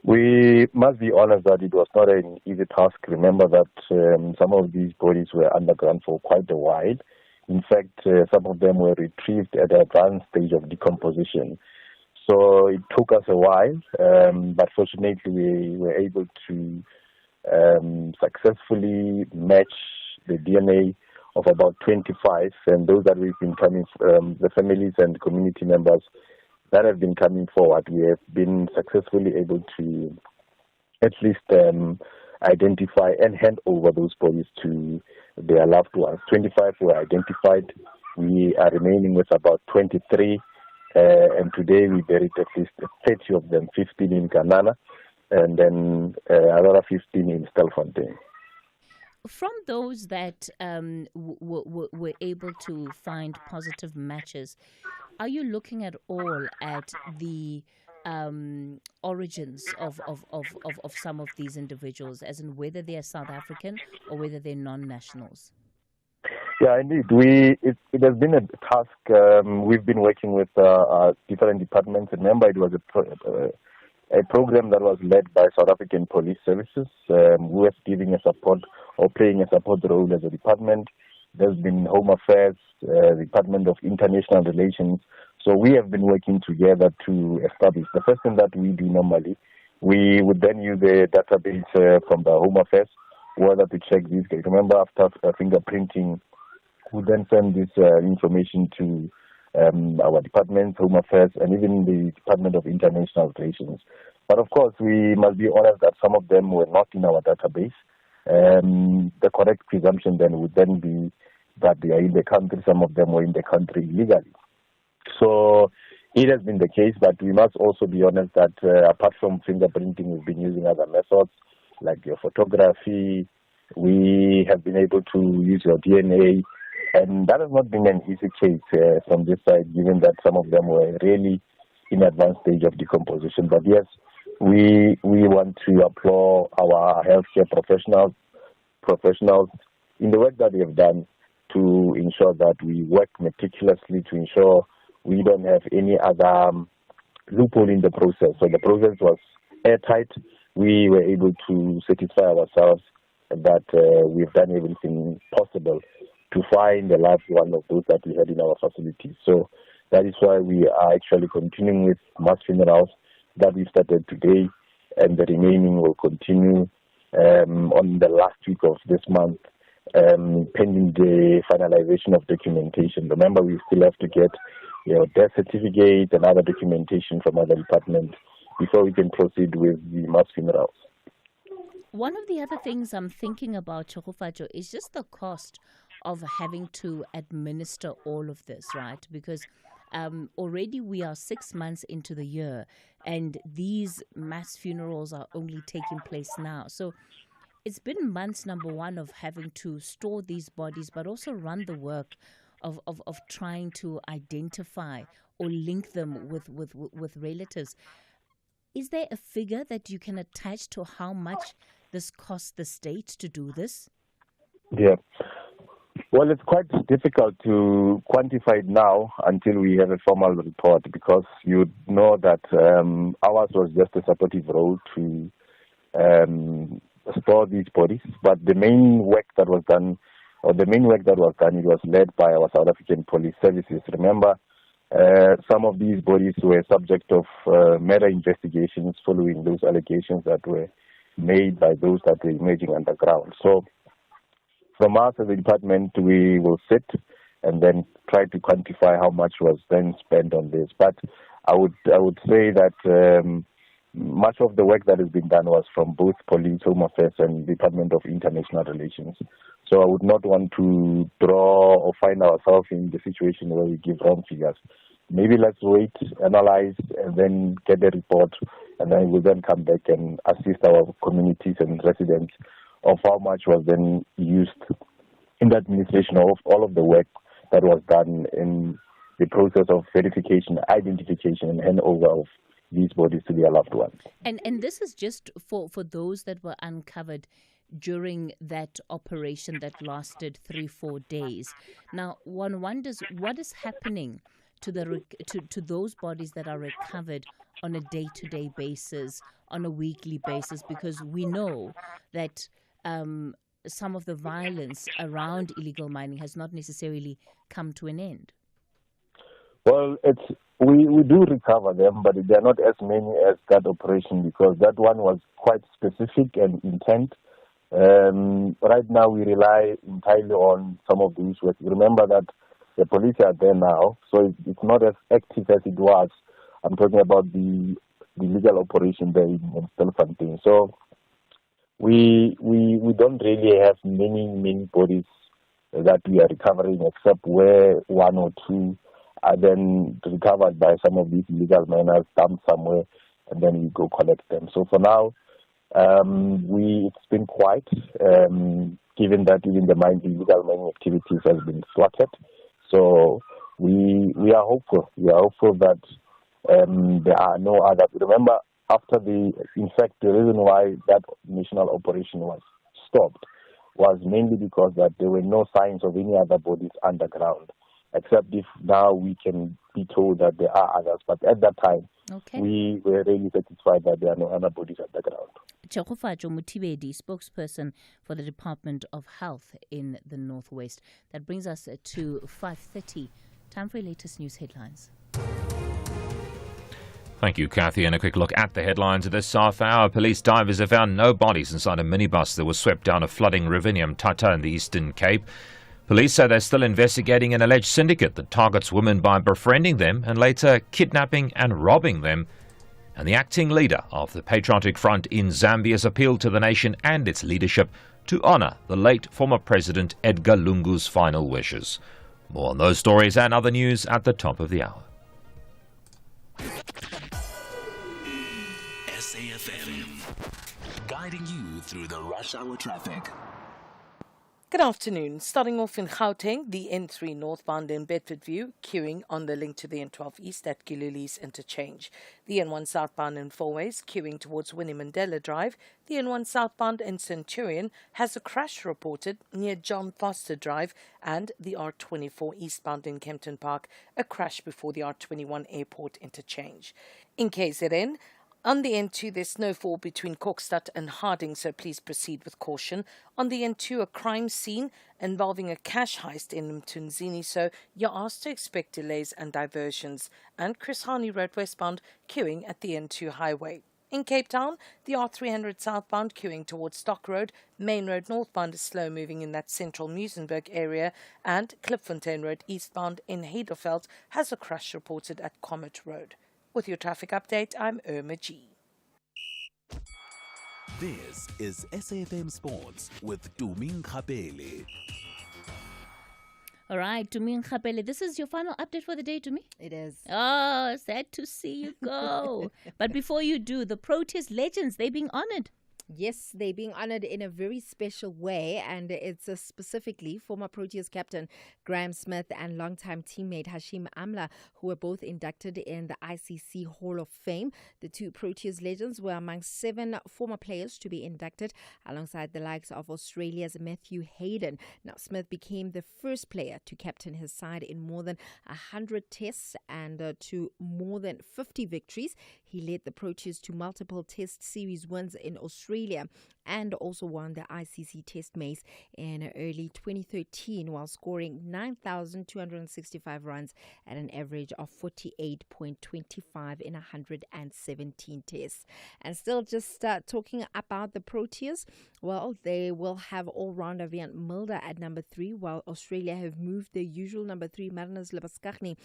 We must be honest that it was not an easy task. Remember that some of these bodies were underground for quite a while. In fact, some of them were retrieved at an advanced stage of decomposition. So it took us a while, but fortunately we were able to successfully match the DNA of about 25, and those that we've been coming from, the families and community members that have been coming forward, we have been successfully able to at least identify and hand over those bodies to their loved ones. 25 were identified. We are remaining with about 23, and today we buried at least 30 of them, 15 in Kanana, and then another 15 in Stillfontein. From those that were able to find positive matches, are you looking at all at the origins of some of these individuals, as in whether they are South African or whether they're non-nationals? Yeah, indeed. It has been a task. We've been working with different departments. Remember, it was a program that was led by South African Police Services, who was giving a support or playing a support role as a department. There's been Home Affairs, Department of International Relations. So we have been working together to establish. The first thing that we do normally, we would then use a database from the Home Affairs, whether to check these guys. Remember, after fingerprinting, we then send this information to our departments, Home Affairs, and even the Department of International Relations. But of course, we must be honest that some of them were not in our database. The correct presumption then would then be that they are in the country. Some of them were in the country illegally. So it has been the case, but we must also be honest that apart from fingerprinting, we've been using other methods like your photography. We have been able to use your DNA, and that has not been an easy case from this side, given that some of them were really in advanced stage of decomposition. But yes, we want to applaud our healthcare professionals in the work that they have done to ensure that we work meticulously to ensure we don't have any other loophole in the process. So the process was airtight. We were able to satisfy ourselves that we've done everything possible to find the last one of those that we had in our facilities. So that is why we are actually continuing with mass funerals that we started today, and the remaining will continue on the last week of this month, pending the finalization of documentation. Remember, we still have to get death certificate and other documentation from other departments before we can proceed with the mass funerals. One of the other things I'm thinking about, Chokofajo, is just the cost of having to administer all of this, right? Because already we are 6 months into the year, and these mass funerals are only taking place now. So it's been months, number one, of having to store these bodies, but also run the work of trying to identify or link them with relatives. Is there a figure that you can attach to how much this costs the state to do this? Yeah. Well, it's quite difficult to quantify it now until we have a formal report, because you know that ours was just a supportive role to store these bodies. But the main work that was done, it was led by our South African police services. Remember, some of these bodies were subject of murder investigations following those allegations that were made by those that were emerging underground. So from us as a department, we will sit and then try to quantify how much was then spent on this. But I would say that much of the work that has been done was from both police, Home Affairs, and Department of International Relations. So I would not want to draw or find ourselves in the situation where we give wrong figures. Maybe let's wait, analyze, and then get a report, and then we'll then come back and assist our communities and residents of how much was then used in the administration of all of the work that was done in the process of verification, identification, and handover of these bodies to their loved ones. And this is just for those that were uncovered during that operation that lasted 3-4 days. Now, one wonders what is happening to those bodies that are recovered on a day-to-day basis, on a weekly basis, because we know that some of the violence around illegal mining has not necessarily come to an end. Well, we do recover them, but they are not as many as that operation because that one was quite specific and intent. Right now, we rely entirely on some of these work. Remember that the police are there now, so it's not as active as it was. I'm talking about the legal operation there in Stillfontein. So we don't really have many bodies that we are recovering, except where one or two are then recovered by some of these illegal miners, dumped somewhere, and then we go collect them. So for now, it's been quiet, given that even the illegal mining activities has been slaughtered. So we are hopeful. We are hopeful that there are no other. Remember, in fact, the reason why that national operation was stopped was mainly because that there were no signs of any other bodies underground, except if now we can be told that there are others. But at that time, we were really satisfied that there are no other bodies underground. Chegofajo Mutibedi, spokesperson for the Department of Health in the Northwest. That brings us to 5:30. Time for your latest news headlines. Thank you, Cathy. And a quick look at the headlines of this half hour. Police divers have found no bodies inside a minibus that was swept down a flooding ravine in Tata in the Eastern Cape. Police say they're still investigating an alleged syndicate that targets women by befriending them and later kidnapping and robbing them. And the acting leader of the Patriotic Front in Zambia has appealed to the nation and its leadership to honour the late former President Edgar Lungu's final wishes. More on those stories and other news at the top of the hour. SAFM, guiding you through the rush hour traffic. Good afternoon. Starting off in Gauteng, the N3 northbound in Bedfordview, queuing on the link to the N12 East at Gililees Interchange. The N1 southbound in Fourways, queuing towards Winnie Mandela Drive. The N1 southbound in Centurion has a crash reported near John Foster Drive, and the R24 eastbound in Kempton Park, a crash before the R21 Airport Interchange. In KZN, on the N2, there's snowfall between Kokstad and Harding, so please proceed with caution. On the N2, a crime scene involving a cash heist in Mtunzini, so you're asked to expect delays and diversions. And Chris Hani Road westbound, queuing at the N2 highway. In Cape Town, the R300 southbound queuing towards Stock Road. Main Road northbound is slow moving in that central Muizenberg area. And Klipfontein Road eastbound in Heidelveld has a crash reported at Comet Road. With your traffic update, I'm Irma G. This is SAFM Sports with Tumi Nkgapele. All right, Tumi Nkgapele, this is your final update for the day, Tumi? It is. Oh, sad to see you go. But before you do, the Proteas legends, they're being honored. Yes, they're being honored in a very special way, and it's specifically former Proteas captain Graham Smith and longtime teammate Hashim Amla, who were both inducted in the ICC Hall of Fame. The two Proteas legends were among 7 former players to be inducted, alongside the likes of Australia's Matthew Hayden. Now, Smith became the first player to captain his side in more than 100 tests and to more than 50 victories. He led the Proteas to multiple test series wins in Australia Australia, and also won the ICC Test Mace in early 2013 while scoring 9,265 runs at an average of 48.25 in 117 tests. And still just talking about the Proteas, well, they will have all-rounder Vian Mulder at number 3, while Australia have moved their usual number 3, Marnus Lebaskagni,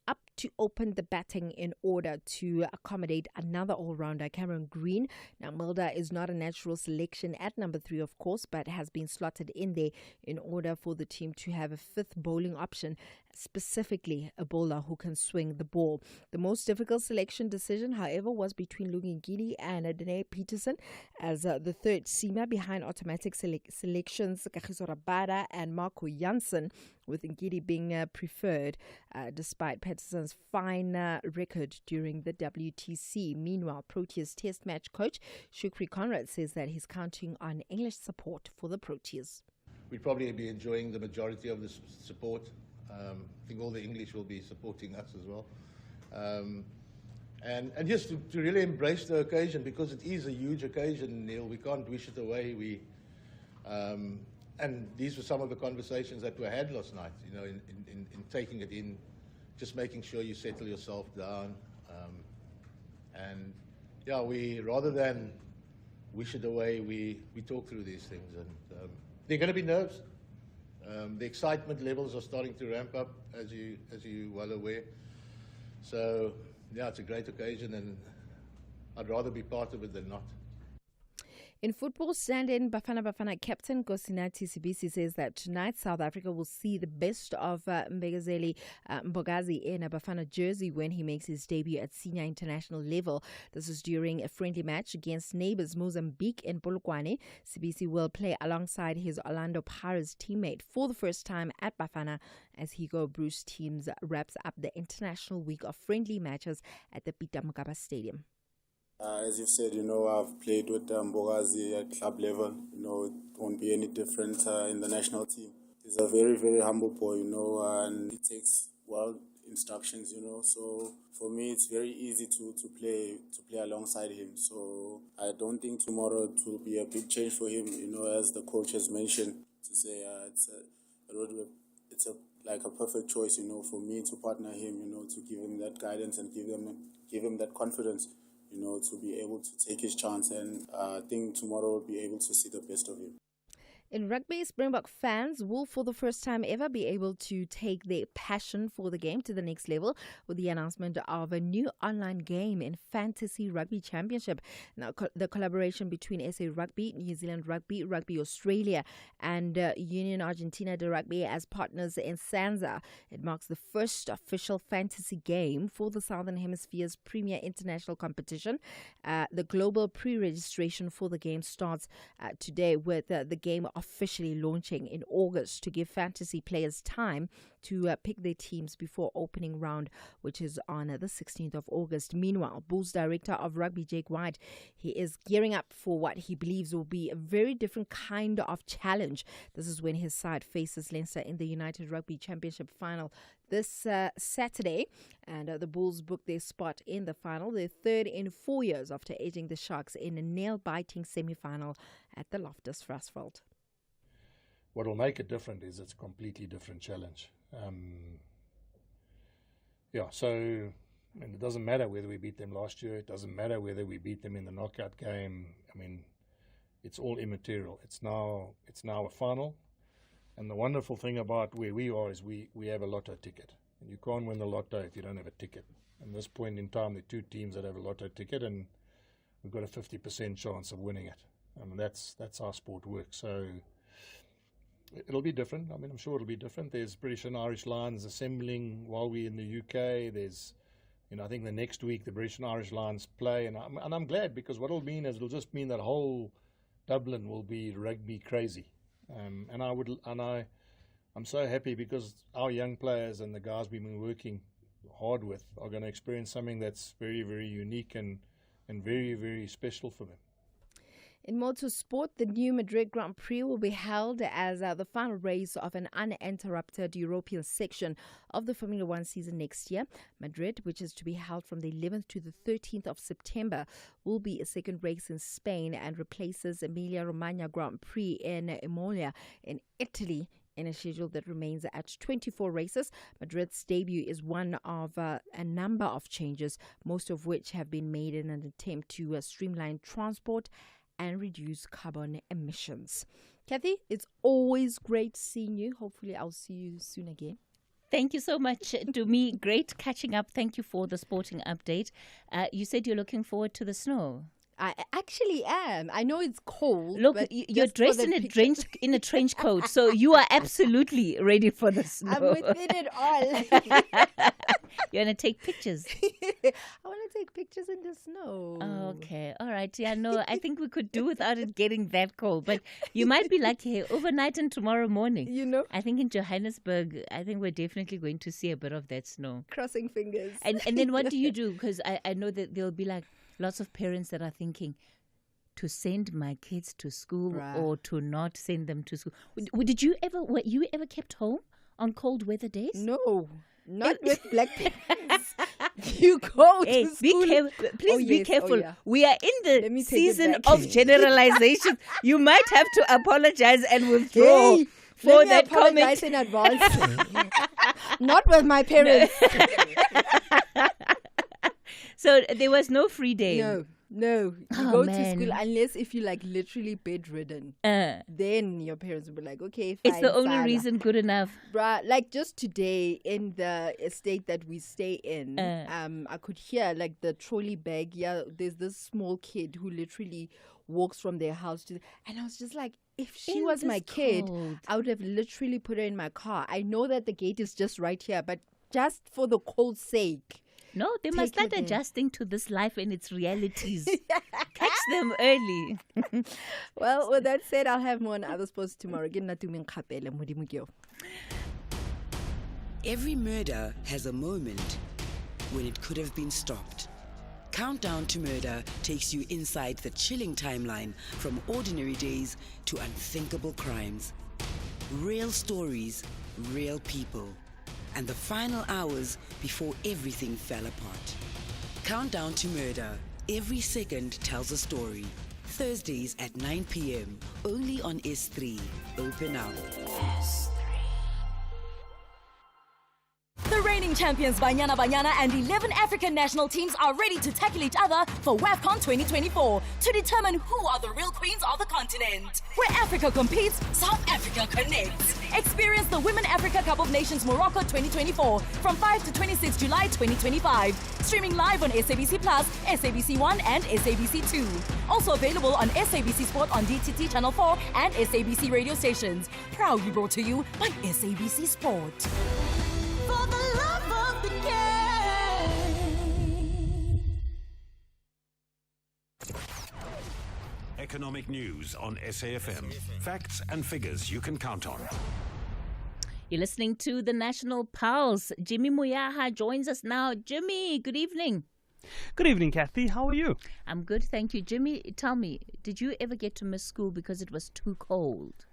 up to open the batting in order to accommodate another all-rounder, Cameron Green. Now, Mulder is not a natural selection at number 3, of course, but has been slotted in there in order for the team to have a fifth bowling option, specifically a bowler who can swing the ball. The most difficult selection decision, however, was between Lungingini and Dene Peterson as the third seamer behind automatic selections Kagiso Rabada and Marco Janssen, with Ngidi being preferred despite Peterson's fine record during the WTC. Meanwhile, Proteas Test match coach Shukri Conrad says that he's counting on English support for the Proteas. We'd probably be enjoying the majority of the support. I think all the English will be supporting us as well. And just to really embrace the occasion, because it is a huge occasion, Neil. We can't wish it away. And these were some of the conversations that were had last night, you know, in taking it in, just making sure you settle yourself down. And yeah, we, rather than wish it away, we talk through these things. And there are going to be nerves. The excitement levels are starting to ramp up, as you well aware. So yeah, it's a great occasion, and I'd rather be part of it than not. In football, stand-in Bafana captain Kosinati Sibisi says that tonight South Africa will see the best of Mbegazeli Mbogazi in a Bafana jersey when he makes his debut at senior international level. This is during a friendly match against neighbours Mozambique in Polokwane. Sibisi will play alongside his Orlando Pirates teammate for the first time at Bafana as Hugo Bruce teams wraps up the international week of friendly matches at the Peter Mokaba Stadium. As you've said, you know, I've played with Mbogazi at club level. You know, it won't be any different in the national team. He's a very, very humble boy, you know, and he takes well instructions, you know. So for me, it's very easy to play alongside him. So I don't think tomorrow it will be a big change for him, you know, as the coach has mentioned, to say it's like a perfect choice, you know, for me to partner him, you know, to give him that guidance and give him that confidence, you know, to be able to take his chance, and I think tomorrow we'll be able to see the best of him. In rugby, Springbok fans will for the first time ever be able to take their passion for the game to the next level with the announcement of a new online game in Fantasy Rugby Championship. Now, the collaboration between SA Rugby, New Zealand Rugby, Rugby Australia and Union Argentina de Rugby as partners in SANZA. It marks the first official fantasy game for the Southern Hemisphere's premier international competition. The global pre-registration for the game starts today, with the game officially launching in August to give fantasy players time to pick their teams before opening round, which is on the 16th of August. Meanwhile, Bulls director of rugby, Jake White, he is gearing up for what he believes will be a very different kind of challenge. This is when his side faces Leinster in the United Rugby Championship final this Saturday, and the Bulls booked their spot in the final, their third in 4 years after edging the Sharks in a nail-biting semi-final at the Loftus Versfeld. What will make it different is it's a completely different challenge. So it doesn't matter whether we beat them last year. It doesn't matter whether we beat them in the knockout game. I mean, it's all immaterial. It's now a final. And the wonderful thing about where we are is we have a lotto ticket. And you can't win the lotto if you don't have a ticket. At this point in time, there are two teams that have a lotto ticket, and we've got a 50% chance of winning it. I mean, that's how sport works. So it'll be different. I mean, I'm sure it'll be different. There's British and Irish Lions assembling while we're in the UK. There's, I think the next week the British and Irish Lions play, and I'm glad, because what it'll mean is it'll just mean that whole Dublin will be rugby crazy. I'm so happy, because our young players and the guys we've been working hard with are going to experience something that's very, very unique and very, very special for them. In motorsport, the new Madrid Grand Prix will be held as the final race of an uninterrupted European section of the Formula One season next year. Madrid, which is to be held from the 11th to the 13th of September, will be a second race in Spain and replaces Emilia-Romagna Grand Prix in Imola in Italy, in a schedule that remains at 24 races. Madrid's debut is one of a number of changes, most of which have been made in an attempt to streamline transport and reduce carbon emissions. Cathy, it's always great seeing you. Hopefully I'll see you soon again. Thank you so much, Dumi. Great catching up. Thank you for the sporting update. You said you're looking forward to the snow. I actually am. I know it's cold. Look, you're dressed in a trench coat, so you are absolutely ready for the snow. I'm within it all. You're going to take pictures. I want to take pictures in the snow. Okay. All right. Yeah, no, I think we could do without it getting that cold. But you might be lucky overnight and tomorrow morning. You know? I think in Johannesburg, I think we're definitely going to see a bit of that snow. Crossing fingers. And then what do you do? Because I know that there'll be like lots of parents that are thinking to send my kids to school or to not send them to school. Were you ever kept home on cold weather days? No, not with black parents. You go to school. Please be careful. We are in the season of generalization. You might have to apologize and withdraw for that comment. In advance. Not with my parents. So there was no free day. No. You go to school unless if you're like literally bedridden. Then your parents will be like, okay, fine. It's the only reason good enough. Bruh, like just today in the estate that we stay in, I could hear like the trolley bag. Yeah, there's this small kid who literally walks from their house to and I was just like, if she was my kid, I would have literally put her in my car. I know that the gate is just right here, but just for the cold sake. No, they must start adjusting to this life and its realities. Catch them early. Well, with that said, I'll have more on other sports tomorrow. Every murder has a moment when it could have been stopped. Countdown to Murder takes you inside the chilling timeline from ordinary days to unthinkable crimes. Real stories, real people. And the final hours before everything fell apart. Countdown to Murder. Every second tells a story. Thursdays at 9 p.m. only on S3. Open up. The reigning champions Banyana Banyana and 11 African national teams are ready to tackle each other for WAFCON 2024 to determine who are the real queens of the continent. Where Africa competes, South Africa connects. Experience the Women Africa Cup of Nations Morocco 2024 from 5 to 26 July 2025. Streaming live on SABC Plus, SABC 1 and SABC 2. Also available on SABC Sport on DTT Channel 4 and SABC radio stations. Proudly brought to you by SABC Sport. For the love of the game. Economic news on SAFM. Facts and figures you can count on. You're listening to the National Pulse. Jimmy Moyaha joins us now. Jimmy, good evening. Good evening, Cathy. How are you? I'm good, thank you. Jimmy, tell me, did you ever get to miss school because it was too cold?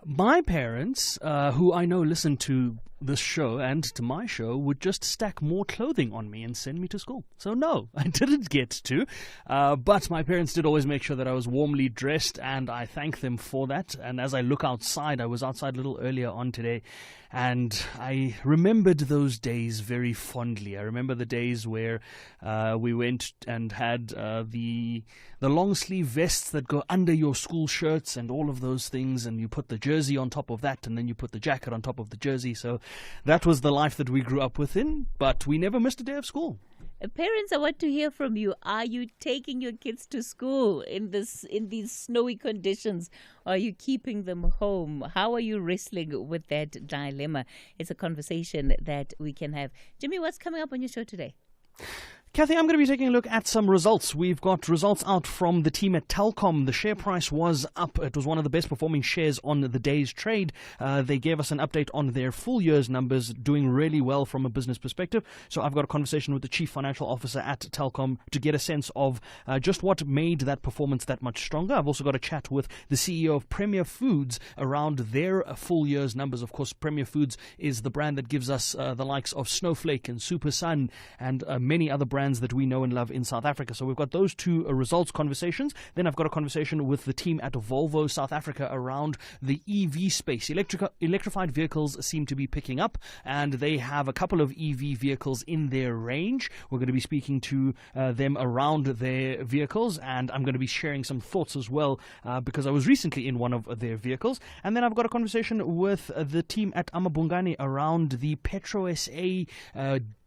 My parents, who I know listen to this show and to my show, would just stack more clothing on me and send me to school. So no, I didn't get to. But my parents did always make sure that I was warmly dressed, and I thank them for that. And as I look outside, I was outside a little earlier on today, and I remembered those days very fondly. I remember the days where we went and had the long sleeve vests that go under your school shirts and all of those things, and you put the jersey on top of that, and then you put the jacket on top of the jersey. So that was the life that we grew up within, but we never missed a day of school. Parents, I want to hear from you. Are you taking your kids to school in these snowy conditions? Or are you keeping them home? How are you wrestling with that dilemma? It's a conversation that we can have. Jimmy, what's coming up on your show today? Cathy, I'm going to be taking a look at some results. We've got results out from the team at Telkom. The share price was up. It was one of the best performing shares on the day's trade. They gave us an update on their full year's numbers, doing really well from a business perspective. So I've got a conversation with the chief financial officer at Telkom to get a sense of just what made that performance that much stronger. I've also got a chat with the CEO of Premier Foods around their full year's numbers. Of course, Premier Foods is the brand that gives us the likes of Snowflake and Super Sun and many other brands that we know and love in South Africa. So we've got those two results conversations. Then I've got a conversation with the team at Volvo South Africa around the EV space. Electrified vehicles seem to be picking up, and they have a couple of EV vehicles in their range. We're going to be speaking to them around their vehicles, and I'm going to be sharing some thoughts as well because I was recently in one of their vehicles. And then I've got a conversation with the team at Amabungani around the Petro SA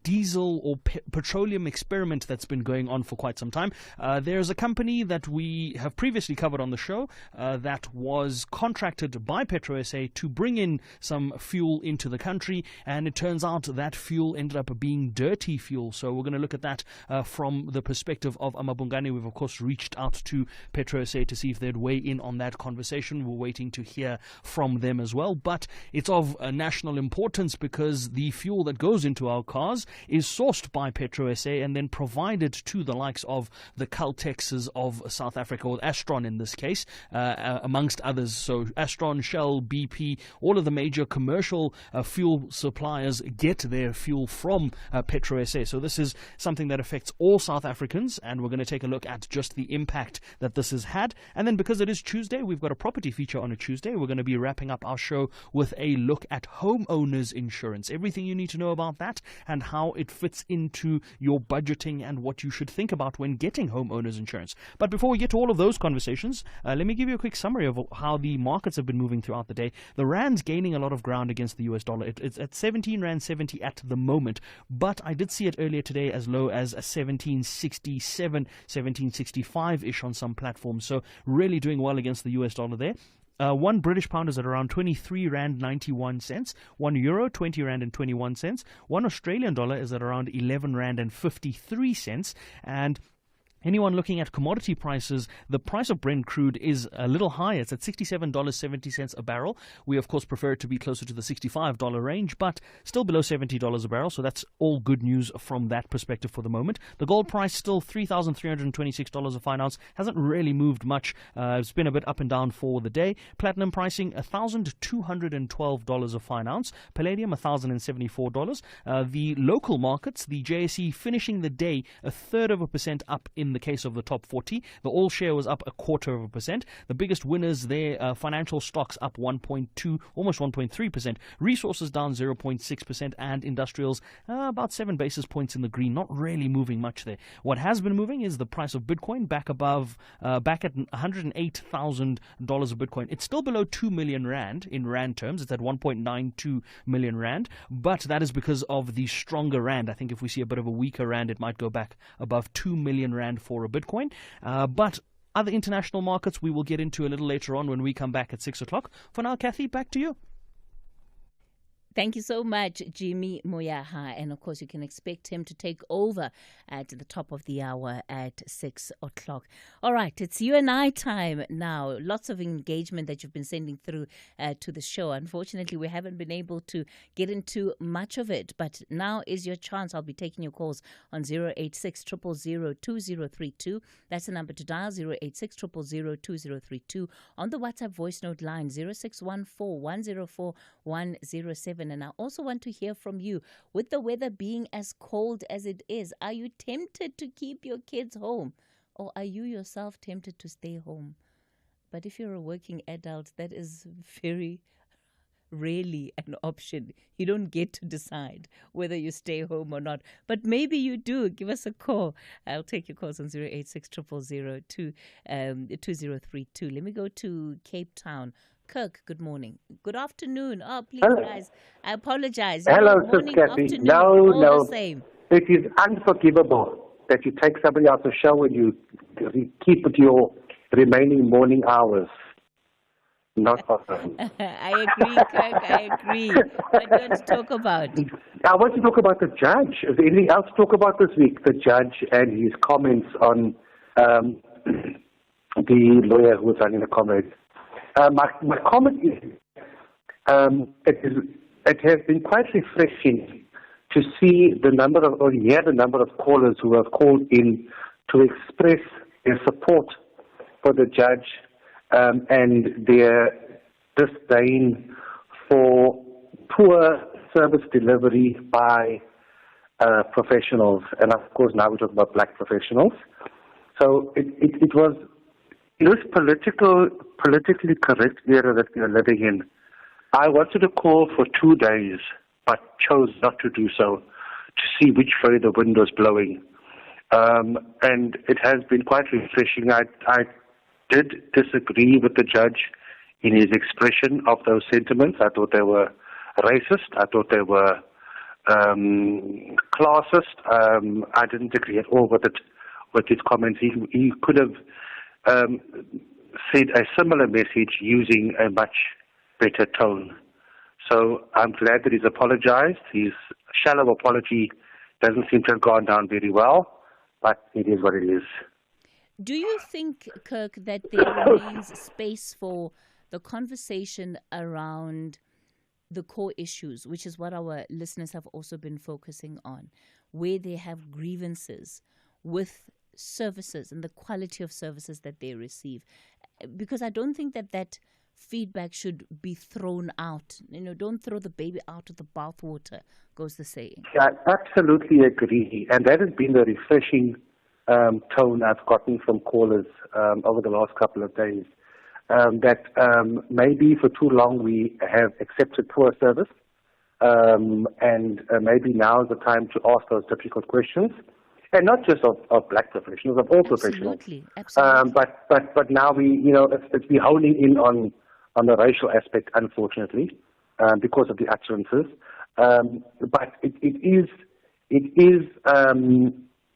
diesel or petroleum experiment that's been going on for quite some time. There's a company that we have previously covered on the show that was contracted by Petro SA to bring in some fuel into the country, and it turns out that fuel ended up being dirty fuel. So we're going to look at that from the perspective of Amabungani. We've of course reached out to Petro SA to see if they'd weigh in on that conversation. We're waiting to hear from them as well, but it's of national importance because the fuel that goes into our cars is sourced by Petro SA and then provided to the likes of the Caltexes of South Africa, or Astron in this case, amongst others. So Astron, Shell, BP, all of the major commercial fuel suppliers get their fuel from Petro SA. So this is something that affects all South Africans, and we're going to take a look at just the impact that this has had. And then because it is Tuesday, we've got a property feature on a Tuesday. We're going to be wrapping up our show with a look at homeowners insurance, everything you need to know about that and how it fits into your budgeting and what you should think about when getting homeowners insurance. But before we get to all of those conversations, let me give you a quick summary of how the markets have been moving throughout the day. The rand's gaining a lot of ground against the US dollar. It's at 17 Rand 70 at the moment, but I did see it earlier today as low as 1767, 1765-ish on some platforms. So really doing well against the US dollar there. One British pound is at around 23 Rand 91 cents. 1 euro, 20 Rand and 21 cents. 1 Australian dollar is at around 11 Rand and 53 cents. And anyone looking at commodity prices, the price of Brent crude is a little higher. It's at $67.70 a barrel. We, of course, prefer it to be closer to the $65 range, but still below $70 a barrel. So that's all good news from that perspective for the moment. The gold price still $3,326 a fine ounce. Hasn't really moved much. It's been a bit up and down for the day. Platinum pricing $1,212 a fine ounce. Palladium $1,074. The local markets, the JSE finishing the day 1/3% up in the case of the top 40. The all share was up 1/4%. The biggest winners there, financial stocks up 1.2, almost 1.3%. Resources down 0.6%, and industrials about 7 basis points in the green. Not really moving much there. What has been moving is the price of Bitcoin back at $108,000 of Bitcoin. It's still below 2 million Rand in Rand terms. It's at 1.92 million Rand, but that is because of the stronger Rand. I think if we see a bit of a weaker Rand, it might go back above 2 million Rand for a Bitcoin. But other international markets we will get into a little later on when we come back at 6 o'clock. For now, Cathy, back to you. Thank you so much, Jimmy Moyaha. And of course, you can expect him to take over at the top of the hour at 6 o'clock. All right, it's you and I time now. Lots of engagement that you've been sending through to the show. Unfortunately, we haven't been able to get into much of it, but now is your chance. I'll be taking your calls on 086 000 2032. That's the number to dial, 086 000 2032. On the WhatsApp voice note line, 0614 104 107. And I also want to hear from you. With the weather being as cold as it is, are you tempted to keep your kids home? Or are you yourself tempted to stay home? But if you're a working adult, that is very rarely an option. You don't get to decide whether you stay home or not. But maybe you do. Give us a call. I'll take your calls on 086 000 2032. Let me go to Cape Town. Kirk, good morning. Good afternoon. Oh, please, guys. I apologize. Hello, morning, Cathy. No. The same. It is unforgivable that you take somebody out the show and you keep it your remaining morning hours. not awesome. I agree, Kirk, I agree. What do you want to talk about? I want to talk about the judge. Is there anything else to talk about this week? The judge and his comments on the lawyer who was running the comments. My comment is, it has been quite refreshing to see the number of callers who have called in to express their support for the judge and their disdain for poor service delivery by professionals. And of course now we talk about black professionals. So it was this politically correct era that we are living in. I wanted to call for 2 days, but chose not to do so to see which way the wind was blowing. And it has been quite refreshing. I did disagree with the judge in his expression of those sentiments. I thought they were racist. I thought they were classist. I didn't agree at all with his comments. He could have said a similar message using a much better tone. So I'm glad that he's apologized. His shallow apology doesn't seem to have gone down very well, but it is what it is. Do you think, Kirk, that there remains space for the conversation around the core issues, which is what our listeners have also been focusing on, where they have grievances with services and the quality of services that they receive? Because I don't think that feedback should be thrown out. Don't throw the baby out with the bathwater, goes the saying. I absolutely agree. And that has been the refreshing tone I've gotten from callers over the last couple of days. That maybe for too long we have accepted poor service, and maybe now is the time to ask those difficult questions. And not just of black professionals, of all professionals. Absolutely. But now it's we honing in on the racial aspect, unfortunately, because of the utterances. But it is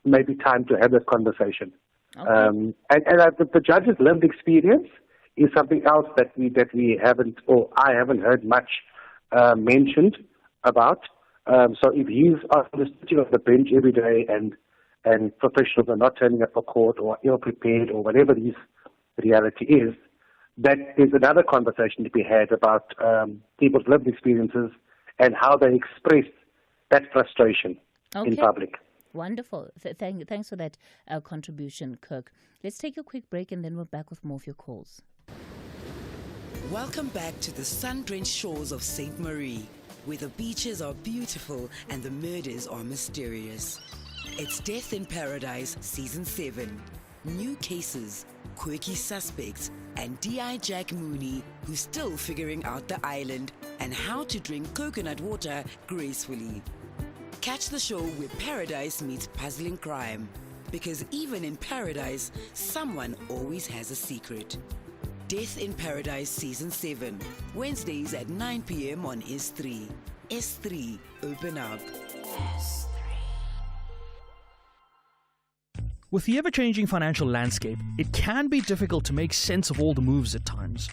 maybe time to have that conversation. Okay. And the judge's lived experience is something else that we haven't, or I haven't heard much mentioned about. So if he's sitting on the bench every day and professionals are not turning up for court or ill-prepared or whatever his reality is, that is another conversation to be had about people's lived experiences and how they express that frustration in public. Wonderful. Thanks for that contribution, Kirk. Let's take a quick break and then we're back with more of your calls. Welcome back to the sun-drenched shores of St. Marie, where the beaches are beautiful and the murders are mysterious. It's Death in Paradise Season 7. New cases, quirky suspects, and D.I. Jack Mooney, who's still figuring out the island and how to drink coconut water gracefully. Catch the show where paradise meets puzzling crime, because even in paradise, someone always has a secret. Death in Paradise Season 7, Wednesdays at 9 p.m. on S3. S3, open up. With the ever-changing financial landscape, it can be difficult to make sense of all the moves at times.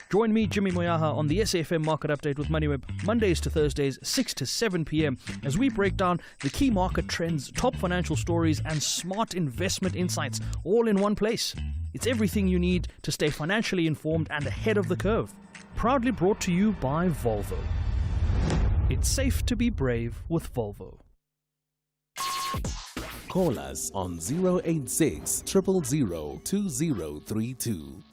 Join me, Jimmy Moyaha, on the SAFM Market Update with MoneyWeb, Mondays to Thursdays, 6 to 7 p.m, as we break down the key market trends, top financial stories, and smart investment insights, all in one place. It's everything you need to stay financially informed and ahead of the curve. Proudly brought to you by Volvo. It's safe to be brave with Volvo. Call us on 086 000 2032.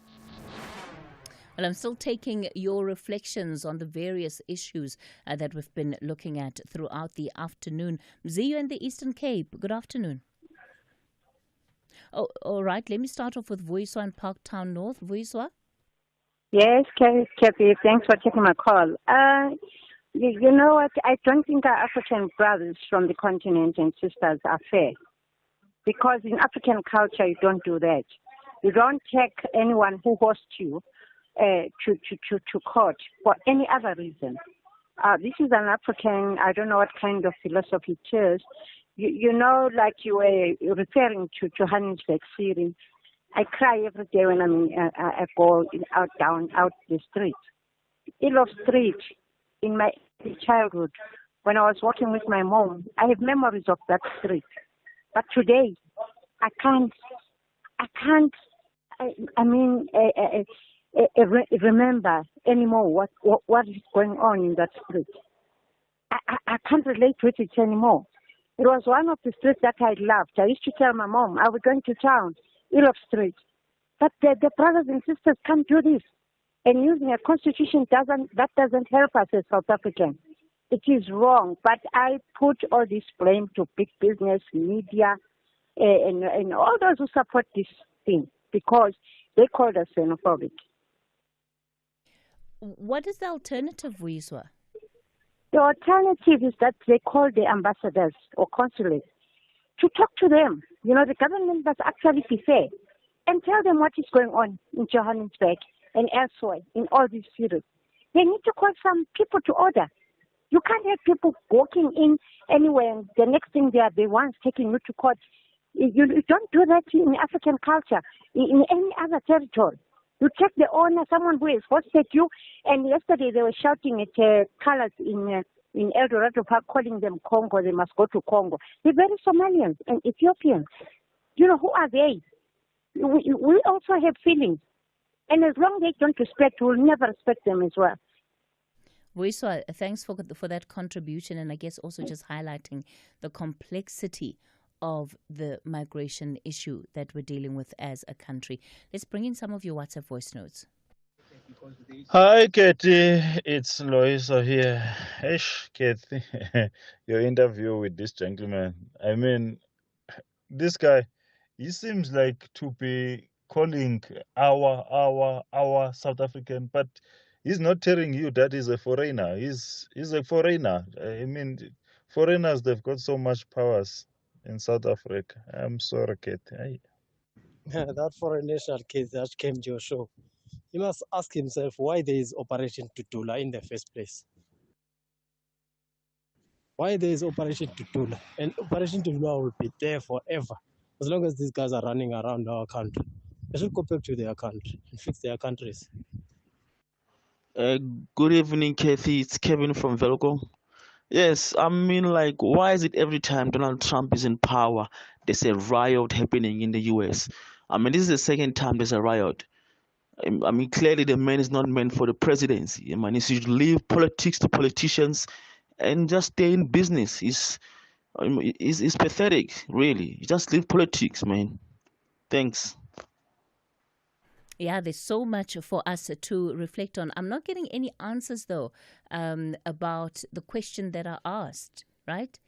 Well, I'm still taking your reflections on the various issues that we've been looking at throughout the afternoon. Mziyo in the Eastern Cape, good afternoon. Oh, all right, let me start off with Vuyiswa in Parktown North. Vuyiswa? Yes, Cathy, thanks for taking my call. You know what? I don't think our African brothers from the continent and sisters are fair. Because in African culture, you don't do that. You don't take anyone who hosts you to court for any other reason. This is an African, I don't know what kind of philosophy it is. You know, like you were referring to Johannesburg, Syria. I cry every day when I go out the street. Elof Street, in my childhood, when I was walking with my mom, I have memories of that street. But today, I can't remember anymore what is going on in that street. I can't relate with it anymore. It was one of the streets that I loved. I used to tell my mom, are we going to town? Elof Street. But the brothers and sisters can't do this. And using a constitution doesn't help us as South Africans. It is wrong. But I put all this blame to big business, media, and all those who support this thing because they called us xenophobic. What is the alternative, Vuyiswa? The alternative is that they call the ambassadors or consulates to talk to them. The government must actually be fair and tell them what is going on in Johannesburg and elsewhere in all these cities. They need to call some people to order. You can't have people walking in anywhere and the next thing they are the ones taking you to court. You don't do that in African culture, in any other territory. You take the owner, someone who has hosted you, and yesterday they were shouting at colors in El Dorado Park, calling them Congo, they must go to Congo. They're very Somalians and Ethiopians. Who are they? We also have feelings. And as long as they don't respect, we'll never respect them as well. Vuyiswa, thanks for that contribution, and I guess also just highlighting the complexity of the migration issue that we're dealing with as a country. Let's bring in some of your WhatsApp voice notes. Hi, Cathy. It's Loisa here. Eish, Cathy, your interview with this gentleman. I mean, this guy, he seems like to be calling our South African, but he's not telling you that he's a foreigner. He's a foreigner. I mean, foreigners, they've got so much powers in South Africa. I'm sorry, Cathy. That foreign national case that came to your show, he must ask himself why there is Operation Dudulla in the first place. Why there is Operation Dudulla? And Operation Dudulla will be there forever, as long as these guys are running around our country. They should go back to their country and fix their countries. Good evening, Cathy. It's Kevin from Velco. Yes, I mean, why is it every time Donald Trump is in power, there's a riot happening in the U.S.? I mean, this is the second time there's a riot. I mean, clearly the man is not meant for the presidency. I mean, he should leave politics to politicians and just stay in business. It's pathetic, really. Just leave politics, man. Thanks. Yeah, there's so much for us to reflect on. I'm not getting any answers, though, about the question that I asked, right?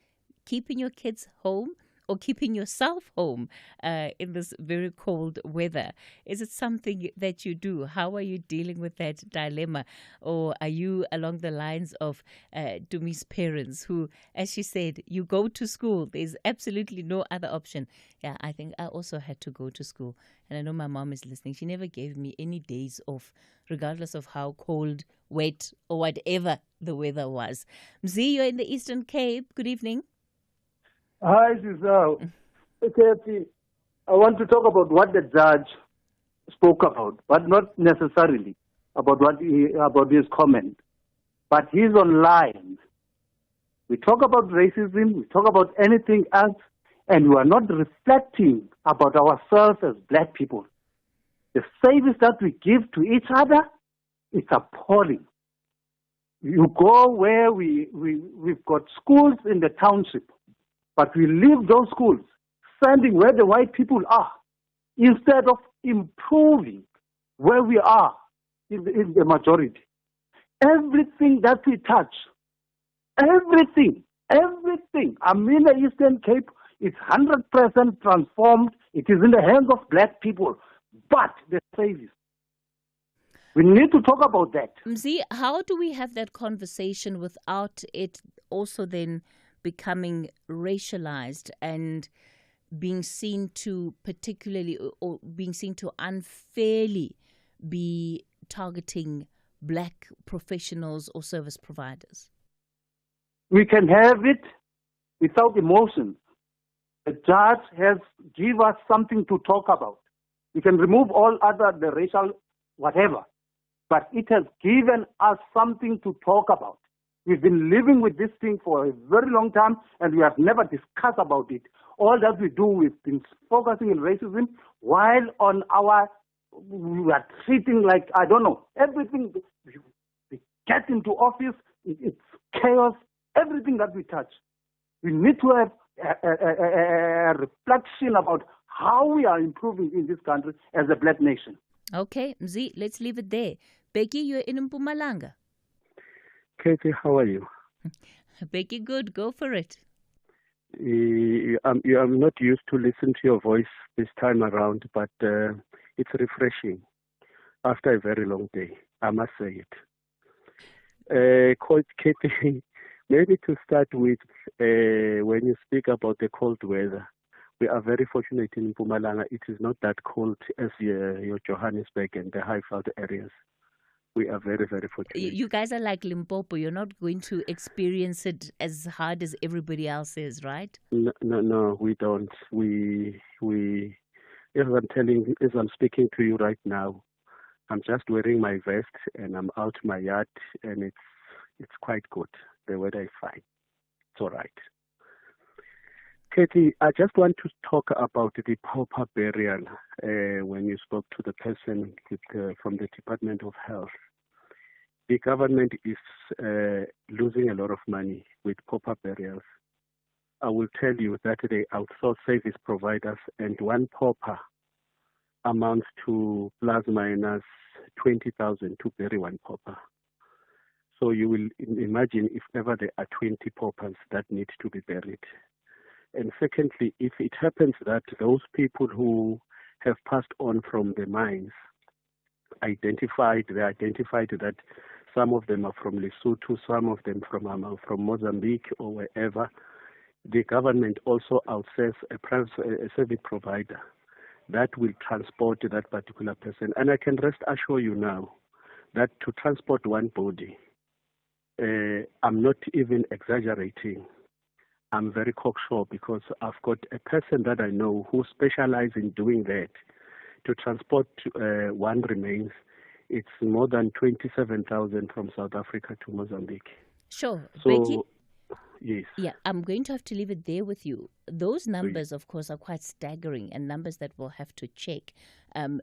Keeping your kids home or keeping yourself home in this very cold weather? Is it something that you do? How are you dealing with that dilemma? Or are you along the lines of Dumi's parents who, as she said, you go to school. There's absolutely no other option. Yeah, I think I also had to go to school. And I know my mom is listening. She never gave me any days off, regardless of how cold, wet, or whatever the weather was. Mzi, you're in the Eastern Cape. Good evening. Hi, Giselle. Cathy, I want to talk about what the judge spoke about, but not necessarily about about his comment. But he's on lines. We talk about racism, we talk about anything else, and we are not reflecting about ourselves as black people. The service that we give to each other, it's appalling. You go where we've got schools in the township, but we leave those schools standing where the white people are instead of improving where we are in the majority. Everything that we touch, everything, I'm in the Eastern Cape, it's 100% transformed. It is in the hands of black people, but the service. We need to talk about that. Mzi, how do we have that conversation without it also then becoming racialized and being seen to particularly or being seen to unfairly be targeting black professionals or service providers? We can have it without emotions. The judge has given us something to talk about. You can remove all the racial whatever. But it has given us something to talk about. We've been living with this thing for a very long time, and we have never discussed about it. All that we do, we've been focusing on racism, while we are treating like, I don't know, everything we get into office, it's chaos, everything that we touch. We need to have a reflection about how we are improving in this country as a black nation. Okay, Mzi, let's leave it there. Becky, you're in Mpumalanga. Cathy, how are you? Becky, good. Go for it. I'm not used to listen to your voice this time around, but it's refreshing after a very long day. I must say it. Cathy, maybe to start with, when you speak about the cold weather, we are very fortunate in Mpumalanga. It is not that cold as your Johannesburg and the Highveld areas. We are very, very fortunate. You guys are like Limpopo. You're not going to experience it as hard as everybody else is, right? No, we don't. As I'm speaking to you right now, I'm just wearing my vest and I'm out my yard, and it's quite good. The weather is fine. It's all right. Cathy, I just want to talk about the pauper burial when you spoke to the person from the Department of Health. The government is losing a lot of money with pauper burials. I will tell you that they outsource service providers, and one pauper amounts to plus minus 20,000 to bury one pauper. So you will imagine if ever there are 20 paupers that need to be buried. And secondly, if it happens that those people who have passed on from the mines they identified that some of them are from Lesotho, some of them from Mozambique or wherever, the government also outsources a service provider that will transport that particular person. And I can rest assure you now that to transport one body, I'm not even exaggerating. I'm very cocksure because I've got a person that I know who specializes in doing that. To transport one remains, it's more than 27,000 from South Africa to Mozambique. Sure. So, Becky? Yes. Yeah, I'm going to have to leave it there with you. Those numbers, of course, are quite staggering and numbers that we'll have to check.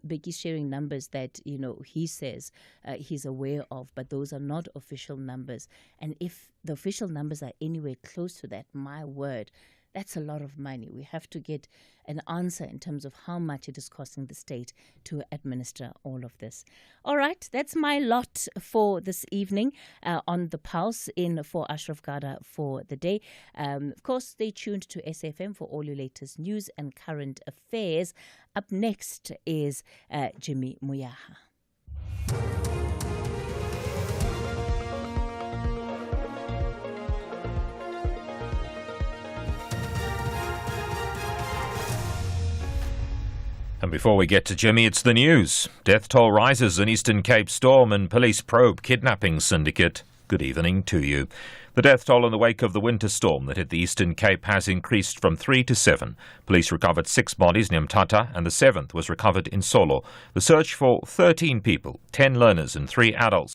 Becky's sharing numbers that, he says he's aware of, but those are not official numbers. And if the official numbers are anywhere close to that, my word, that's a lot of money. We have to get an answer in terms of how much it is costing the state to administer all of this. All right, that's my lot for this evening on The Pulse in for Ashraf Gada for the day. Of course, stay tuned to SAFM for all your latest news and current affairs. Up next is Jimmy Muyaha. And before we get to Jimmy, it's the news. Death toll rises in Eastern Cape storm and police probe kidnapping syndicate. Good evening to you. The death toll in the wake of the winter storm that hit the Eastern Cape has increased from 3 to 7. Police recovered 6 bodies near Mthatha and the 7th was recovered in Solo. The search for 13 people, 10 learners and 3 adults.